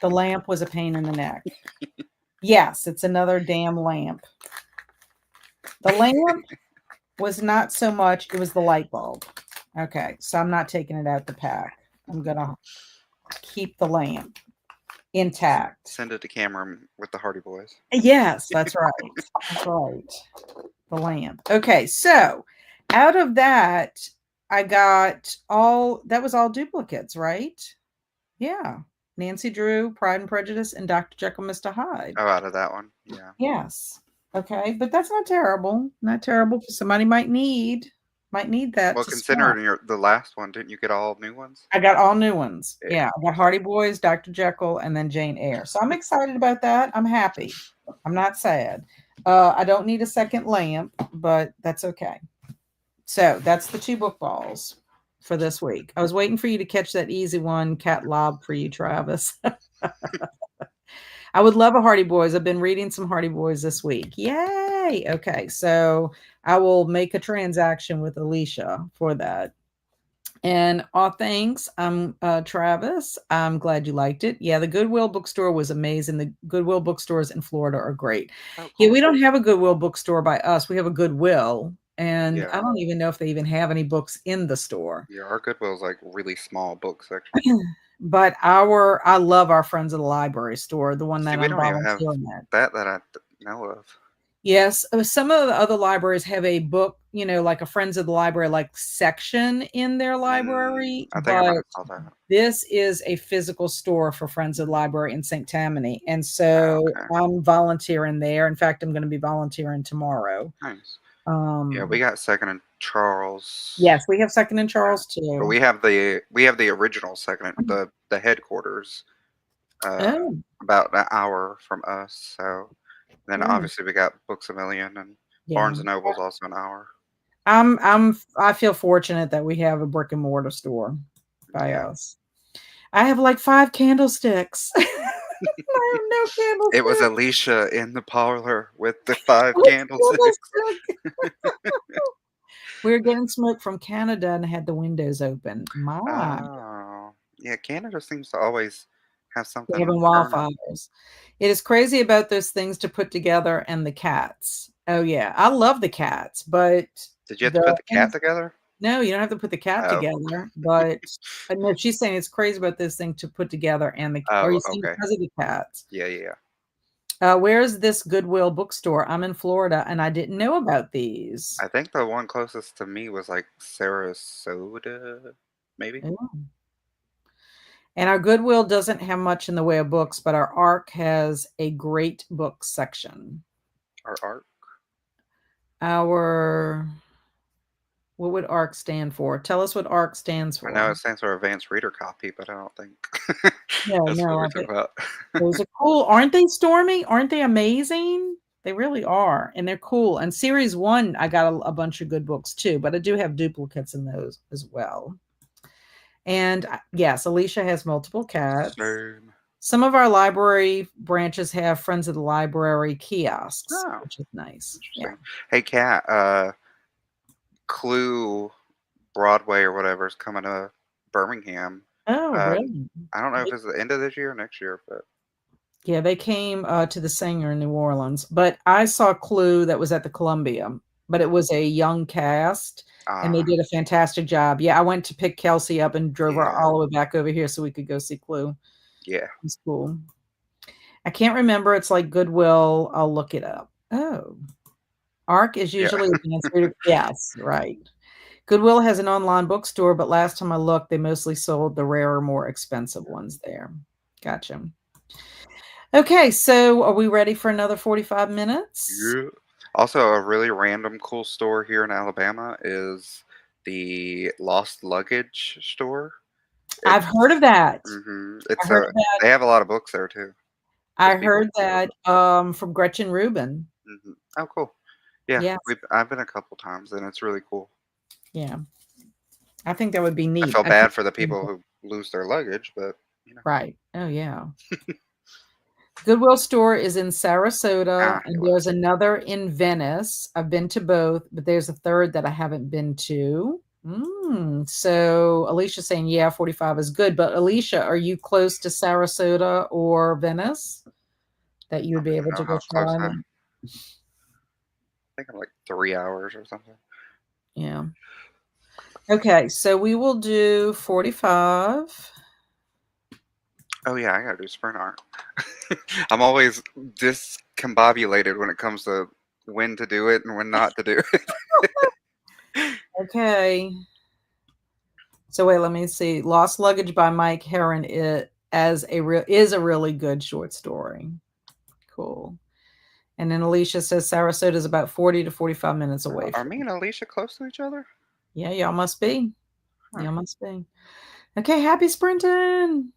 the lamp was a pain in the neck. Yes, it's another damn lamp. The lamp was not so much, it was the light bulb. Okay, so I'm not taking it out the pack. I'm going to keep the lamp intact. Send it to Cameron with the Hardy Boys. Yes, that's right. That's right. The lamp. Okay, so out of that, I got that was all duplicates, right? Yeah. Nancy Drew, Pride and Prejudice, and Dr. Jekyll, Mr. Hyde. Oh, out of that one, yeah. Yes. Okay, but that's not terrible. Not terrible. Somebody might need that Well, to swap. considering the last one, didn't you get all new ones? I got all new ones. Yeah. Yeah, I got Hardy Boys, Dr. Jekyll, and then Jane Eyre. So I'm excited about that. I'm happy. I'm not sad. I don't need a second lamp, but that's okay. So that's the 2 book balls for this week. I was waiting for you to catch that easy one, cat lob for you, Travis. I would love a Hardy Boys. I've been reading some Hardy Boys this week. Yay! Okay, so I will make a transaction with Alicia for that. And thanks, Travis. I'm glad you liked it. Yeah, the Goodwill bookstore was amazing. The Goodwill bookstores in Florida are great. Oh, Yeah, cool. we don't have a Goodwill bookstore by us. We have a Goodwill, and I Yeah. don't even know if they even have any books in the store. Yeah, our Goodwill's like really small book section. But I love our Friends of the Library store, the one See, that we I'm don't even have volunteering at. that I know of. Yes, some of the other libraries have a book, like a Friends of the Library like section in their library, I think I might but have saw that. this is a physical store for Friends of the Library in St. Tammany. And Oh, so okay. I'm volunteering there. In fact, I'm going to be volunteering tomorrow. Nice. Yeah, we Um, got Second and Charles. yes, we have Second and Yeah, Charles but too. we have the original Second, the headquarters, uh, Oh, about an hour from us. So then oh, obviously we got Books a Million and yeah. Barnes and Noble's also an hour. I feel fortunate that we have a brick and mortar store by Yeah, us. I have like 5 candlesticks. I have no it was candlesticks. Alicia in the parlor with the 5 With candlesticks. candlestick. We were getting smoke from Canada and had the windows open. My, Oh, yeah. Canada seems to always have they're something having burning. wildfires. It is crazy about those things to put together and the cats. Oh yeah, I love the cats, but Did you have to the put the cat things together? no, you don't have to put the cat Oh, together, but no, she's saying it's crazy about this thing to put together and are oh, you saying okay. because of the cats? Yeah, yeah. Where is this Goodwill bookstore? I'm in Florida and I didn't know about these. I think the one closest to me was like Sarasota, maybe. Oh. And our Goodwill doesn't have much in the way of books, but our ARC has a great book section. Or art. Our what would ARC stand for? Tell us what ARC stands I know for. it stands for Advanced Reader Copy, but I don't think No, that's what no, we're talking about. those are cool. Aren't they, Stormy? Aren't they amazing? They really are, and they're cool. And series 1, I got a bunch of good books too, but I do have duplicates in those as well. And yes, Alicia has multiple cats. Same. Some of our library branches have Friends of the Library kiosks, Oh, which is nice. Yeah. interesting. Hey, Kat, Clue Broadway or whatever is coming to Birmingham. Oh, Um, really? I don't know if it's the end of this year or next year, but Yeah, they came to the Singer in New Orleans, but I saw Clue that was at the Columbia, but it was a young cast and they ah, did a fantastic job. Yeah, I went to pick Kelsey up and drove her yeah, all the way back over here so we could go see Clue. yeah, It's cool. I can't remember. It's like Goodwill. I'll look it up. Oh, ARC is yeah. usually advanced reader. Yes, right. Goodwill has an online bookstore, but last time I looked, they mostly sold the rarer, more expensive ones there. Gotcha. Okay, so are we ready for another 45 minutes? Yeah. Also, a really random cool store here in Alabama is the Lost Luggage store. I've heard of that. I It's heard that. they have a lot of books there too for I people heard who love that them. from Gretchen Rubin. Oh, cool. Yeah, Yes, I've been a couple times and it's really cool. yeah. I think that would be I neat. felt I can't bad for the people remember. who lose their luggage, but you know. Right. Oh, yeah. Goodwill store is in Sarasota, Ah, it and there's was. another in Venice. I've been to both, but there's a third that I haven't been to. So Alicia's saying, yeah, 45 is good. But Alicia, are you close to Sarasota or Venice that you I would don't be even able know to go how close try I. I them? think I'm like 3 hours or something. Yeah. Okay, so we will do 45. Oh yeah, I gotta do sprint art. I'm always discombobulated when it comes to when to do it and when not to do it. Okay. So wait, let me see. Lost Luggage by Mike Herron is a really good short story. Cool. And then Alicia says Sarasota is about 40 to 45 minutes away Are from. me and Alicia close to each other? Yeah, y'all must be. Huh. Y'all must be. Okay, happy sprinting.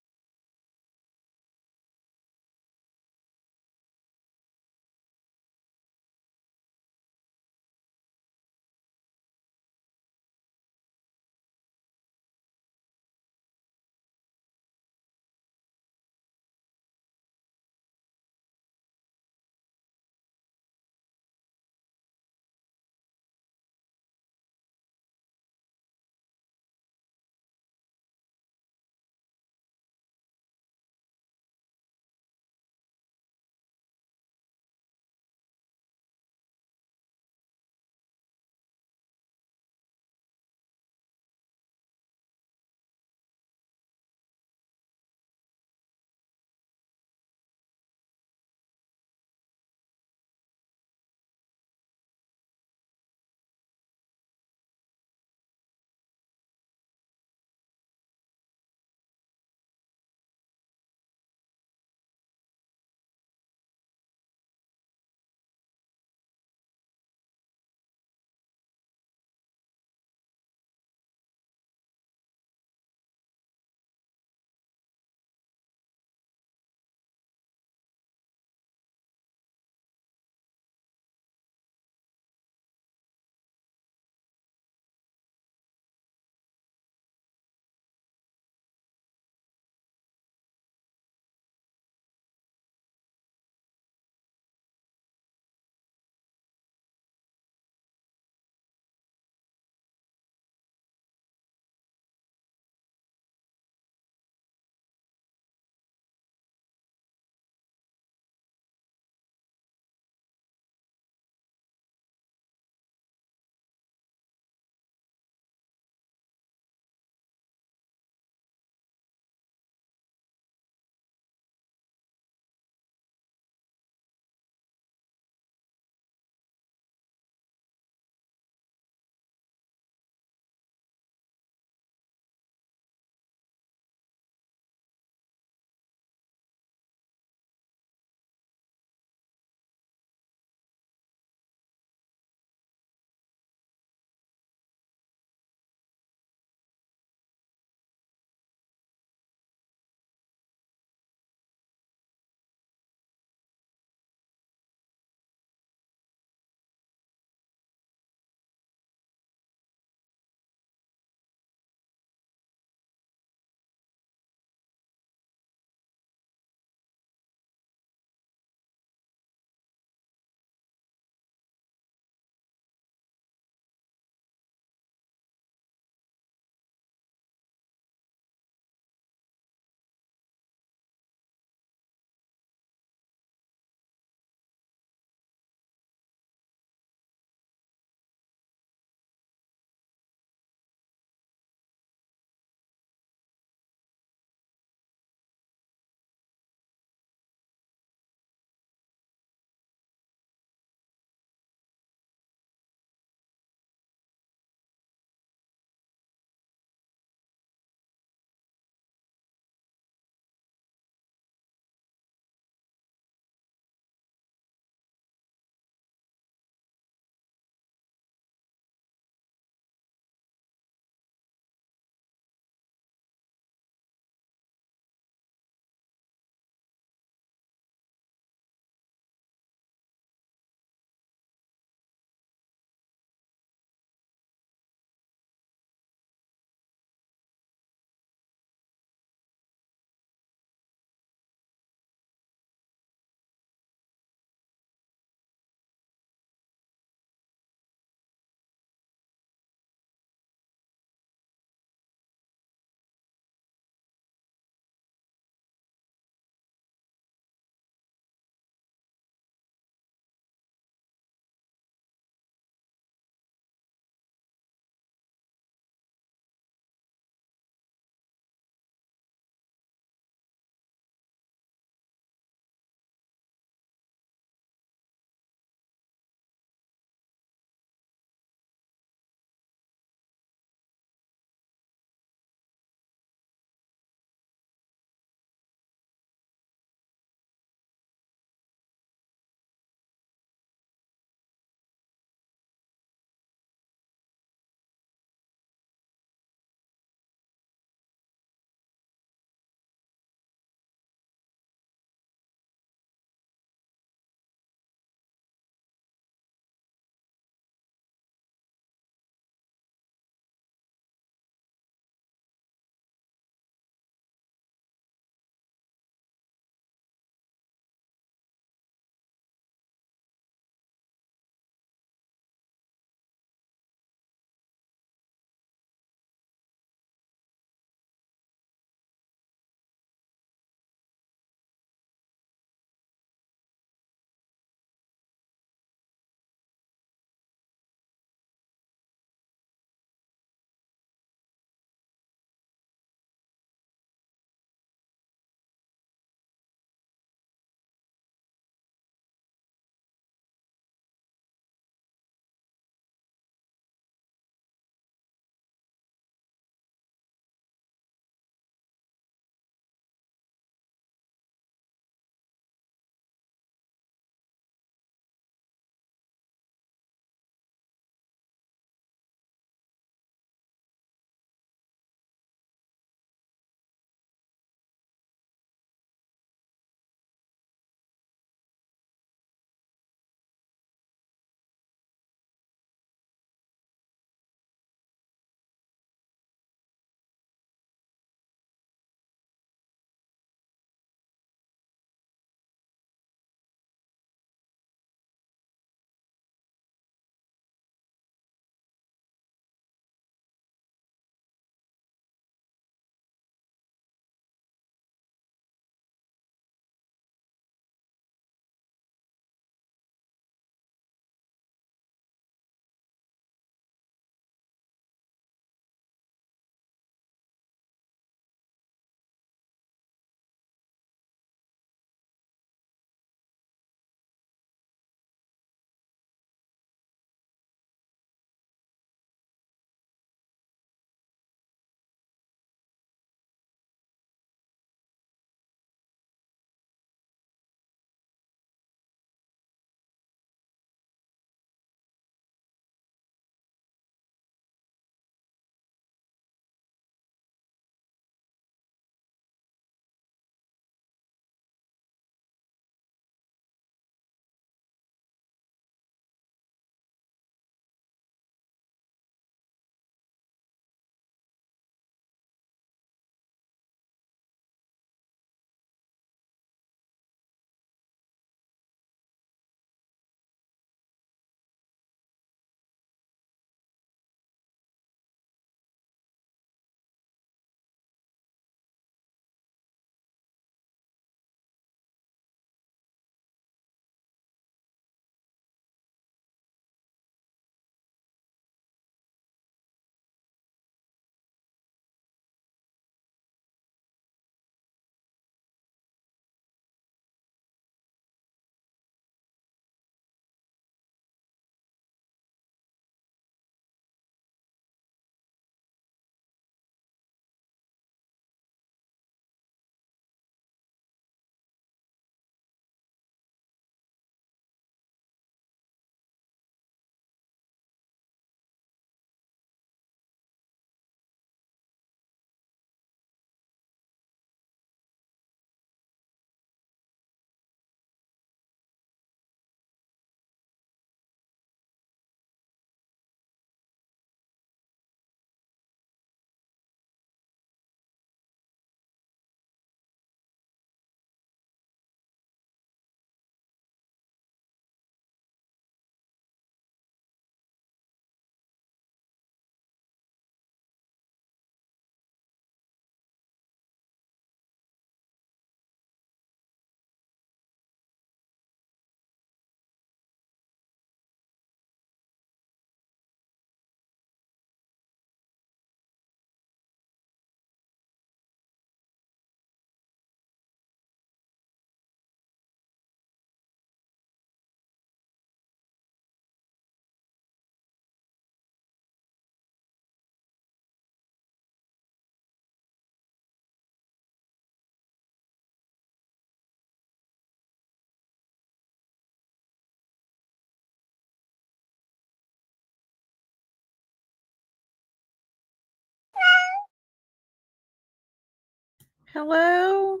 Hello?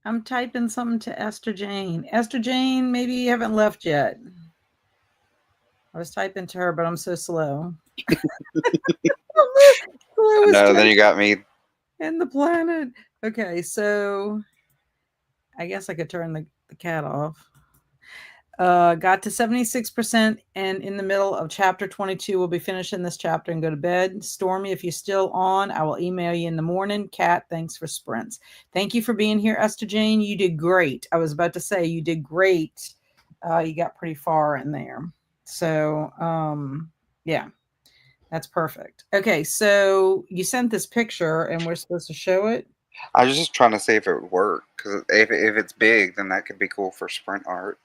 I'm typing something to Esther Jane. Esther Jane, maybe you haven't left yet. I was typing to her, but I'm so slow. Slowest No, then type you got me. in the planet. Okay, so I guess I could turn the cat off. Got to 76% and in the middle of chapter 22. We'll be finishing this chapter and go to bed. Stormy, if you're still on, I will email you in the morning. Kat, thanks for sprints. Thank you for being here, Esther Jane. You did great. I was about to say you did great. You got pretty far in there. So, yeah, that's perfect. Okay, so you sent this picture and we're supposed to show it. I was just trying to see if it would work because if it's big, then that could be cool for sprint art.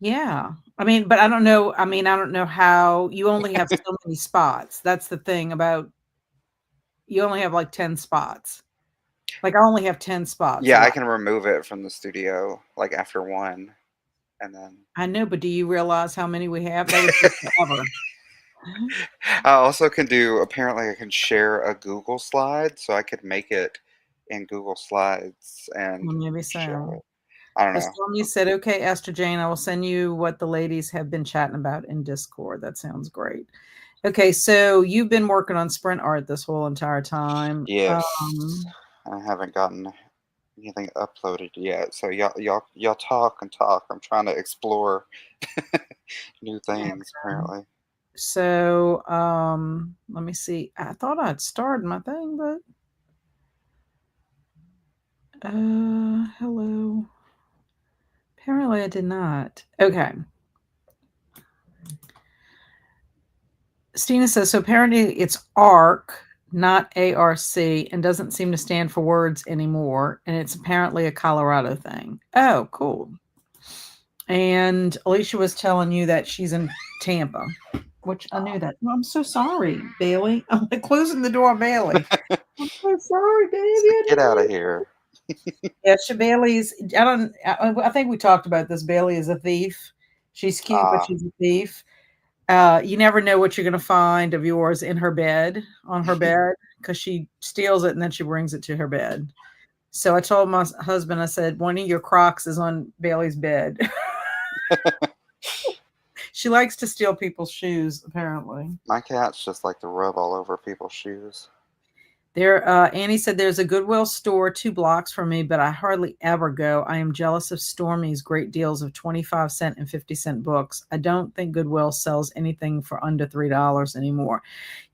Yeah. I mean, but I don't know. I mean, I don't know how you only have so many spots. That's the thing about you only have like 10 spots. Like I only have 10 spots Yeah, I allowed. can remove it from the studio like after one, and then I know, but do you realize how many we have? That would take forever. I also can do. Apparently, I can share a Google slide, so I could make it in Google Slides and Well, maybe show so. it. I don't know. Stormy said, okay, Esther Jane, I will send you what the ladies have been chatting about in Discord. That sounds great. Okay, so you've been working on sprint art this whole entire time. Yes, I haven't gotten anything uploaded yet. So y'all talk and talk. I'm trying to explore new things. Okay. Apparently, So, let me see. I thought I'd started my thing, but hello. Apparently I did not. Okay. Stina says, so apparently it's ARC, not ARC, and doesn't seem to stand for words anymore. And it's apparently a Colorado thing. Oh, cool. And Alicia was telling you that she's in Tampa, which I knew that. Well, I'm so sorry, Bailey. I'm like closing the door on Bailey. I'm so sorry, baby. I get didn't out of mean. here. Yeah, Bailey's. I don't. I think we talked about this. Bailey is a thief. She's cute, but Ah, she's a thief. You never know what you're going to find of yours in her bed, on her bed, because she steals it and then she brings it to her bed. So I told my husband, I said, one of your Crocs is on Bailey's bed. She likes to steal people's shoes, apparently. my cats just like to rub all over people's shoes. There, Annie said there's a Goodwill store 2 blocks from me, but I hardly ever go. I am jealous of Stormy's great deals of 25-cent and 50-cent books. I don't think Goodwill sells anything for under $3 anymore.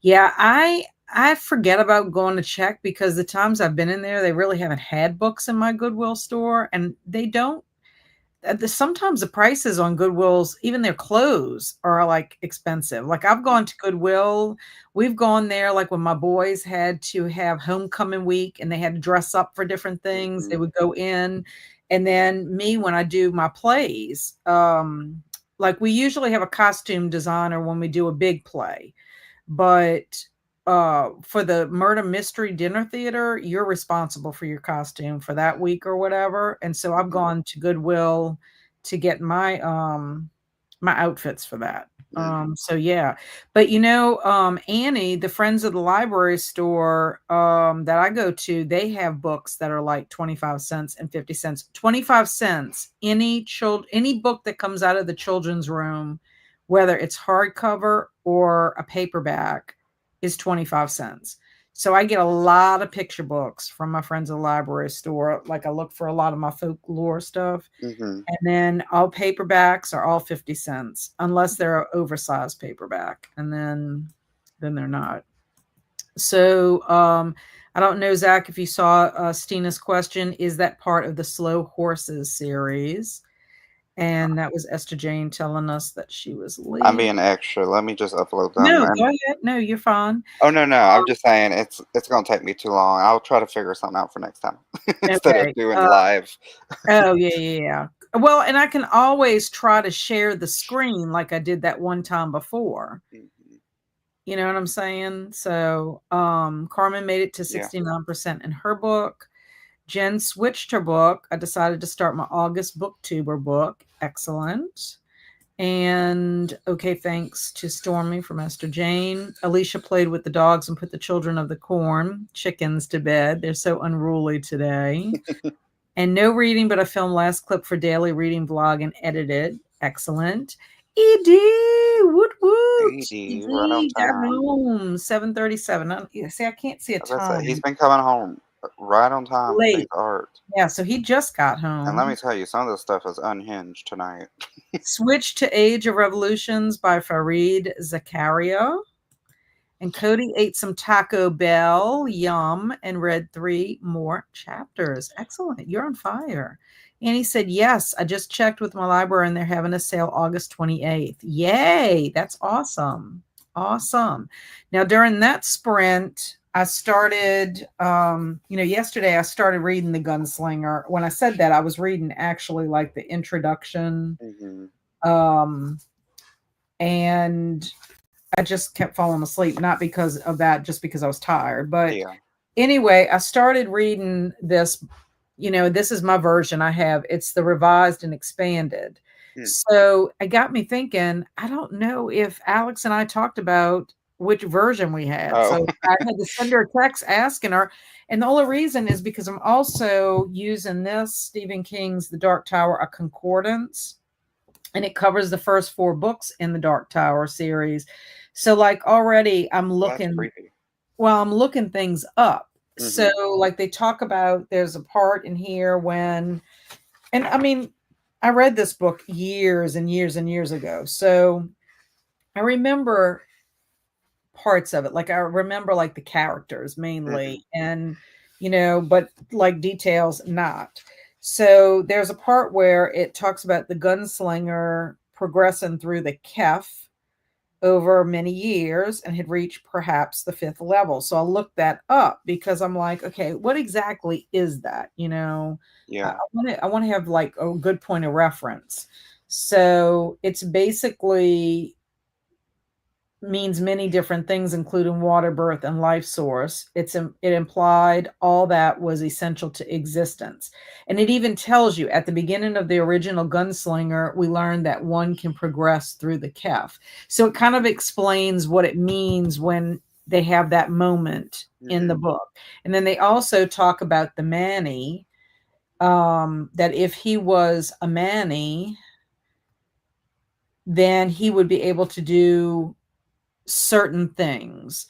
Yeah, I forget about going to check because the times I've been in there, they really haven't had books in my Goodwill store, and they don't. Sometimes the prices on Goodwill's, even their clothes are like expensive. Like I've gone to Goodwill, we've gone there like when my boys had to have homecoming week and they had to dress up for different things, Hmm. they would go in. And then me, when I do my plays, like we usually have a costume designer when we do a big play. But for the murder mystery dinner theater, you're responsible for your costume for that week or whatever. And so I've Hmm. gone to Goodwill to get my outfits for that. Hmm. So yeah. But Annie, the Friends of the Library store that I go to, they have books that are like 25 cents and 50 cents. 25 cents, any book that comes out of the children's room, whether it's hardcover or a paperback, is 25 cents. So I get a lot of picture books from my Friends of the Library store. Like I look for a lot of my folklore stuff. Hmm. And then all paperbacks are all 50 cents, unless they're an oversized paperback. And then they're not. So I don't know, Zach, if you saw Stina's question, is that part of the Slow Horses series? And that was Esther Jane telling us that she was I'm leaving. being extra. Let me just upload them. No, go And ahead. No, you're fine. oh no, I'm just saying it's gonna take me too long. I'll try to figure something out for next time instead of Okay. doing live. Oh, yeah, yeah, yeah. Well, and I can always try to share the screen like I did that one time before. Hmm. You know what I'm saying? So, Carmen made it to Yeah. 69% in her book. Jen switched her book. I decided to start my August booktuber book. Excellent. And okay, thanks to Stormy from Esther Jane. Alicia played with the dogs and put the children of the corn chickens to bed. They're so unruly today. And no reading, but I filmed last clip for daily reading vlog and edited. Excellent. ED, woot woot. Edie, right on ED got time. home 7:37. See, I can't see a I was about to say, he's time. been coming home right on time for these Late. art. Yeah, so he just got And let me home. tell you, some of this stuff is unhinged tonight. Switch to Age of Revolutions by Fareed Zakaria. And Cody ate some Taco Bell, yum, and read 3 more chapters. Excellent. You're on fire. And he said, yes, I just checked with my library and they're having a sale August 28th. Yay. That's awesome. Awesome. Now, during that sprint, I started, yesterday I started reading The Gunslinger. When I said that, I was reading actually like the introduction. Hmm. And I just kept falling asleep, not because of that, just because I was tired. But Yeah. anyway, I started reading this. This is my version I have. It's the revised and expanded. Mm. So it got me thinking, I don't know if Alex and I talked about which version we had. Oh. So I had to send her a text asking her. And the only reason is because I'm also using this Stephen King's The Dark Tower, a concordance, and it covers the first 4 books in the Dark Tower series. So like already I'm Well, that's looking creepy. I'm looking things up. So Hmm. like they talk about there's a part in here when, and I mean, I read this book years and years and years ago. So I remember parts of it. Like I remember like the characters Hmm. mainly and but like details not. So there's a part where it talks about the gunslinger progressing through the Kef over many years and had reached perhaps the 5th level. So I looked that up because I'm like, okay, what exactly is that? I Yeah. want to have like a good point of reference. So it's basically means many different things, including water, birth, and life source. It implied all that was essential to existence, and it even tells you at the beginning of the original Gunslinger, we learned that one can progress through the Kef. So it kind of explains what it means when they have that moment in the Hmm. book, and then they also talk about the Manny. That if he was a Manny, then he would be able to do certain things.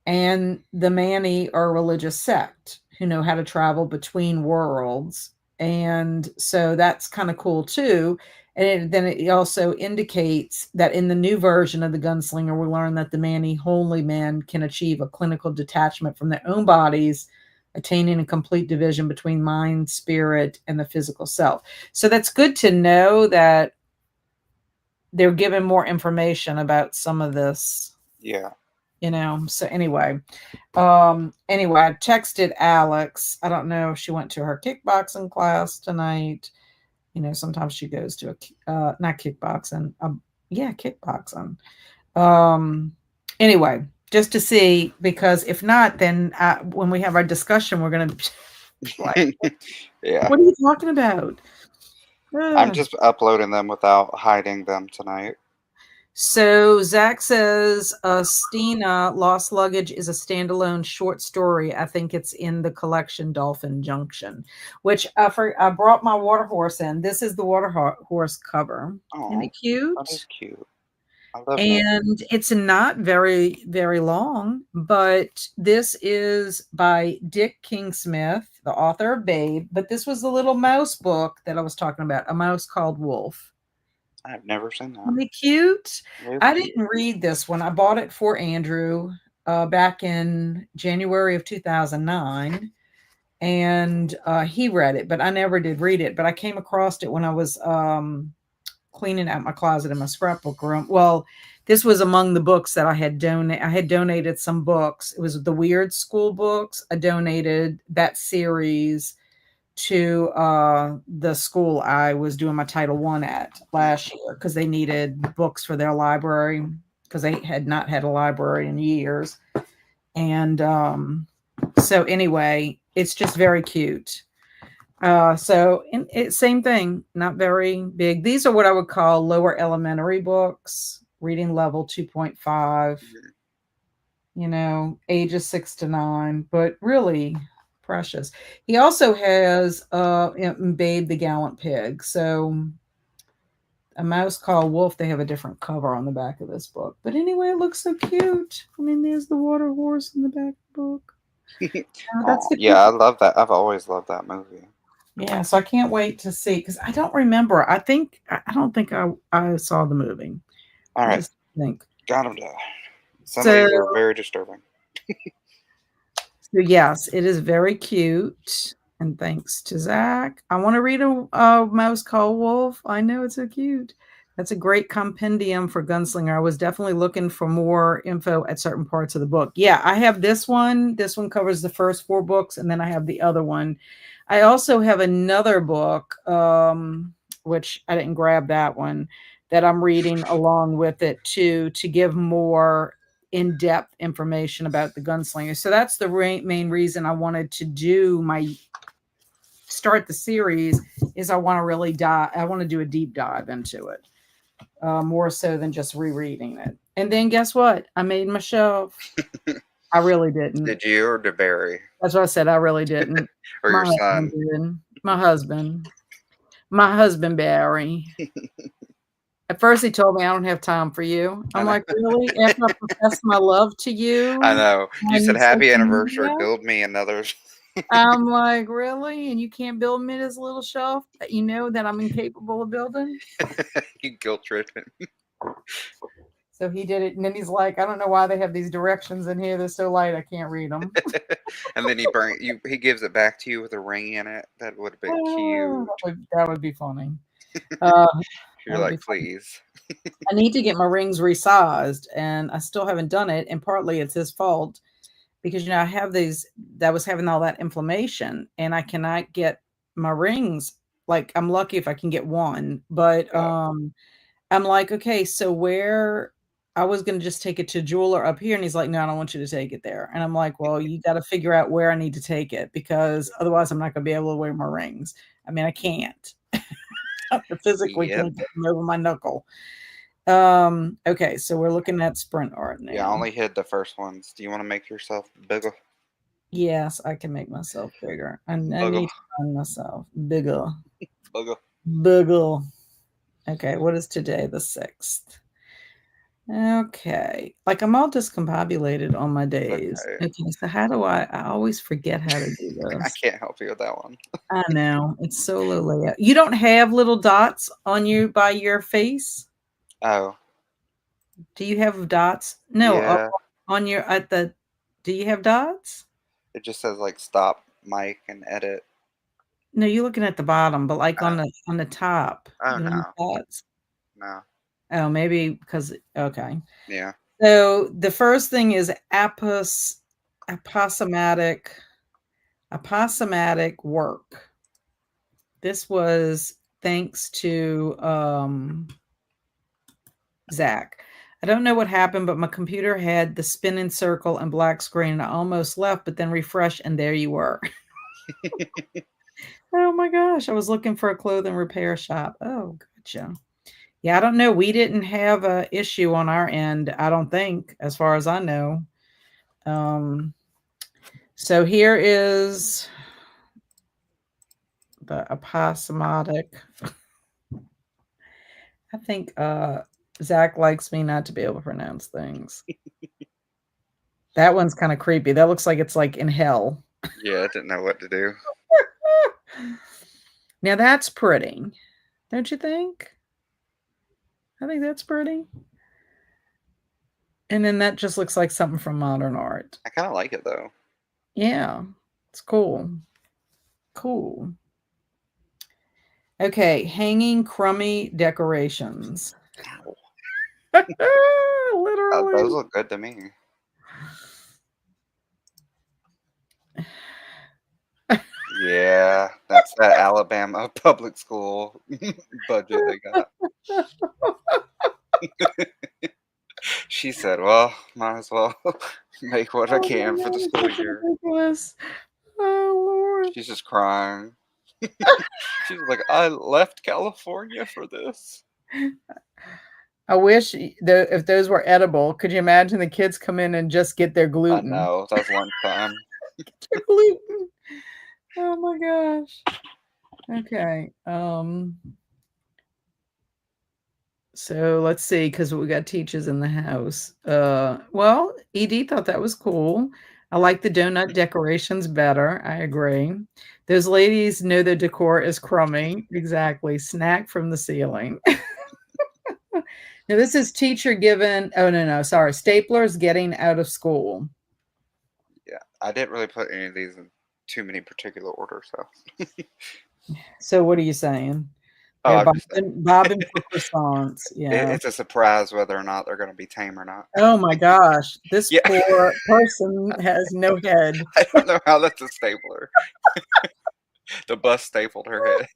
And the Mani are a religious sect who know how to travel between worlds. And so that's kind of cool too. And then it also indicates that in the new version of the Gunslinger, we learn that the Mani holy men can achieve a clinical detachment from their own bodies, attaining a complete division between mind, spirit, and the physical self. So that's good to know that they're given more information about some of this, Yeah. So anyway, I texted Alex. I don't know if she went to her kickboxing class tonight. Sometimes she goes to not kickboxing, yeah, kickboxing. um anyway, just to see, because if not, then when we have our discussion, we're going to be like, Yeah. what are you talking about? I'm Ugh. just uploading them without hiding them tonight. So Zach says, Stina, Lost Luggage is a standalone short story. I think it's in the collection Dolphin Junction, which I brought my water horse in. This is the water horse cover. Isn't Oh, it that is cute? cute. I love nature. And it's not very, very long, but this is by Dick Kingsmith, the author of Babe. But this was the little mouse book that I was talking about, A Mouse Called Wolf. I've never seen that. Really cute. It is I cute. didn't read this one. I bought it for Andrew back in January of 2009, and he read it, but I never did read it. But I came across it when I was cleaning out my closet in my scrapbook room. Well, this was among the books that I had donated. I had donated some books. It was the Weird School books. I donated that series to the school I was doing my Title One at last year because they needed books for their library because they had not had a library in years. And so anyway, it's just very cute. Same thing, not very big. These are what I would call lower elementary books, reading level 2.5, Mhm. ages 6 to 9, but really precious. He also has Babe the Gallant Pig. So A Mouse Called Wolf, they have a different cover on the back of this book. But anyway, it looks so cute. I mean, there's the water horse in the back of the book. That's Oh, the yeah, cute. I love that. I've always loved that movie. Yeah, so I can't wait to see because I don't remember. I don't think I saw the movie. All I right, just think got him done. Some of so. these are very disturbing. So yes, it is very cute. And thanks to Zach. I want to read a Mouse Call Wolf. I know it's so cute. That's a great compendium for Gunslinger. I was definitely looking for more info at certain parts of the book. Yeah, I have this one. This one covers the first 4 books, and then I have the other one. I also have another book, which I didn't grab that one, that I'm reading along with it too, to give more in-depth information about the gunslinger. So that's the main reason I wanted to start the series is I want to really I want to do a deep dive into it, more so than just rereading it. And then guess what? I made my shelf. I really didn't. Did you or did Barry That's what I said. I really didn't. or My your husband son? did. My husband. My husband, Barry. At first, he told me, "I don't have time for you." I I'm know. like, "Really? After I professed my love to I you, know. You and said you said happy anniversary. no?" Build me another. I'm like, "Really? And you can't build me this little shelf that you know that I'm incapable of building?" You guilt tripping. So he did it, and then he's like, "I don't know why they have these directions in here. They're so light, I can't read them." And then he gives it back to you with a ring in it. That would have been Oh, cute. that would be funny. Uh, You're that would like, be funny. please. I need to get my rings resized, and I still haven't done it, and partly it's his fault because, I have these that was having all that inflammation, and I cannot get my rings. Like, I'm lucky if I can get one, but, Oh, I'm like, "Okay, so where." I was gonna just take it to jeweler up here, and he's like, "No, I don't want you to take it there." And I'm like, "Well, you gotta figure out where I need to take it because otherwise I'm not gonna be able to wear my rings." I mean, I can't. I physically yep. can't get them over my knuckle. Okay, so we're looking at sprint art Yeah, I now. only hid the first ones. Do you want to make yourself bigger? Yes, I can make myself bigger. I Bigger. need to find myself bigger. Bigger. Bigger. Okay, what is today? The 6th. Okay. Like I'm all discombobulated on my It's days. okay. Okay, so how do I always forget how to do I this. can't help you with that one. I know. It's solo layout. You don't have little dots on you by your face? Oh, Do you have dots? No, yeah. on your at the do you have dots? It just says like stop mic and edit. No, you're looking at the bottom, but like Oh, on the top, oh you don't have no. dots? No. Oh, maybe because okay. Yeah. So the first thing is aposematic aposematic work. This was thanks to Zach. I don't know what happened, but my computer had the spinning circle and black screen. And I almost left, but then refresh, and there you were. Oh my gosh, I was looking for a clothing repair shop. Oh, gotcha. Yeah, I don't know. We didn't have a issue on our end, I don't think, as far as I know. Um, so here is the aposematic. I think Zach likes me not to be able to pronounce things. That one's kind of creepy. That looks like it's like in hell. Yeah, I didn't know what to do. Now that's pretty, don't you think? I think that's pretty. And then that just looks like something from modern art. I kind of like it though. Yeah, it's cool. Cool. Okay, hanging crummy decorations. Ow. Those Literally. look good to me. Yeah, that's that Alabama public school budget they got. She said, "Well, might as well make what I Oh can for the my school gosh, that's year." ridiculous. Oh Lord. She's just crying. She was like, I left California for this. I wish if those were edible. Could you imagine the kids come in and just get their I gluten? know, that was lunchtime. Their gluten. Oh my gosh. Okay. So let's see, because we got teachers in the house. Well, Edie thought that was cool. I like the donut decorations better. I agree. Those ladies know their decor is crummy. Exactly. Snack from the ceiling. Now this is teacher given. Oh no, sorry. Staplers getting out of school. Yeah, I didn't really put any of these in too many particular order, so. So what are you saying? Oh, They're I'm just saying. bobbing for croissants. Yeah. It's a surprise whether or not they're going to be tame or not. Oh my gosh. This Yeah, poor person has no head. I don't know how that's a stapler. The bus stapled her head.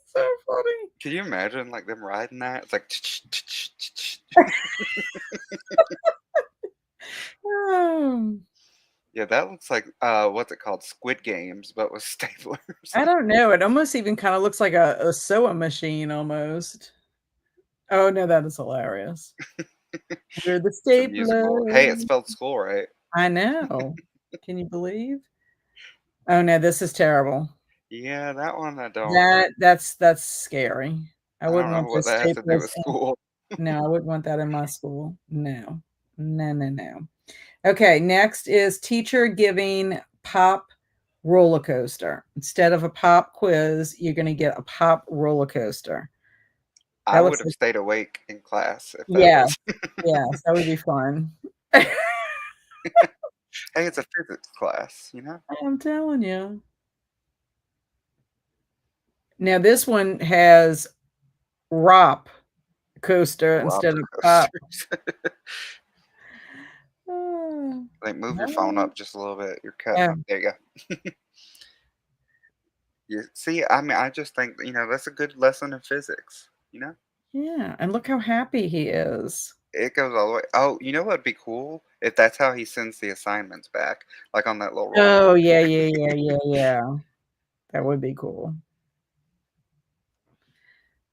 So funny. Can you imagine like them riding that? It's like Oh, yeah, that looks like what's it called? Squid Games, but with staplers. I don't know. It almost even kind of looks like a sewing machine almost. Oh no, that is hilarious. We're the It's a musical. Hey, it staplers. spelled school right. I know. Can you believe? Oh no, this is terrible. Yeah, that one I don't. That's scary. I I don't wouldn't know want what those that has to do staplers with in. school. No, I wouldn't want that in my school. No. No, no, no. Okay, next is teacher giving pop roller coaster. Instead of a pop quiz, you're gonna get a pop roller coaster. I That would looks have like stayed awake in class if that yes, was. yes, that would be fun. Hey, it's a physics class, you know? I'm telling you. Now this one has ROP coaster instead Roller of pop. coasters. Oh, Like, move your phone no. up just a little bit. You're cutting Yeah, up. There you go. You see, I mean, I just think, that's a good lesson in physics, you know? yeah, and look how happy he is. It goes all the way. Oh, you know what'd be cool? If that's how he sends the assignments back, like on that little roller Oh, coaster. yeah, yeah, yeah, yeah, yeah. That would be cool.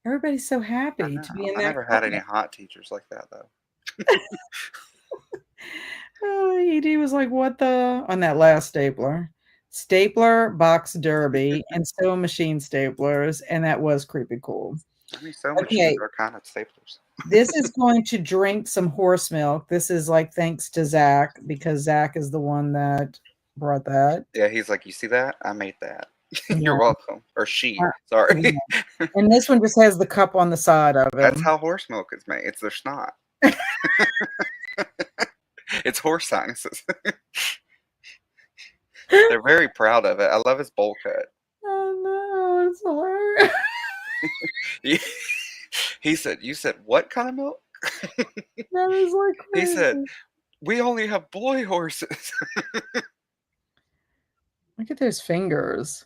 Everybody's so I happy know. to be in I that never had any class. hot teachers like that, though. Oh, ED was like, "What the" on that last stapler. Stapler, box derby, and sewing machine staplers, and that was creepy cool. I mean, sewing machines Okay, are kind of staplers. this is going to drink some horse milk. This is like thanks to Zach because Zach is the one that brought that. Yeah, he's like, you see that? I made that. You're Yeah, welcome. Or she. yeah. Sorry. And this one just has the cup on the side of it. That's how horse milk is made. It's their snot. It's horse sinuses. They're very proud of it. I love his bowl cut. Oh no, it's hilarious. He, he said, you said, what kind of milk? That is like He said, crazy. we only have boy horses. Look at those fingers.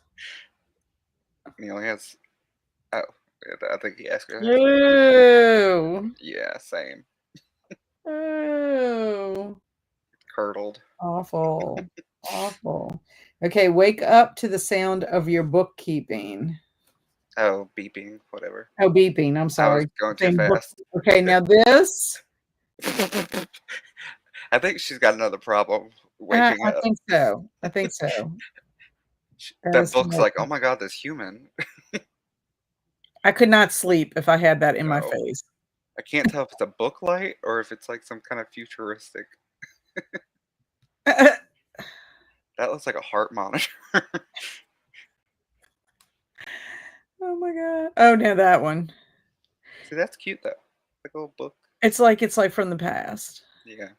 He only has, oh, I think he asked her. Ew. Yeah, same. Ew. Curdled. Awful. Awful. Okay, wake up to the sound of your bookkeeping. Oh, beeping, whatever. Oh, beeping. I'm I was sorry. going too Saying book. fast. Okay, now this, I think she's got another problem waking I up. think so. I think so. That That is book's like, oh hilarious. my god, this human. I could not sleep if I had that in my No, face. I can't tell if it's a book light or if it's like some kind of futuristic. That looks like a heart monitor. Oh my god. Oh, no, that one. See, that's cute though. Like a little book. It's like from the past. Yeah.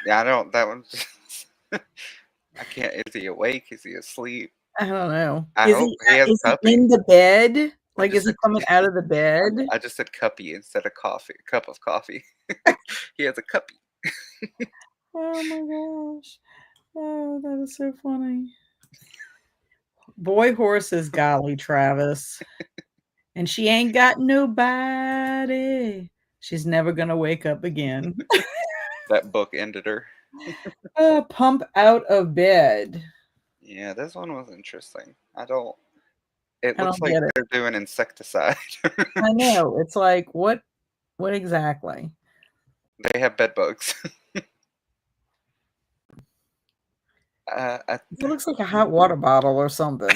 Yeah, I don't. That one's. I can't. Is he awake? Is he asleep? I don't know. I hope he has Is he cuppy. in the bed? I Like, just is he said. coming out of the bed? I just said cuppy instead of coffee. Cup of coffee. He has a cuppy. Oh my gosh. Oh, that is so funny. Boy horses, golly, Travis. And she ain't got nobody. She's never gonna wake up again. That book ended her. Pump out of bed. Yeah, this one was interesting. It I looks don't like get it. they're doing insecticide. I know. It's like, what exactly? They have bed bugs. Uh, I, It looks like a hot water bottle or something.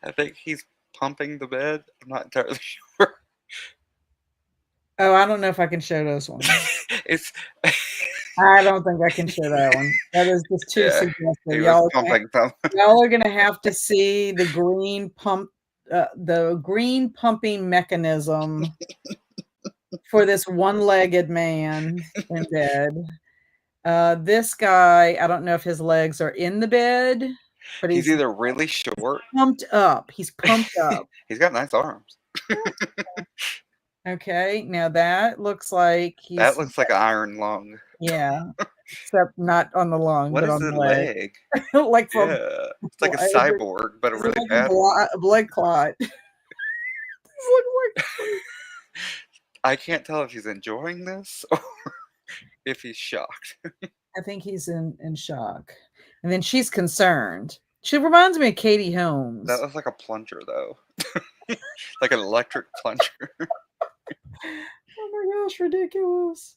I think he's pumping the bed. I'm not entirely sure. Oh, I don't know if I can show this one. It's I don't think I can show that one. That is just too yeah, suggestive. he was pumping some. Y'all are gonna have to see the green pumping mechanism for this one-legged man in bed. This guy, I don't know if his legs are in the bed, but He's he's either really short. pumped up. He's pumped up. He's got nice arms. Okay, now that looks like That he's looks like an iron lung. yeah, except not on the lung, What but is on the the leg. leg? Like for Yeah, it's like a blood. cyborg, but a It's really like bad one. a blood clot. This looks I can't tell if he's enjoying this or if he's shocked. I think he's in shock. And then she's concerned. She reminds me of Katie That Holmes. looks like a plunger, though. Like an electric plunger. Oh my gosh, ridiculous.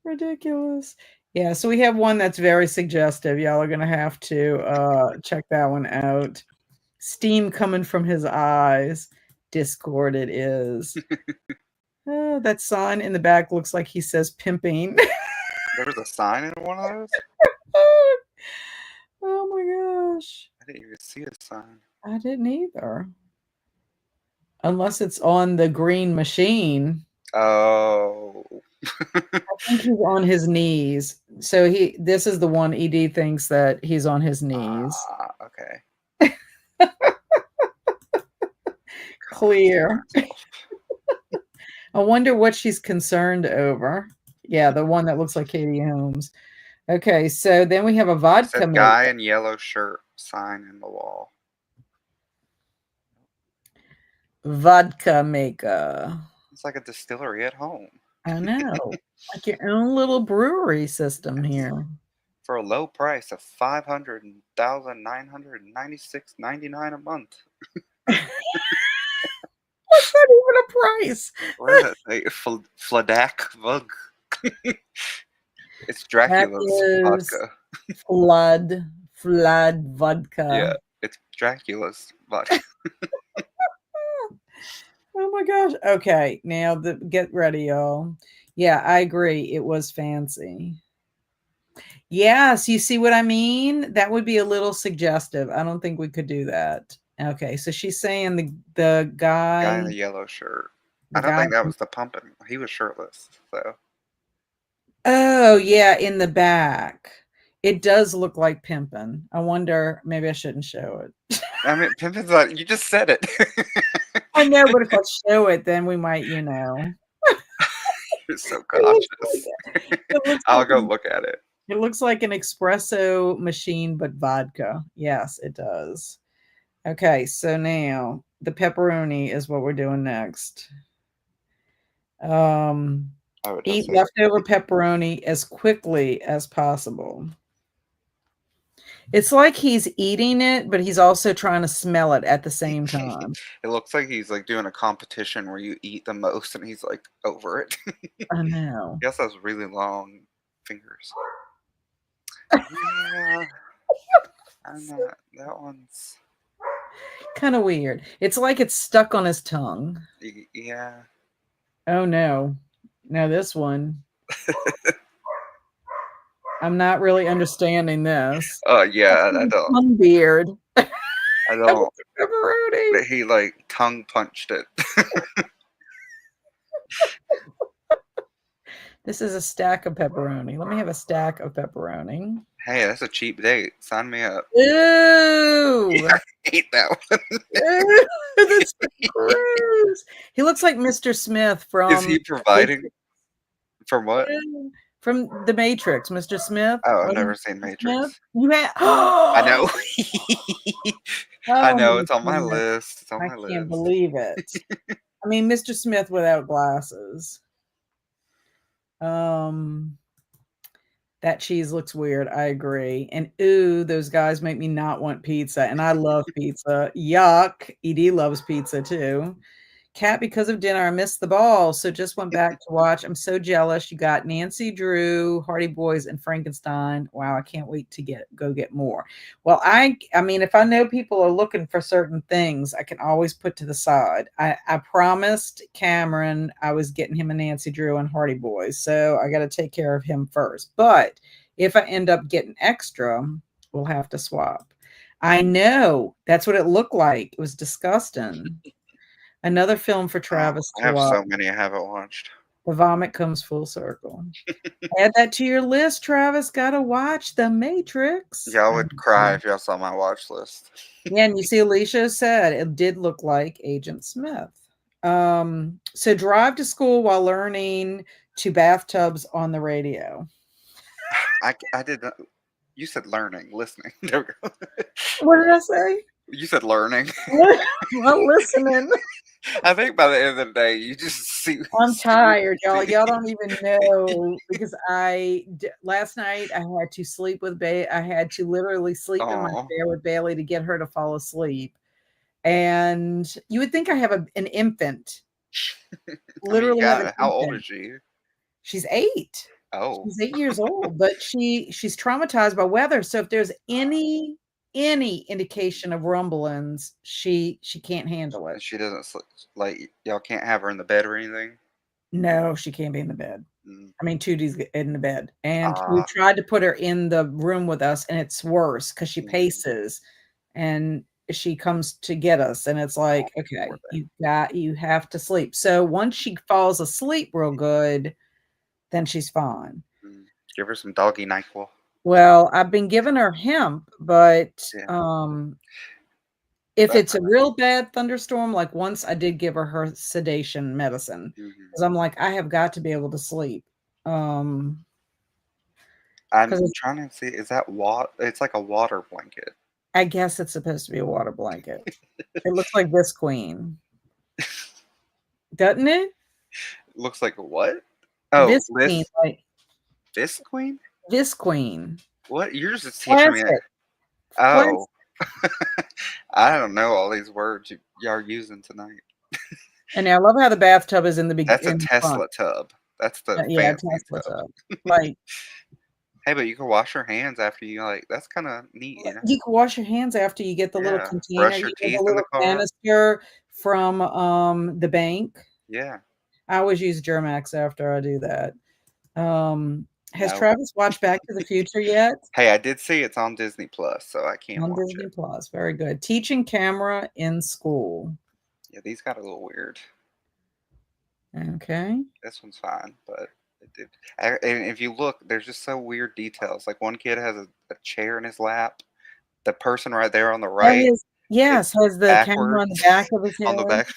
Ridiculous. Yeah, so we have one that's very suggestive. Y'all are gonna have to check that one out. Steam coming from his eyes. Discord it is. That sign in the back looks like he says pimping. There was a sign in one of those? Oh my gosh. I didn't even see a sign. I didn't either. Unless it's on the green machine. Oh. I think he's on his knees. So this is the one ED thinks that he's on his knees. Okay. Clear. I wonder what she's concerned over. Yeah, the one that looks like Katie Holmes. Okay, so then we have a It vodka said maker. guy in yellow shirt sign in the wall. Vodka maker. It's like a distillery at home. I know. Like your own little brewery system here. For a low price of $500,996.99 a month. What's not even a price? What is that say? Fladak Vug. It's That Dracula's is vodka. flood Yeah, vodka. it's Dracula's vodka. Oh my gosh. Okay, now get ready, y'all. Yeah, I agree. It was fancy. Yes, you see what I mean? That would be a little suggestive. I don't think we could do that. Okay, so she's saying the Guy in guy, the yellow shirt. the I don't guy. think that was the pumping. He was shirtless, so. Oh yeah, in the back. It does look like pimping. I wonder, maybe I shouldn't show it. I mean, pimping's like, you just said it. I know, but if I show it, then we might, you know. You're so It looks cautious. like I'll go look at it. it looks like an espresso machine, but vodka. Yes, it does. Okay, so now the pepperoni is what we're doing next. Oh, it does Eat say leftover pepperoni as quickly as possible. It's like he's eating it, but he's also trying to smell it at the same time. it looks like he's like doing a competition where you eat the most and he's like over it. I know. He also has really long fingers. Yeah, I'm not. That one's. Kind of weird. It's like it's stuck on his tongue. Yeah. Oh no. Now this one. I'm not really understanding this. Oh yeah, I don't. Tongue beard. I don't. Pepperoni. He like tongue punched it. This is a stack of pepperoni. Let me have a stack of pepperoni. Hey, that's a cheap date. Sign me up. Ooh. Yeah, eat that one. Ooh, that's gross. He looks like Mr. Smith Is he providing from what? from The Matrix. Mr. Smith. Oh, I've Wasn't never it seen Mr. Smith? Matrix. You have. I know. I Oh know. my It's on my goodness. list. It's on I my can't list. believe it. I mean, Mr. Smith without glasses. Um, That cheese looks weird, I agree, and ooh, those guys make me not want pizza, and I love pizza. Yuck. ED loves pizza too. Cat, because of dinner, I missed the ball, so just went back to watch. I'm so jealous. You got Nancy Drew, Hardy Boys, and Frankenstein. Wow, I can't wait to go get more. Well, I mean, if I know people are looking for certain things, I can always put to the side. I promised Cameron I was getting him a Nancy Drew and Hardy Boys, so I got to take care of him first. But if I end up getting extra, we'll have to swap. I know that's what it looked like. It was disgusting. Another film for Oh, Travis I to have watch. so many I haven't watched. The vomit comes full circle. Add that to your list, Travis. Gotta watch The Matrix. Y'all would cry if y'all saw my watch list. Yeah, and you see, Alicia said it did look like Agent Smith. So drive to school while learning to bathtubs on the radio. I did not. You said learning, listening. There we go. What did I say? You said learning. Well, listening. I think by the end of the day, you just see. I'm tired, y'all. see Y'all don't even know because last night I had to sleep with I had to literally sleep in my oh, chair with Bailey to get her to fall asleep. And you would think I have an infant, I mean, you literally have got an it. How old infant. is she? She's 8. Oh, She's 8 years old, but she's traumatized by weather. So if there's any indication of rumblings, she can't handle it. and she doesn't like y'all can't have her in the bed or anything. No, she can't be in the bed. Mm. I mean, Tootie's in the bed, and we Ah, tried to put her in the room with us, and it's worse because she mm, paces, and she comes to get us, and it's oh, like, poor okay, thing. you have to sleep. So once she falls asleep real good, then she's fine. Mm. Give her some doggy Nyquil. Well, I've been giving her hemp, but Yeah, if but it's a real bad thunderstorm, like once I did give her sedation medicine mhm. because I'm like, I have got to be able to sleep. I'm Because trying to see. Is that what? It's like a water blanket. I guess it's supposed to be a water blanket. It looks like this queen, doesn't it? Looks like what? Oh, This queen, like this queen? this queen. What? You're just teaching me. Plastic, Oh, plastic. I don't know all these words y'all are using tonight. And I love how the bathtub is in That's a in front. Tesla tub. That's the Yeah, fancy Tesla tub. tub. Like, Hey, but you can wash your hands after you like. That's kind of neat, you know? you can wash your hands after you get the little Yeah. container, Brush your the teeth in the little car. canister from, the bank. Yeah. I always use Germ-X after I do that. Has No. Travis watched Back to the Future yet? Hey, I did see it's on Disney Plus, so I can On watch Disney it. Plus, very good. Teaching camera in school. Yeah, these got a little weird. Okay. This one's fine, but it did. And if you look, there's just so weird details. Like one kid has a chair in his lap. The person right there on the That right, is yes, it's has the camera backwards on the back of his on the head. back.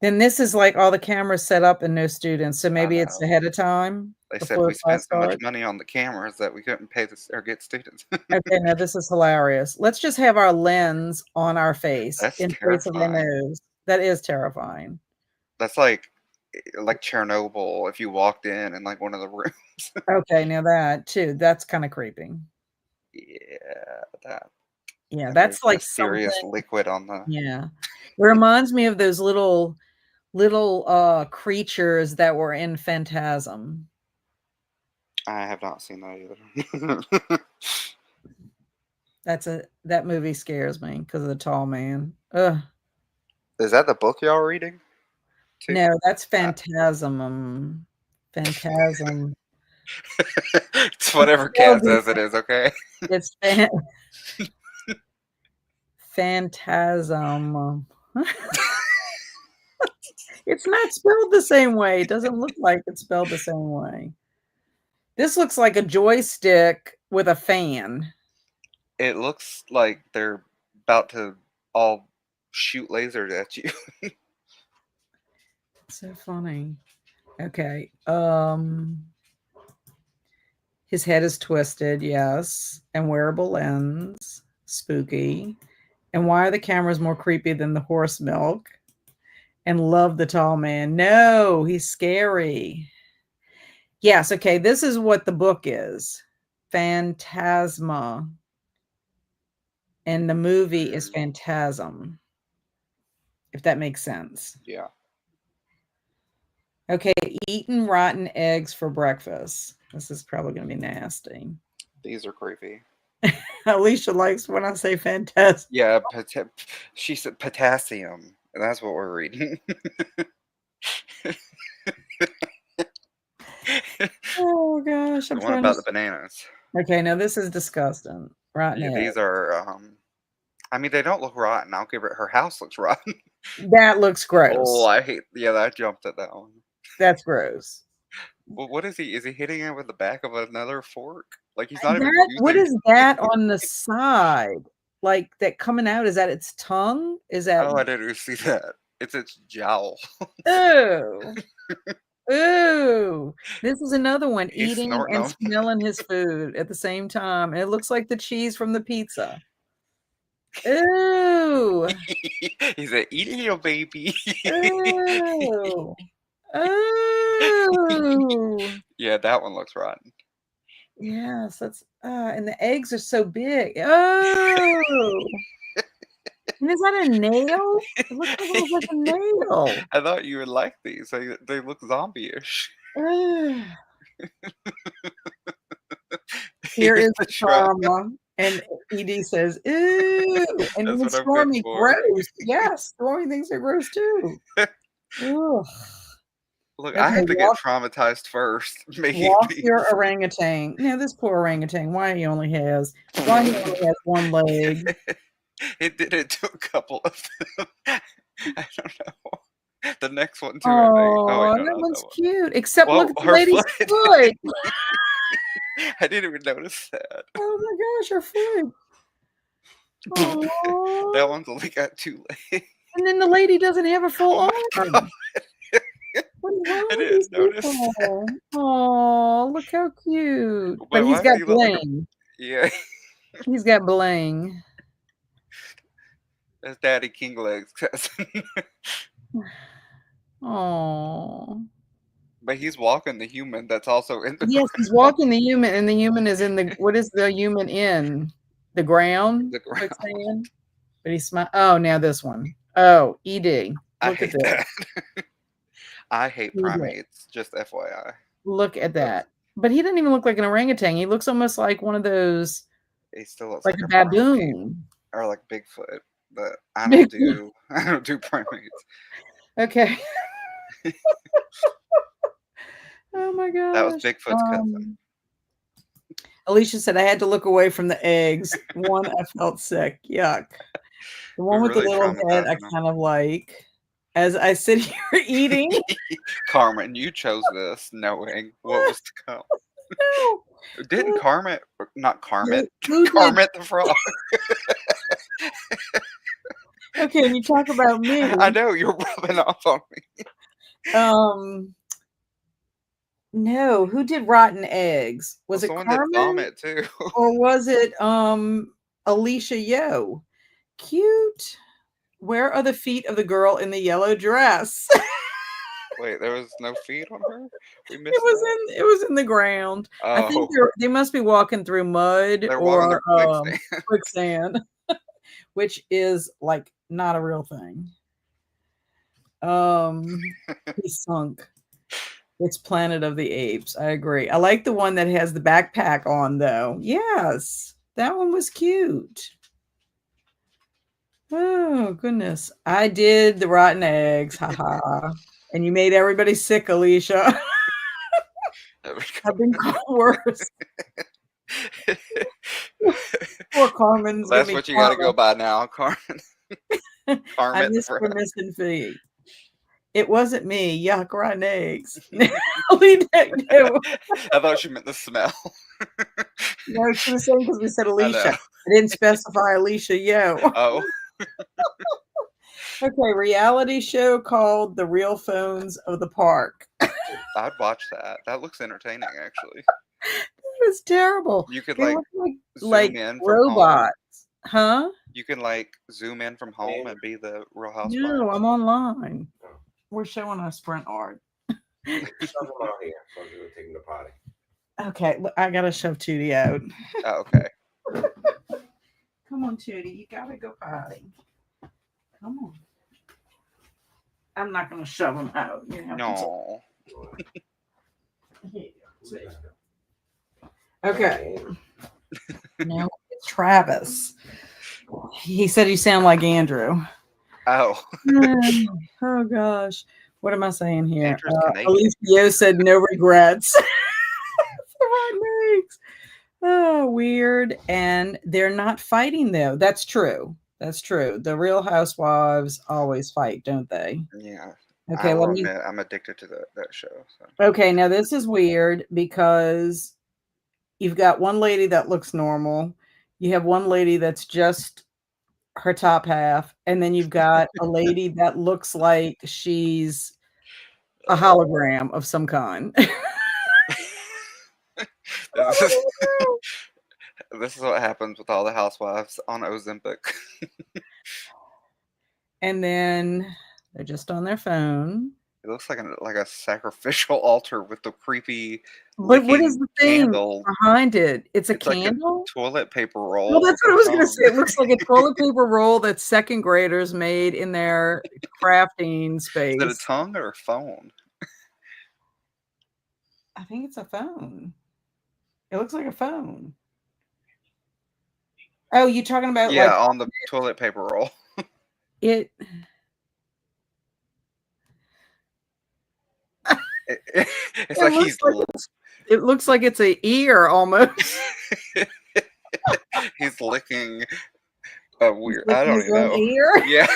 Then this is like all the cameras set up and no students, so I maybe it's know. ahead of time They said before we class spent so much starts. money on the cameras that we couldn't pay this or get students. Okay, now this is hilarious. Let's just have our lens on our face That's in place of our terrifying. nose. That is terrifying. That's like Chernobyl if you walked in like one of the rooms. Okay, now that too, that's kinda creepy. Yeah, that. Yeah, And there's that's like mysterious something liquid on the. yeah. It reminds me of those little, creatures that were in Phantasm. I have not seen that either. That movie scares me because of the tall man. Ugh. Is that the book y'all reading too? No, that's Uh, Phantasm. Phantasm. it's It's whatever spelled Cat says it different. is, okay? It's Phantasm. It's not spelled the same way. It doesn't look like it's spelled the same way. This looks like a joystick with a fan. It looks like they're about to all shoot lasers at you. So funny. Okay. His head is twisted, yes, and wearable lens. Spooky. And why are the cameras more creepy than the horse milk? And love the tall man. No, he's scary. Yes, okay, this is what the book is. Phantasma. And the movie is Phantasm, if that makes sense. Yeah. Okay, eating rotten eggs for breakfast. This is probably going to be nasty. These are creepy. Alicia likes when I say fantastic. Yeah, she said potassium. That's what we're reading. Oh gosh, I'm The one trying to. about the bananas. Okay, now this is disgusting. Rotten Yeah, egg. these are. I mean, they don't look rotten. I'll give it. Her house looks rotten. That looks Oh, gross. I hate. Yeah, I jumped at that one. That's gross. Well, what is he? Is he hitting it with the back of another fork? Like he's not even That what using. is that on the side? Like that coming out? Is that its tongue? Is that Oh, I didn't see that. It's its jowl. oh ooh? This is another one He's eating snorting and them. smelling his food at the same time. And it looks like the cheese from the pizza. Ooh. He's a eating your baby. Ooh. Ooh. Yeah, that one looks rotten. Yes, that's and the eggs are so big. Oh. And is that a nail? It looks like it was like a nail. I thought you would like these. They look zombie-ish. Ugh. Here Here's is the the shrub. trauma. And ED says, ew. And That's even what I'm good Stormy, for. gross. Yes, Stormy thinks they're gross too. Ugh. Look, I Okay, have to get traumatized first making walk your these. orangutan. Now, this poor orangutan, why he only has one leg. It did it to a couple of them. I don't know. The next one too, I think. Oh Oh, wait, no, that not that one's one. cute. Except look Whoa, at the her lady's foot. foot. I didn't even notice that. Oh my gosh, her foot. That Oh. one's only got 2 legs. And then the lady doesn't have a Oh full my god, arm. What is I wrong with these didn't notice that. people? Oh, look how cute. But Wait, he's why does got he look like a... bling. Yeah, He's got bling. that's Daddy King Legs cousin. Oh. But he's walking the human that's also in the Yes, he's ground. walking the human, and the human is in the what is the human in? The ground? The ground. Quicksand? But he's oh, now this one. Oh, ED. I Look at hate this. that. I hate ED. primates, just FYI. Look at That's, that. But he doesn't even look like an orangutan. He looks almost like one of those, he still looks like like a a primate. baboon. Or like Bigfoot. But I don't Big do I don't do primates. okay. Oh my That was gosh. Bigfoot's cousin. Alicia said I had to look away from the eggs. One, I felt sick. Yuck. The one We're with the really little head, I traumatizing them. kind of like. As I sit here eating. Carmen, you chose this knowing what was to come. No. Didn't Carmet, not Carmet, Who did? Carmet the Frog. Okay, and you talk about me. I know you're rubbing off on me. Um, no, who did rotten eggs? Was Was it the one that Carmen vomit too? or was it Alicia Yo? Cute. Where are the feet of the girl in the yellow dress? Wait, there was no feet on her. We It missed was that. it was in the ground. I think Oh, they must be walking through mud they're walking or through quicksand. quicksand, which is like not a real thing. He sunk. It's Planet of the Apes. I agree. I like the one that has the backpack on though. Yes. That one was cute. Oh goodness. I did the rotten eggs. Haha. And you made everybody sick, Alicia. There we I've been called worse. go. Poor Carmen's gonna That's be what you got to go Carmen. by now, Carmen. I Carmet the miss Frog. for missing feet. It wasn't me. Yuck, rotten eggs. No, I thought she meant the smell. she was saying because we said I Alicia. know. I didn't specify Alicia Yo. Oh, Okay, reality show called The Real Phones of the Park. I'd watch that. That looks entertaining, actually. It was terrible. You could They like look like zoom in from home. robots. Huh? You can like zoom in from home and be the Real No, Housewives. I'm online. We're showing our sprint art. Shove them out here so I can go take them to potty. Okay, I gotta shove Tootie out. Oh, okay. Come on, Tootie, you gotta go potty. Come on. I'm not gonna shove him out. You have to. No. Here you Who's go. that? Okay. Now it's Travis. He said you sound like Andrew. Oh, Oh gosh. What am I saying here? Andrew's Canadian. Alicio said no regrets. The right legs. Oh, weird. And they're not fighting though. That's true. That's true. The Real Housewives always fight, don't they? Yeah. I Okay, let will me. admit I'm addicted to that show. So. Okay, now this is weird because you've got one lady that looks normal. You have one lady that's just her top half, and then you've got a lady that looks like she's a hologram of some kind. This is this is what happens with all the housewives on Ozempic. And then they're just on their phone. It looks like a sacrificial altar with the creepy But what is licking the thing candle. behind it? It's a It's like a candle? toilet paper Well, roll with that's what I a was gonna say. tongue. It looks like a toilet paper roll that second graders made in their crafting Is it a space. tongue or a phone? I think it's a phone. It looks like a phone. Oh, you talking about Yeah, like on the toilet paper roll. it? It's It like looks like it looks like it's a ear almost. he's licking a He's weird. I licking don't his even own know. ear. Yeah,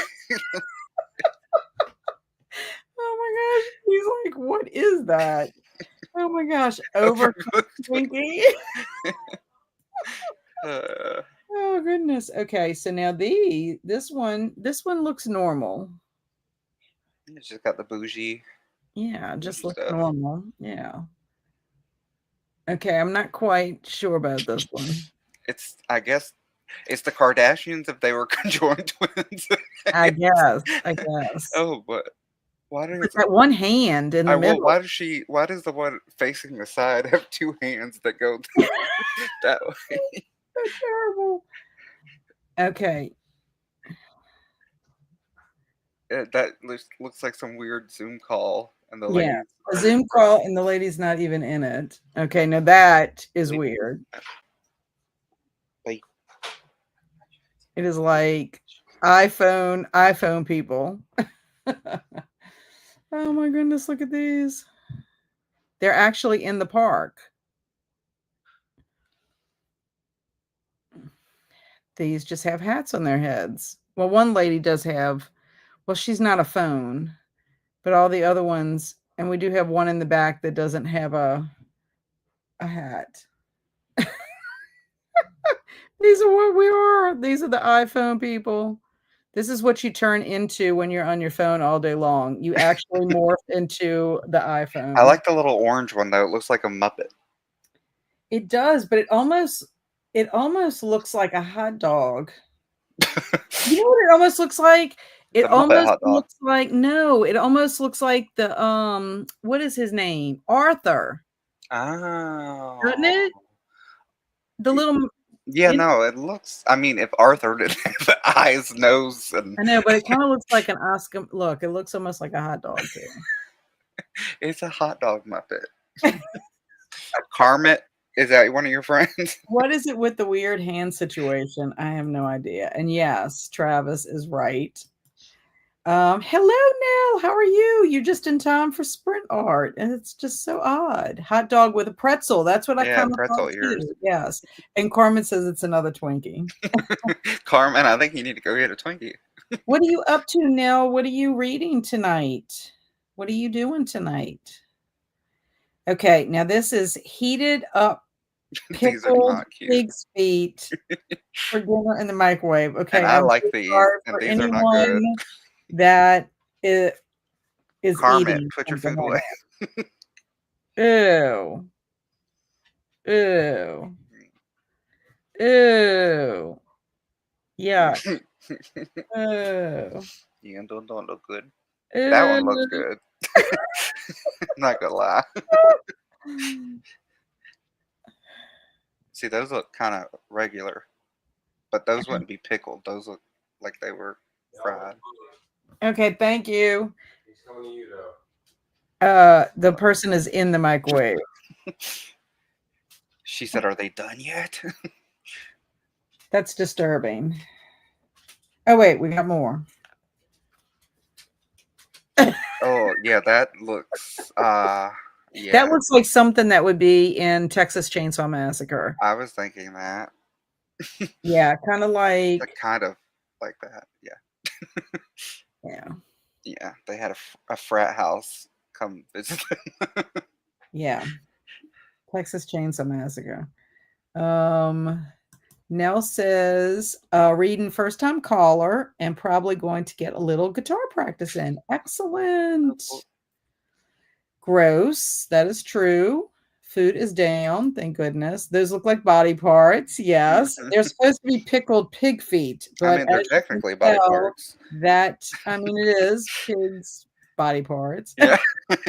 Oh my gosh. He's like, what is that? Oh my gosh. Over overcooked. Twinkie. Uh, Oh goodness. Okay, so now this one looks normal. it's just got the Yeah, just bougie looks stuff. normal. Yeah. Okay, I'm not quite sure about this one. It's I guess it's the Kardashians if they were conjoined twins. I guess. I guess. Oh, but why But does that one hand in the I well middle. why does she why does the one facing the side have two hands that go that way? So terrible. Okay. That looks like some weird Zoom call, and the Yeah. ladies A are Zoom call and the lady's not even in it. Okay, now that is weird. like, It is like iPhone people. Oh my goodness, look at these. They're actually in the park. These just have hats on their heads. Well, one lady does have, well, she's not a phone, but all the other ones, and we do have one in the back that doesn't have a hat. These are what we are. These are the iPhone people. This is what you turn into when you're on your phone all day long. You actually morph into the I iPhone. like the little orange one though. It looks like a Muppet. It does, but it almost looks like a hot dog. You know what it almost looks like? It The Muppet almost hot dog. looks like no, it almost looks like the what is his name? Arthur, doesn't Oh. it? The little Yeah, in no, it looks. I mean, if Arthur didn't have eyes, nose, and I know, but it kind of looks like an Oscar. Look, it looks almost like a hot dog too. it's a hot dog Muppet. Carmet, is that one of your friends? What is it with the weird hand situation? I have no idea. And yes, Travis is right. Hello, Nell. How are you? You're just in time for sprint art, and it's just so odd. Hot dog with a pretzel. That's what I Yeah, kind of thought pretzel ears. too. Yes. And Carmen says it's another Twinkie. Carmen, I think you need to go get a Twinkie. What are you up to, Nell? What are you reading tonight? What are you doing tonight? Okay, now this is heated up These are pickled not cute. pig's feet for dinner in the microwave. And Okay, I I'm like so these, sorry and for these are not good. anyone that is Carmen, eating put your something food like away. that. Ew. Ew. Ew. Yeah. Ew. You don't look good. That one looks Ew. good. Not gonna lie. See, those look kind of regular, but those wouldn't be pickled. Those look like they were fried. Okay, thank you. He's coming to you though. The person is in the microwave. She said, "Are they done yet?" That's disturbing. Oh wait, we got more. Oh yeah, that looks. That Yeah, looks like something that would be in Texas Chainsaw Massacre. I was thinking that. Yeah, kind of like Kind of like that. Yeah, yeah, yeah. They had a frat house come visit. yeah. Texas Chainsaw Massacre. Nell says, reading first time caller and probably going to get a little guitar practice in. Excellent. Gross. That is true. Food is down. Thank goodness. Those look like body parts. Yes. They're supposed to be pickled pig feet, I but mean, they're as you can technically body tell, parts. that, I mean, it is pig's body parts. Yeah. Like,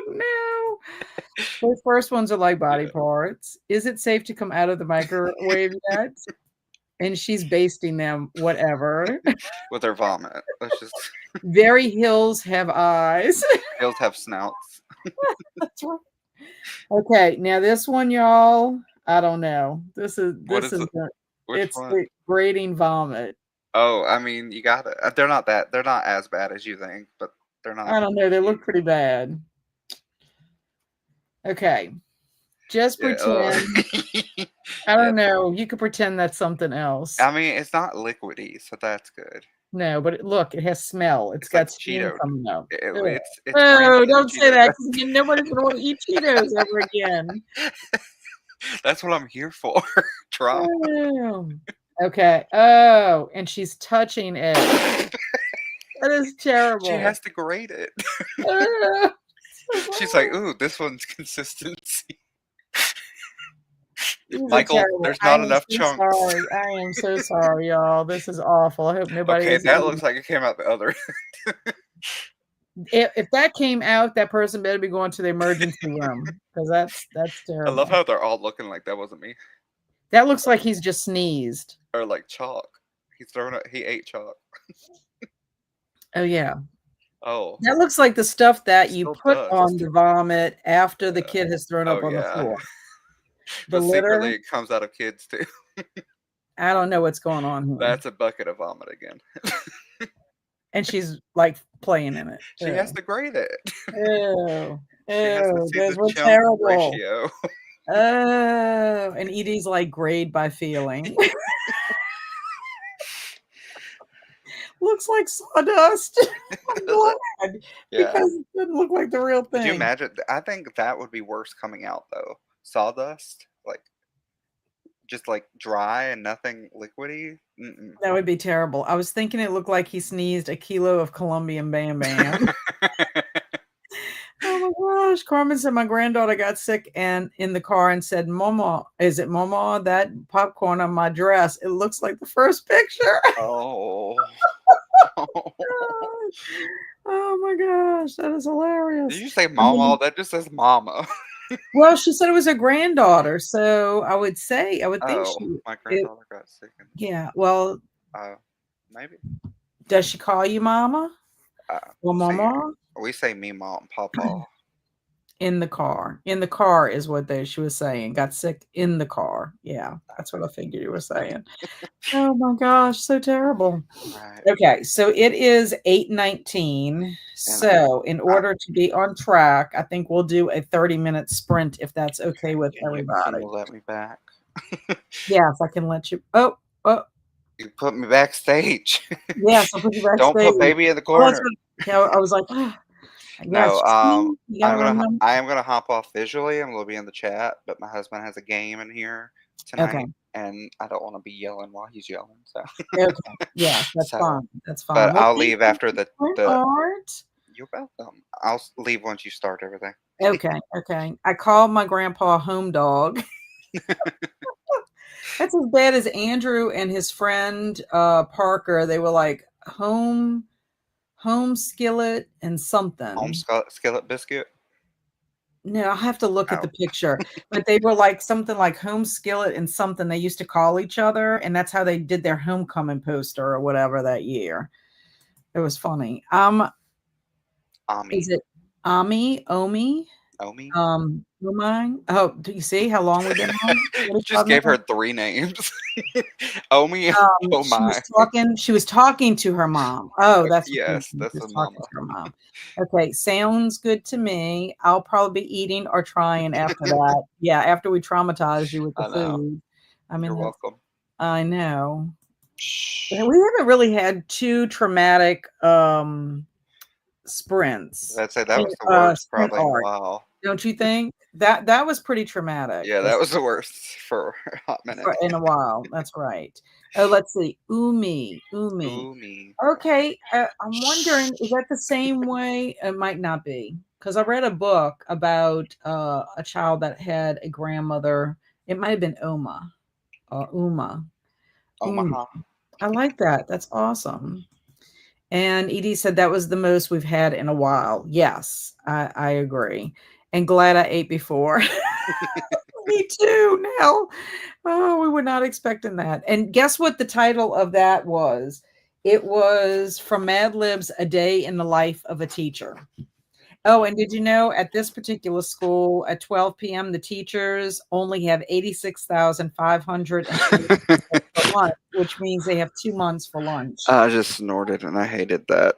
no. Those first ones are like body Yeah. parts. Is it safe to come out of the microwave yet? And she's basting them, whatever. With their vomit. Let's just. Very hills have eyes. Hills have snouts. That's right. Okay, now this one, y'all, I don't know. This is What is it? Which it's one? the grating vomit. Oh, I mean, you got it. They're not as bad as you think, but they're not. I don't know. They look pretty bad. Okay, just Yeah, pretend. I don't know. You could pretend that's something else. I mean, it's not liquidy, so that's good. No, but look, it has smell. It's got like steam Cheeto. coming out. It's Oh, green don't say Cheeto. that. 'Cause nobody's gonna want to eat Cheetos ever again. That's what I'm here for. Trauma. Oh. Okay. Oh, and she's touching it. That is terrible. She has to grate it. Oh, She's like, ooh, this one's consistency. these are Michael, terrible. there's I not am enough so chunks. sorry. I am so sorry, y'all. This is awful. I hope nobody Okay, is that eating. looks like it came out the other. If that came out, that person better be going to the emergency room because that's I terrible. love how they're all looking like that wasn't me. That looks like he's just sneezed. Or like chalk. He ate chalk. Oh yeah. Oh. That looks like the stuff that you Still put dust. on the vomit after the kid has thrown up Oh on the yeah. floor. But The litter. secretly it comes out of kids too. I don't know what's going on here. That's a bucket of vomit again. And she's like playing in it. She has to grate it. Ew. She has to see Those the were chunk terrible. ratio. Oh, and Edie's like grade by feeling. Looks like sawdust. I'm glad Yeah. because it didn't look like the real thing. Could you imagine? I think that would be worse coming out though. Sawdust, like just like dry and nothing liquidy. Mm-mm. That would be terrible. I was thinking it looked like he sneezed a kilo of Colombian Bam Bam. Oh my gosh. Carmen said my granddaughter got sick and in the car and said, Mama, is it Mama? That popcorn on my dress. It looks like the first picture. Oh. Oh my gosh. That is hilarious. Did you say mama? That just says mama. Well, she said it was her granddaughter. So I would think my granddaughter got sick. Yeah. Well, maybe. does she call you Mama? Well, Mama? We say me, mom, papa. In the car. In the car is what she was saying. Got sick in the car. Yeah, that's what I figured you were saying. Oh my gosh, so terrible. Right. Okay, so it is 8:19. So in order to be on track, I think we'll do a 30-minute sprint if that's okay with everybody. You'll let me back. Yes, I can let you. Oh. You put me backstage. Yes, I'll put you backstage. Don't put baby in the corner. I was like, no, I am I'm gonna hop off visually. I'm gonna be in the chat, but my husband has a game in here tonight, and I don't want to be yelling while he's yelling. So okay, yeah, that's fine. That's fine. But I'll leave after the. Art. You're welcome. I'll leave once you start everything. Okay. I called my grandpa Home Dog. That's as bad as Andrew and his friend Parker. They were like home Home skillet and Home something. skillet biscuit. No, I'll have to look at Oh, the picture, but they were like something like home skillet and something they used to call each other, and that's how they did their homecoming poster or whatever that year. It was funny. Ami. Is it Ami, Omi, Omi. Umang? Oh, do you see how long we've been on? Just 45 gave her minutes? 3 names. Omi and Oh my. She was talking to her mom. Oh, that's what Yes, she that's was a talking mama. to her mom. Okay, sounds good to me. I'll probably be eating or trying after that. Yeah, after we traumatize you with the I know. food. I mean, You're that's welcome. I know. Shh. We haven't really had 2 traumatic, sprints I'd say that in, was the worst sprint probably in a art, while. don't you think? That was pretty traumatic Yeah, this that was the worst for a hot minute. for in a while, that's right. Oh, let's see, Umi, Umi. Umi. Okay, I'm Shh. wondering, is that the same way? It might not be, because I read a book about, a child that had a grandmother. It might have been Oma or Uma. Umi. Omaha. I like that, that's awesome. And Edie said that was the most we've had in a while. Yes, I agree. And glad I ate before. Me too now. Oh, we were not expecting that. And guess what the title of that was? It was from Mad Libs, A Day in the Life of a Teacher. Oh, and did you know at this particular school at 12 p.m., the teachers only have 86,500 for lunch, which means they have 2 months for lunch. I just snorted and I hated that.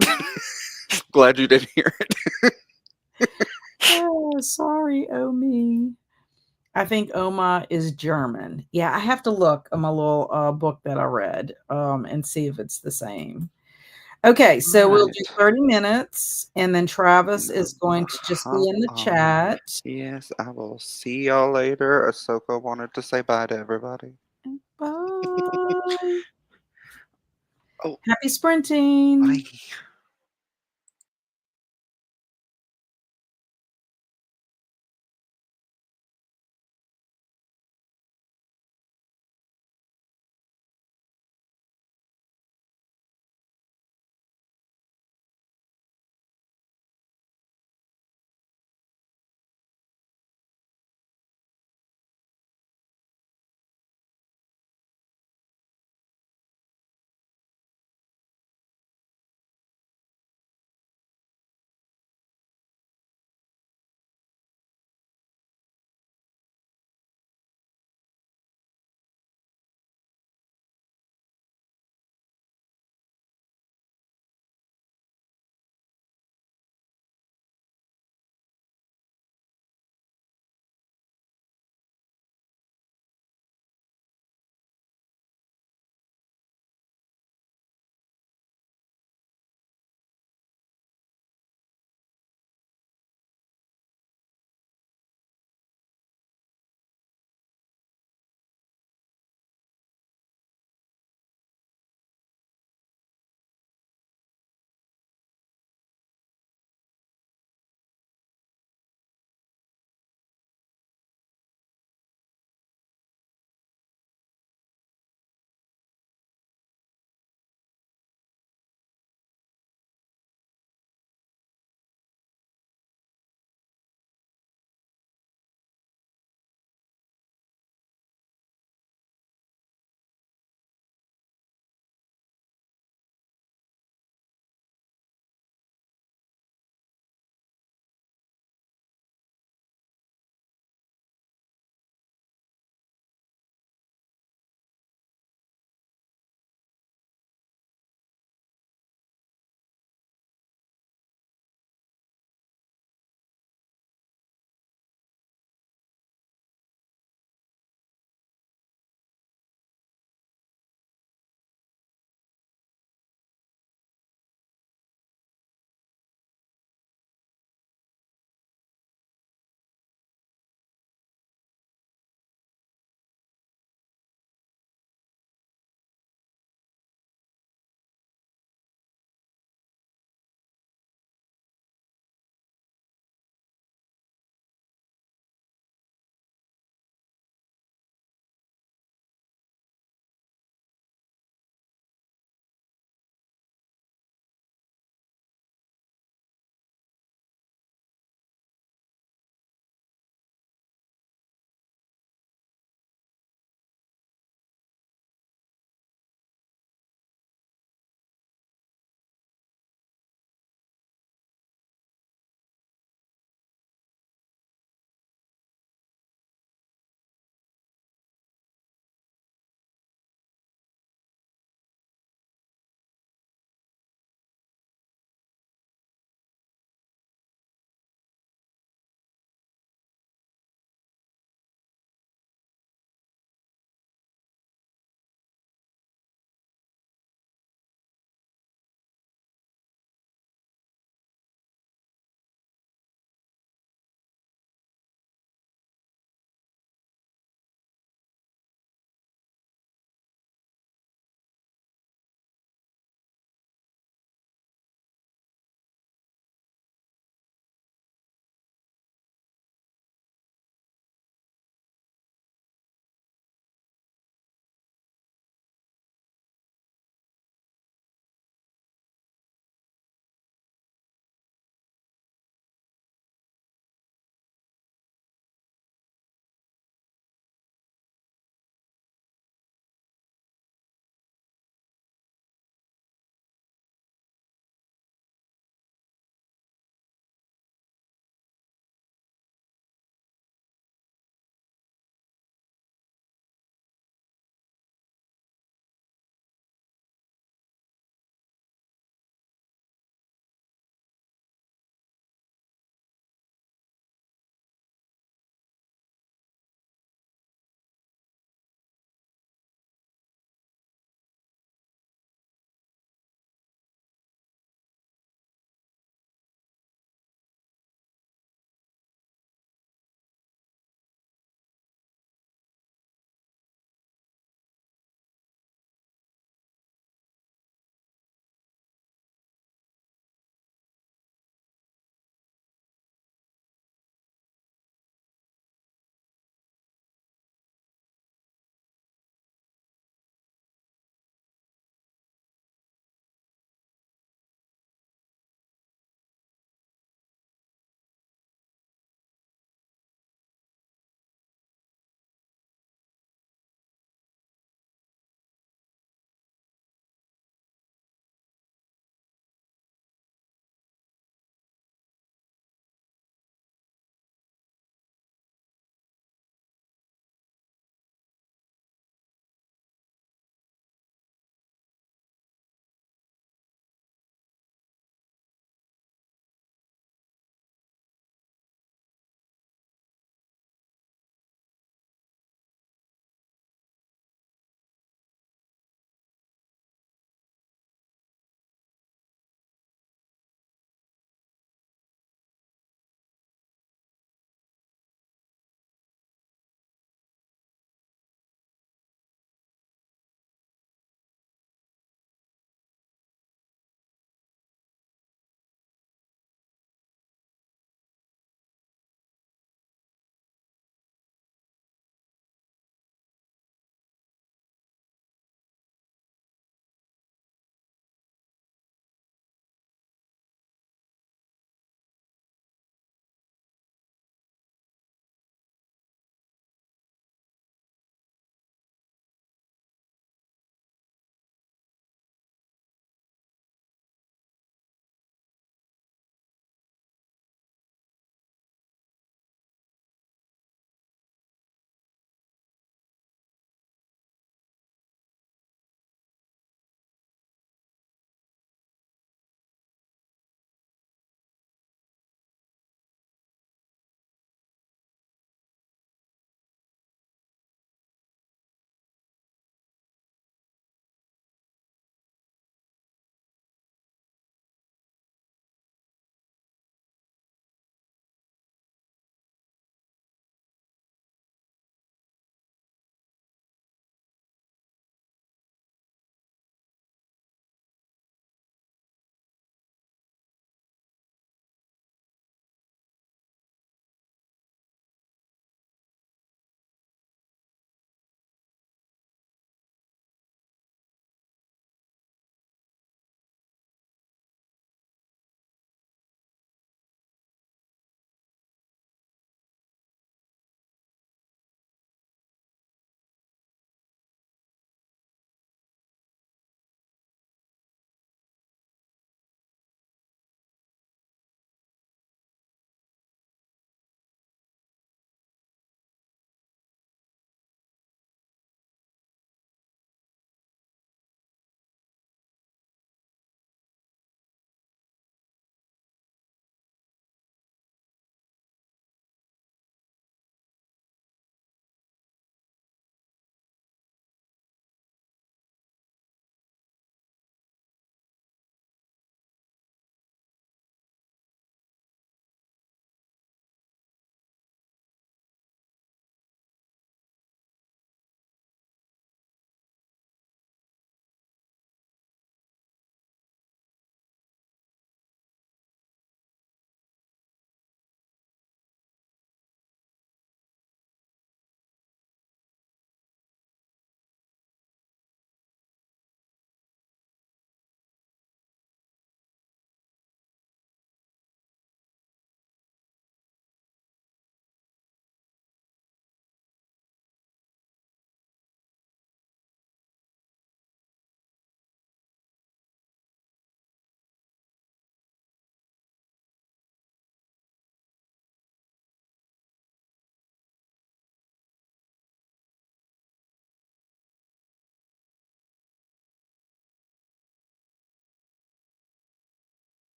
Glad you didn't hear it. Oh, sorry, oh me. I think Oma is German. Yeah, I have to look on my little book that I read and see if it's the same. Okay, so we'll do Right. 30 minutes and then Travis And is going to just be hop in the on. chat. Yes, I will see y'all later. Ahsoka wanted to say bye to everybody. Bye. Oh, Happy sprinting. bye.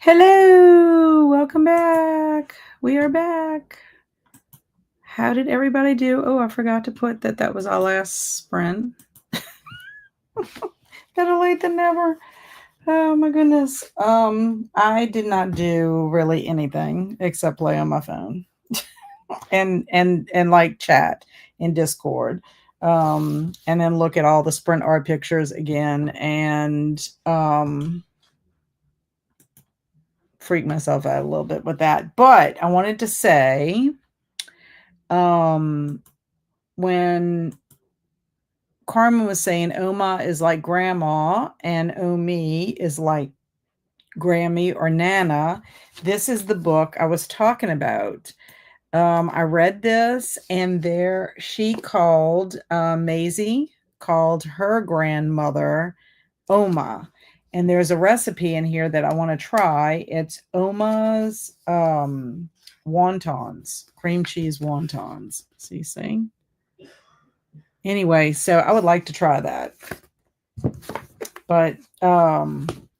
Hello, welcome back. We are back. How did everybody do? Oh, I forgot to put that was our last sprint. Better late than never. Oh my goodness. I did not do really anything except play on my phone and like chat in Discord. And then look at all the sprint art pictures again and freak myself out a little bit with that. But I wanted to say when Carmen was saying Oma is like grandma and Omi is like Grammy or Nana, this is the book I was talking about. I read this and she called Maisie called her grandmother Oma. And there's a recipe in here that I want to try. It's Oma's wontons, cream cheese wontons. See? Anyway, so I would like to try that. But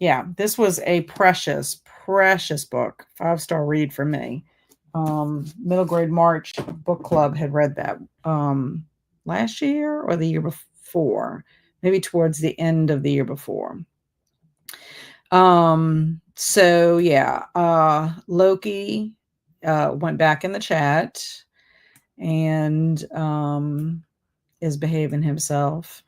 yeah, this was a precious book. 5-star read for me. Middle grade March book club had read that last year or the year before, maybe towards the end of the year before. So yeah, Loki went back in the chat and is behaving himself.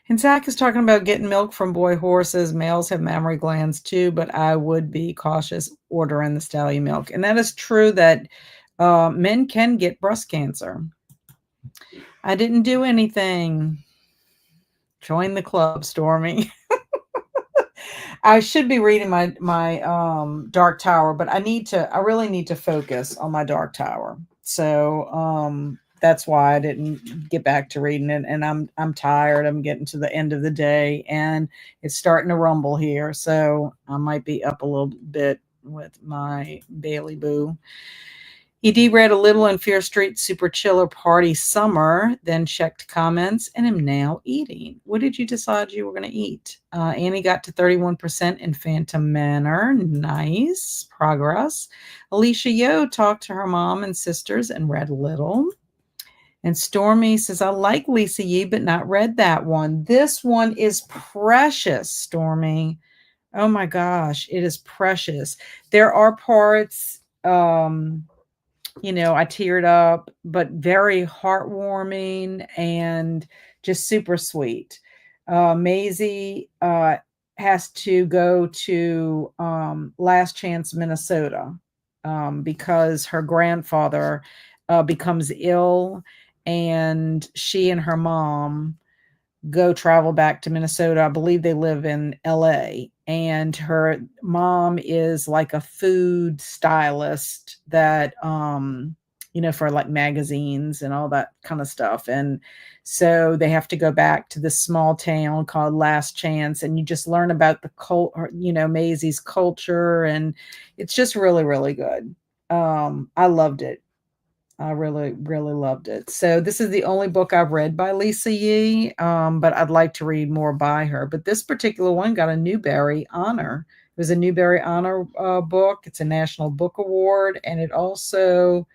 And Zach is talking about getting milk from boy horses. Males have mammary glands too, but I would be cautious ordering the stallion milk. And that is true that men can get breast cancer. I didn't do anything. Join the club, Stormy. I should be reading my Dark Tower, but I really need to focus on my Dark Tower. So that's why I didn't get back to reading it. And I'm tired. I'm getting to the end of the day and it's starting to rumble here. So I might be up a little bit with my Bailey Boo. ED read a little in Fear Street Super Chiller Party Summer, then checked comments and am now eating. What did you decide you were going to eat? Annie got to 31% in Phantom Manor. Nice progress. Alicia Yo talked to her mom and sisters and read a little. And Stormy says, I like Lisa Yee, but not read that one. This one is precious, Stormy. Oh my gosh, it is precious. There are parts, I teared up, but very heartwarming and just super sweet. Maisie has to go to Last Chance, Minnesota, because her grandfather becomes ill, and she and her mom go travel back to Minnesota. I believe they live in LA, and her mom is like a food stylist that, for like magazines and all that kind of stuff. And so they have to go back to this small town called Last Chance, and you just learn about the Maisie's culture. And it's just really, really good. I loved it. I really, really loved it. So this is the only book I've read by Lisa Yee, but I'd like to read more by her. But this particular one got a Newbery honor. It was a Newbery honor book. It's a National Book Award, and it also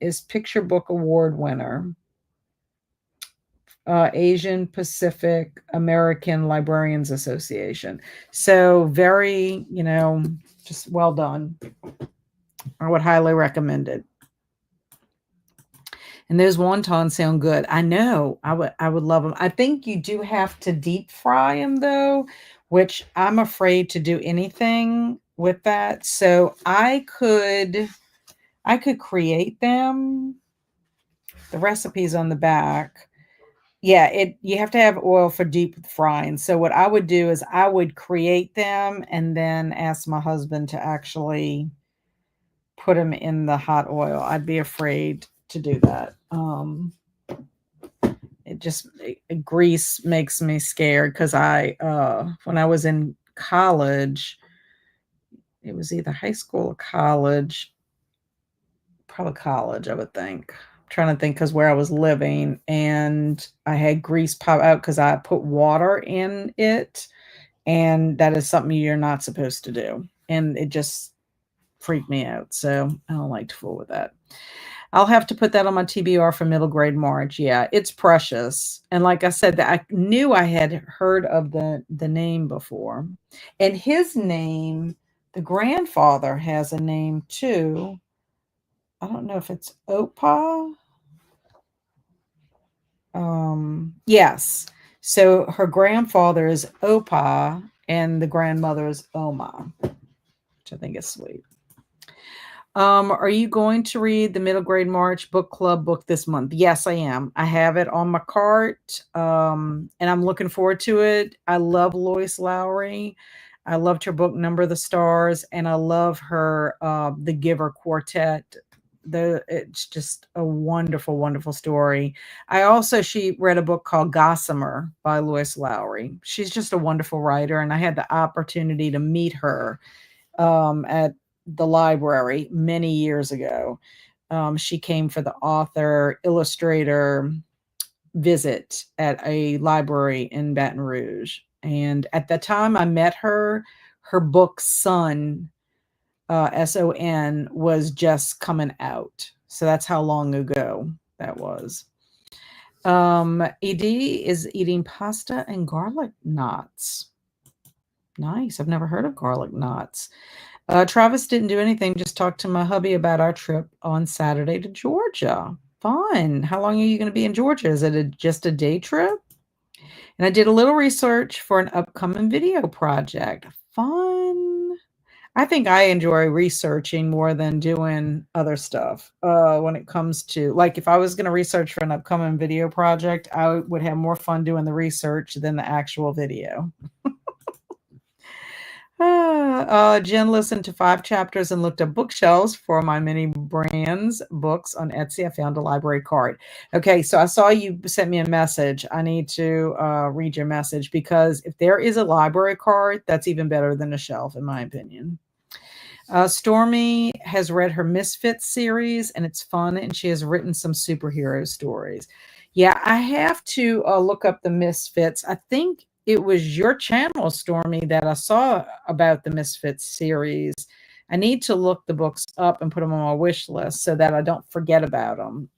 is Picture Book Award winner. Asian Pacific American Librarians Association. So very, just well done. I would highly recommend it. And those wontons sound good. I know. I would love them. I think you do have to deep fry them though, which I'm afraid to do anything with that. So I could create them. The recipe's on the back. Yeah, you have to have oil for deep frying. So what I would do is I would create them and then ask my husband to actually put them in the hot oil. I'd be afraid to do that. Grease makes me scared because when I was in college, it was either high school or college, probably college, I would think. I'm trying to think because where I was living, and I had grease pop out because I put water in it And that is something you're not supposed to do. And it just freaked me out. So I don't like to fool with that. I'll have to put that on my TBR for middle grade March. Yeah, it's precious. And like I said, I knew I had heard of the name before. And his name, the grandfather has a name too. I don't know if it's Opa. Yes. So her grandfather is Opa and the grandmother is Oma, which I think is sweet. Are you going to read the middle grade March book club book this month? Yes, I am. I have it on my cart. And I'm looking forward to it. I love Lois Lowry. I loved her book Number of the Stars, and I love her The Giver Quartet. It's just a wonderful, wonderful story. She read a book called Gossamer by Lois Lowry. She's just a wonderful writer, and I had the opportunity to meet her at the library many years ago. She came for the author illustrator visit at a library in Baton Rouge. And at the time I met her, her book Son, SON, was just coming out. So that's how long ago that was. ED is eating pasta and garlic knots. Nice. I've never heard of garlic knots. Travis didn't do anything, just talked to my hubby about our trip on Saturday to Georgia. Fun. How long are you going to be in Georgia? Is it just a day trip? And I did a little research for an upcoming video project. Fun. I think I enjoy researching more than doing other stuff. When it comes to, like, if I was going to research for an upcoming video project, I would have more fun doing the research than the actual video. Jen listened to 5 chapters and looked up bookshelves for my many brands books on Etsy. I found a library card. Okay, so I saw you sent me a message. I need to read your message, because if there is a library card, that's even better than a shelf, in my opinion. Stormy has read her Misfits series, and it's fun, and she has written some superhero stories. Yeah, I have to look up the Misfits. I think it was your channel, Stormy, that I saw about the Misfits series. I need to look the books up and put them on my wish list so that I don't forget about them.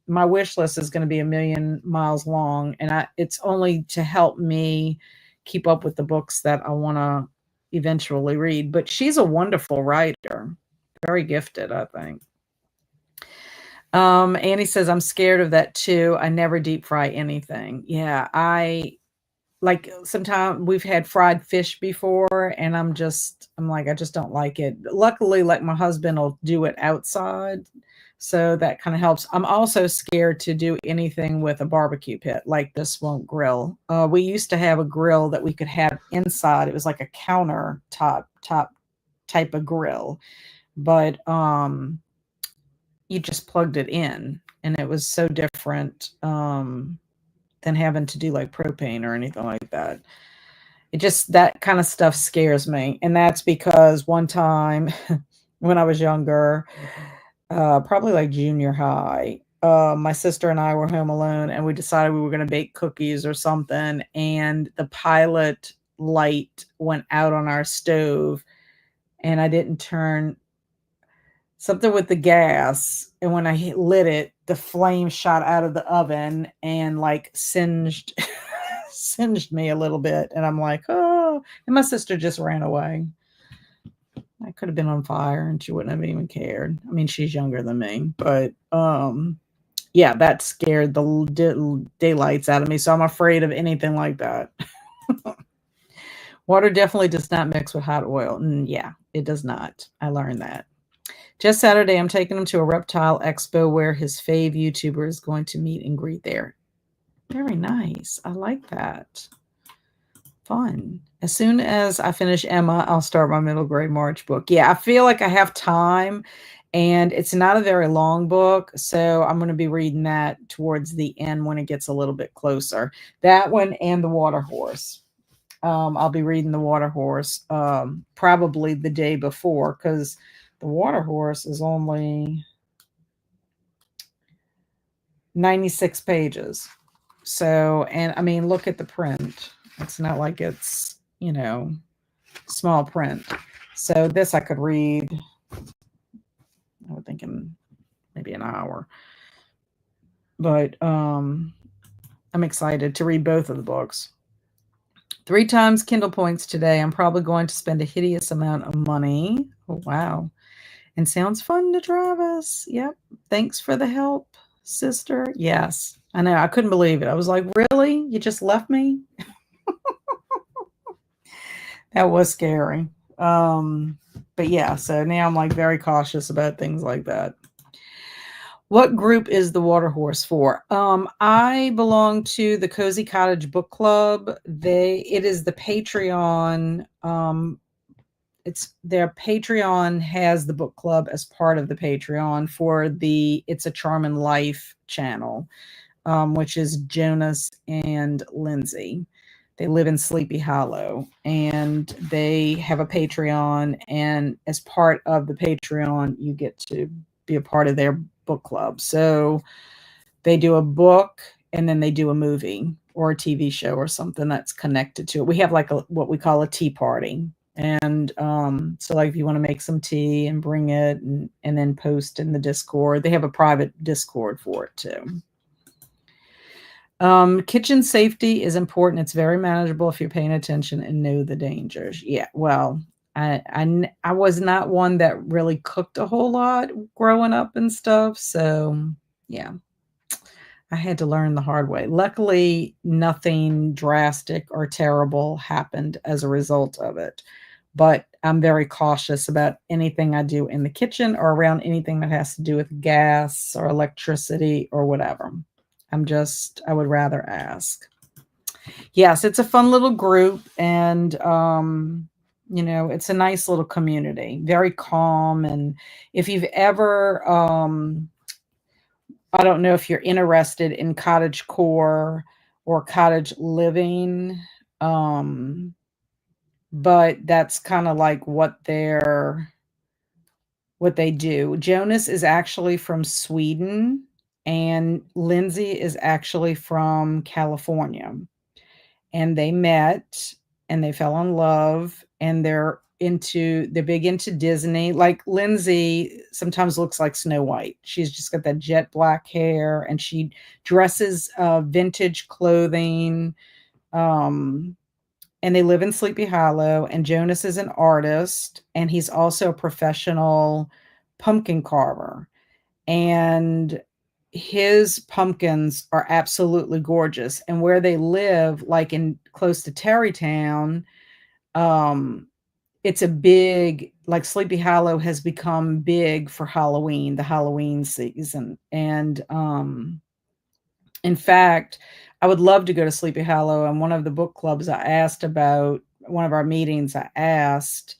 My wish list is going to be 1,000,000 miles long, and it's only to help me keep up with the books that I want to eventually read. But she's a wonderful writer, very gifted, I think. Annie says, I'm scared of that too. I never deep fry anything. Yeah, sometimes we've had fried fish before, and I'm like, I just don't like it. Luckily, like, my husband will do it outside, so that kind of helps. I'm also scared to do anything with a barbecue pit, like this won't grill. We used to have a grill that we could have inside. It was like a counter top type of grill, but you just plugged it in, and it was so different than having to do like propane or anything like that. That kind of stuff scares me. And that's because one time when I was younger, probably like junior high, my sister and I were home alone, and we decided we were going to bake cookies or something. And the pilot light went out on our stove, and I didn't turn something with the gas, and when I lit it, the flame shot out of the oven and like singed me a little bit, and I'm like, oh, and my sister just ran away. I could have been on fire and she wouldn't have even cared. I mean, she's younger than me, but yeah, that scared the daylights out of me, so I'm afraid of anything like that. Water definitely does not mix with hot oil. And yeah, it does not. I learned that. Just Saturday, I'm taking him to a reptile expo where his fave YouTuber is going to meet and greet there. Very nice. I like that. Fun. As soon as I finish Emma, I'll start my middle grade March book. Yeah, I feel like I have time, and it's not a very long book, so I'm going to be reading that towards the end when it gets a little bit closer. That one and The Water Horse. I'll be reading The Water Horse probably the day before, because The Water Horse is only 96 pages. So, and I mean, look at the print. It's not like it's you know, small print. So this I could read, I would think, in maybe an hour. But I'm excited to read both of the books. 3 times Kindle points today. I'm probably going to spend a hideous amount of money. Oh, wow. And sounds fun to Travis. Yep. Thanks for the help, sister. Yes. I know. I couldn't believe it. I was like, really? You just left me? That was scary. But yeah, so now I'm like very cautious about things like that. What group is the Water Horse for? I belong to the Cozy Cottage Book Club. It is the Patreon. It's their Patreon has the book club as part of the Patreon for the It's a Charmin Life channel, which is Jonas and Lindsay. They live in Sleepy Hollow, and they have a Patreon, and as part of the Patreon, you get to be a part of their book club. So they do a book, and then they do a movie or a TV show or something that's connected to it. We have like what we call a tea party. And so like if you want to make some tea and bring it and then post in the Discord, they have a private Discord for it too. Kitchen safety is important. It's very manageable if you're paying attention and know the dangers. Yeah, well, I was not one that really cooked a whole lot growing up and stuff. So yeah, I had to learn the hard way. Luckily, nothing drastic or terrible happened as a result of it. But I'm very cautious about anything I do in the kitchen or around anything that has to do with gas or electricity or whatever. I would rather ask. Yes, it's a fun little group, and it's a nice little community, very calm. And if you've ever I don't know if you're interested in cottage core or cottage living, um, but that's kind of like what they do. Jonas is actually from Sweden, and Lindsay is actually from California. And they met and they fell in love, and they're big into Disney. Like Lindsay sometimes looks like Snow White. She's just got that jet black hair, and she dresses vintage clothing. Um, and they live in Sleepy Hollow, and Jonas is an artist, and he's also a professional pumpkin carver. And his pumpkins are absolutely gorgeous. And where they live, like in close to Terrytown, um, it's a big, like Sleepy Hollow has become big for Halloween, the Halloween season. And in fact, I would love to go to Sleepy Hollow. And one of the book clubs one of our meetings, I asked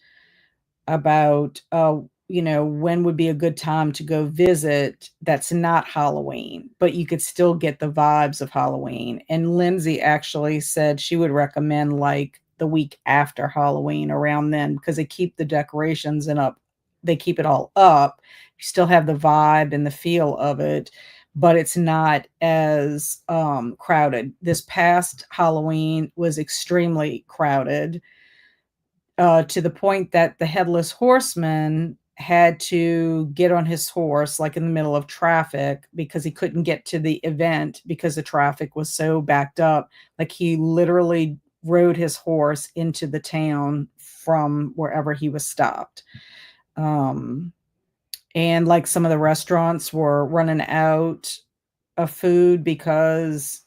about, when would be a good time to go visit that's not Halloween, but you could still get the vibes of Halloween. And Lindsay actually said she would recommend like the week after Halloween, around then, because they keep the decorations they keep it all up. You still have the vibe and the feel of it, but it's not as crowded. This past Halloween was extremely crowded, to the point that the headless horseman had to get on his horse like in the middle of traffic because he couldn't get to the event because the traffic was so backed up. Like he literally rode his horse into the town from wherever he was stopped. And like some of the restaurants were running out of food because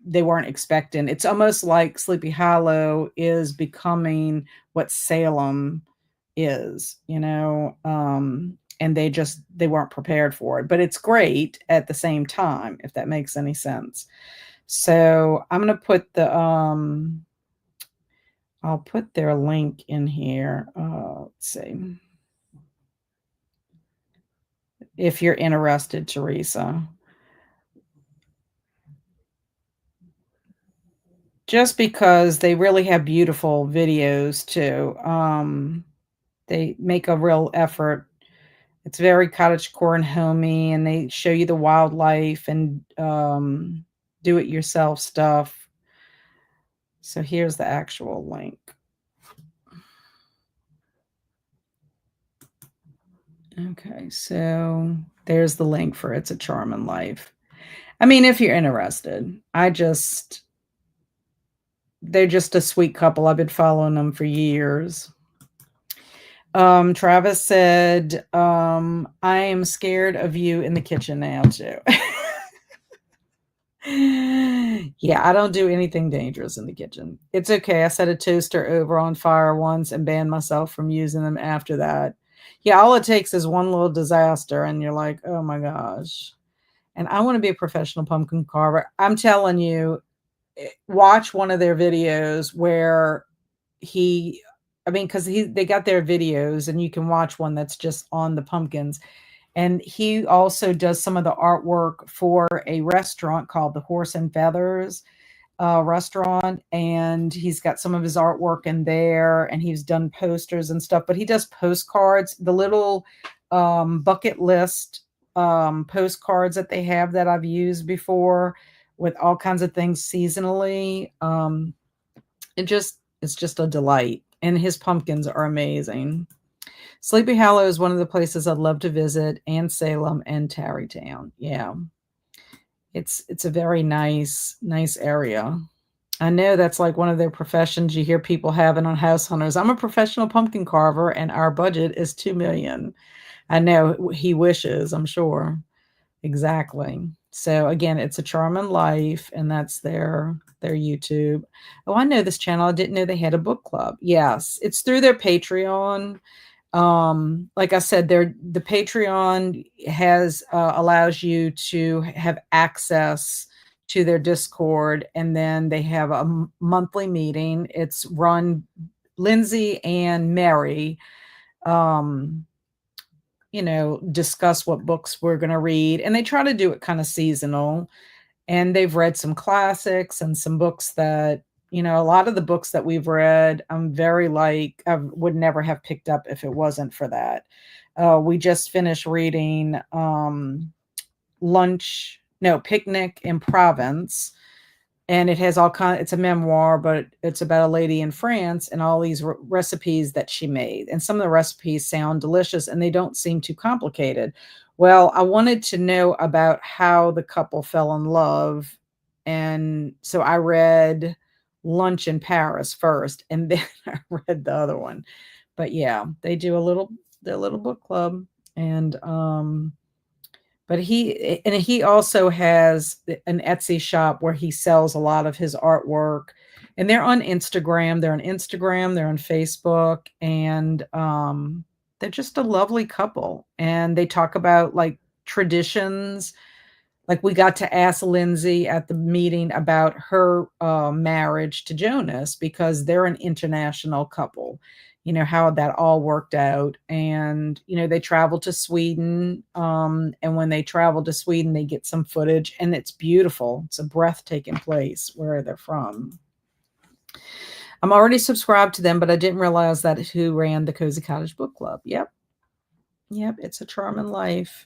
they weren't expecting. It's almost like Sleepy Hollow is becoming what Salem is, and they weren't prepared for it. But it's great at the same time, if that makes any sense. So I'm going to put I'll put their link in here. Let's see. If you're interested, Teresa. Just because they really have beautiful videos too. They make a real effort. It's very cottagecore and homey, and they show you the wildlife and do-it-yourself stuff. So here's the actual link. Okay, so there's the link for It's a Charming Life. I mean, if you're interested, they're just a sweet couple. I've been following them for years. Travis said, I am scared of you in the kitchen now too. Yeah, I don't do anything dangerous in the kitchen. It's okay. I set a toaster over on fire once and banned myself from using them after that. Yeah, all it takes is one little disaster and you're like, oh my gosh. And I want to be a professional pumpkin carver. I'm telling you, watch one of their videos where because they got their videos and you can watch one that's just on the pumpkins. And he also does some of the artwork for a restaurant called the Horse and Feathers restaurant. And he's got some of his artwork in there and he's done posters and stuff, but he does postcards, the little bucket list postcards that they have that I've used before with all kinds of things seasonally. It's just a delight. And his pumpkins are amazing. Sleepy Hollow is one of the places I'd love to visit, and Salem and Tarrytown. Yeah. It's a very nice area. I know that's like one of their professions you hear people having on House Hunters. I'm a professional pumpkin carver and our budget is $2 million. I know he wishes, I'm sure. Exactly. So again, It's a Charming Life, and that's their YouTube. Oh, I know this channel. I didn't know they had a book club. Yes, it's through their Patreon. Like I said, the Patreon has allows you to have access to their Discord, and then they have a monthly meeting. It's run Lindsay and Mary. Discuss what books we're going to read. And they try to do it kind of seasonal. And they've read some classics and some books that, a lot of the books that we've read, I'm very I would never have picked up if it wasn't for that. We just finished reading Picnic in Provence. And it has it's a memoir, but it's about a lady in France and all these recipes that she made. And some of the recipes sound delicious and they don't seem too complicated. Well, I wanted to know about how the couple fell in love. And so I read Lunch in Paris first, and then I read the other one. But yeah, they do their little book club. And but he also has an Etsy shop where he sells a lot of his artwork, and they're on Instagram. They're on Facebook, and they're just a lovely couple. And they talk about like traditions. Like we got to ask Lindsay at the meeting about her marriage to Jonas because they're an international couple. How that all worked out. And, they travel to Sweden. And when they travel to Sweden, they get some footage and it's beautiful. It's a breathtaking place where they're from. I'm already subscribed to them, but I didn't realize that who ran the Cozy Cottage Book Club. Yep. It's a Charming Life.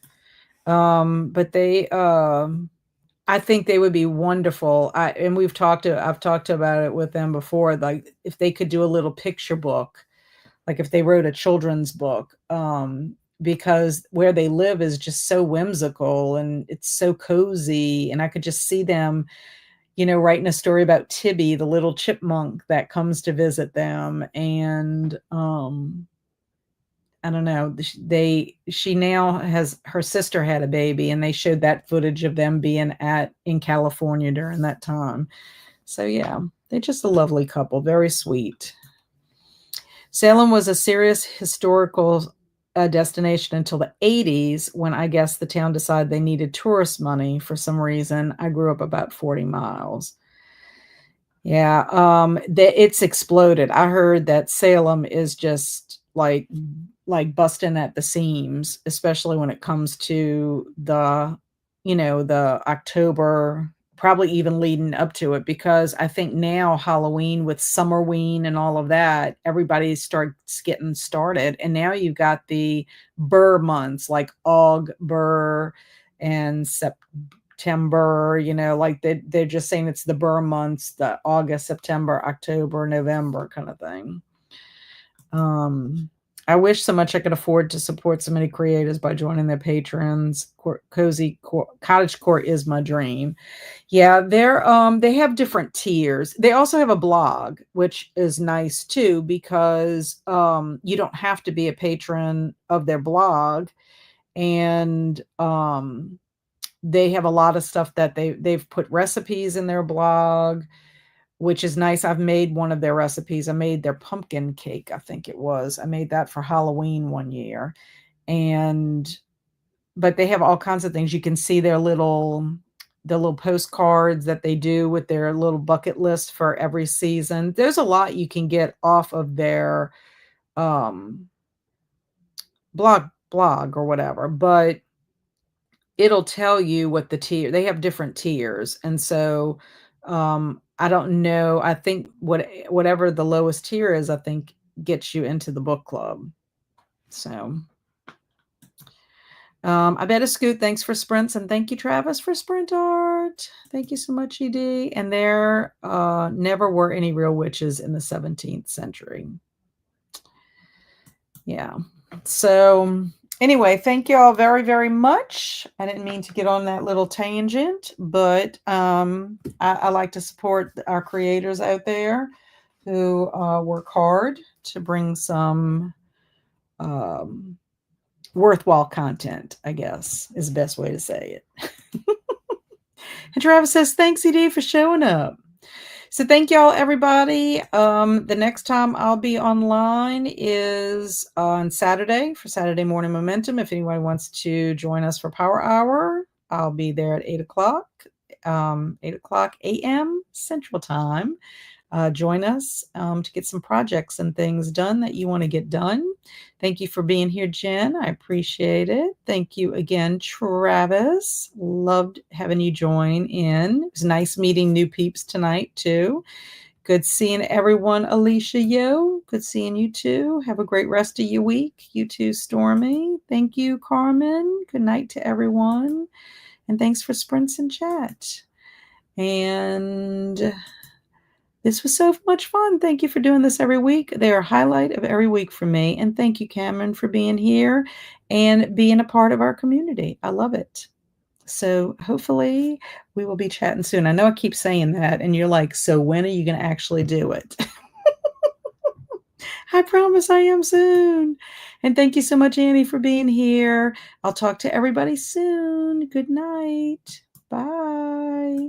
But they, I think they would be wonderful. I've talked about it with them before. Like if they could do a little picture book, like if they wrote a children's book, because where they live is just so whimsical and it's so cozy. And I could just see them, writing a story about Tibby, the little chipmunk that comes to visit them. And, I don't know. She now her sister had a baby and they showed that footage of them being in California during that time. So yeah, they're just a lovely couple. Very sweet. Salem was a serious historical destination until the 80s when I guess the town decided they needed tourist money for some reason. I grew up about 40 miles. Yeah, it's exploded. I heard that Salem is just like busting at the seams, especially when it comes to the October, probably even leading up to it, because I think now Halloween with Summerween and all of that, everybody starts getting started. And now you've got the Burr months like Aug, Burr, and September, like they're just saying it's the Burr months, the August, September, October, November kind of thing. I wish so much I could afford to support so many creators by joining their patrons. Cottage Court is my dream. Yeah, they have different tiers. They also have a blog, which is nice too, because you don't have to be a patron of their blog. And they have a lot of stuff that they've put recipes in their blog, which is nice. I've made one of their recipes. I made their pumpkin cake, I think it was. I made that for Halloween one year. But they have all kinds of things. You can see the little postcards that they do with their little bucket list for every season. There's a lot you can get off of their blog or whatever, but it'll tell you what they have different tiers. And so I don't know. I think whatever the lowest tier is, I think gets you into the book club. So I bet a scoot. Thanks for sprints. And thank you, Travis, for sprint art. Thank you so much, ED. And there never were any real witches in the 17th century. Yeah. So anyway, thank you all very, very much. I didn't mean to get on that little tangent, but I like to support our creators out there who work hard to bring some worthwhile content, I guess, is the best way to say it. And Travis says, thanks, ED, for showing up. So thank y'all, everybody. The next time I'll be online is on Saturday for Saturday Morning Momentum. If anyone wants to join us for Power Hour, I'll be there at 8 o'clock, 8 o'clock a.m. Central Time. Join us to get some projects and things done that you want to get done. Thank you for being here, Jen. I appreciate it. Thank you again, Travis. Loved having you join in. It was nice meeting new peeps tonight, too. Good seeing everyone, Alicia Yo. Good seeing you, too. Have a great rest of your week. You too, Stormy. Thank you, Carmen. Good night to everyone. And thanks for sprints and chat. And this was so much fun. Thank you for doing this every week. They're a highlight of every week for me. And thank you, Cameron, for being here and being a part of our community. I love it. So hopefully we will be chatting soon. I know I keep saying that, and you're like, so when are you going to actually do it? I promise I am soon. And thank you so much, Annie, for being here. I'll talk to everybody soon. Good night. Bye.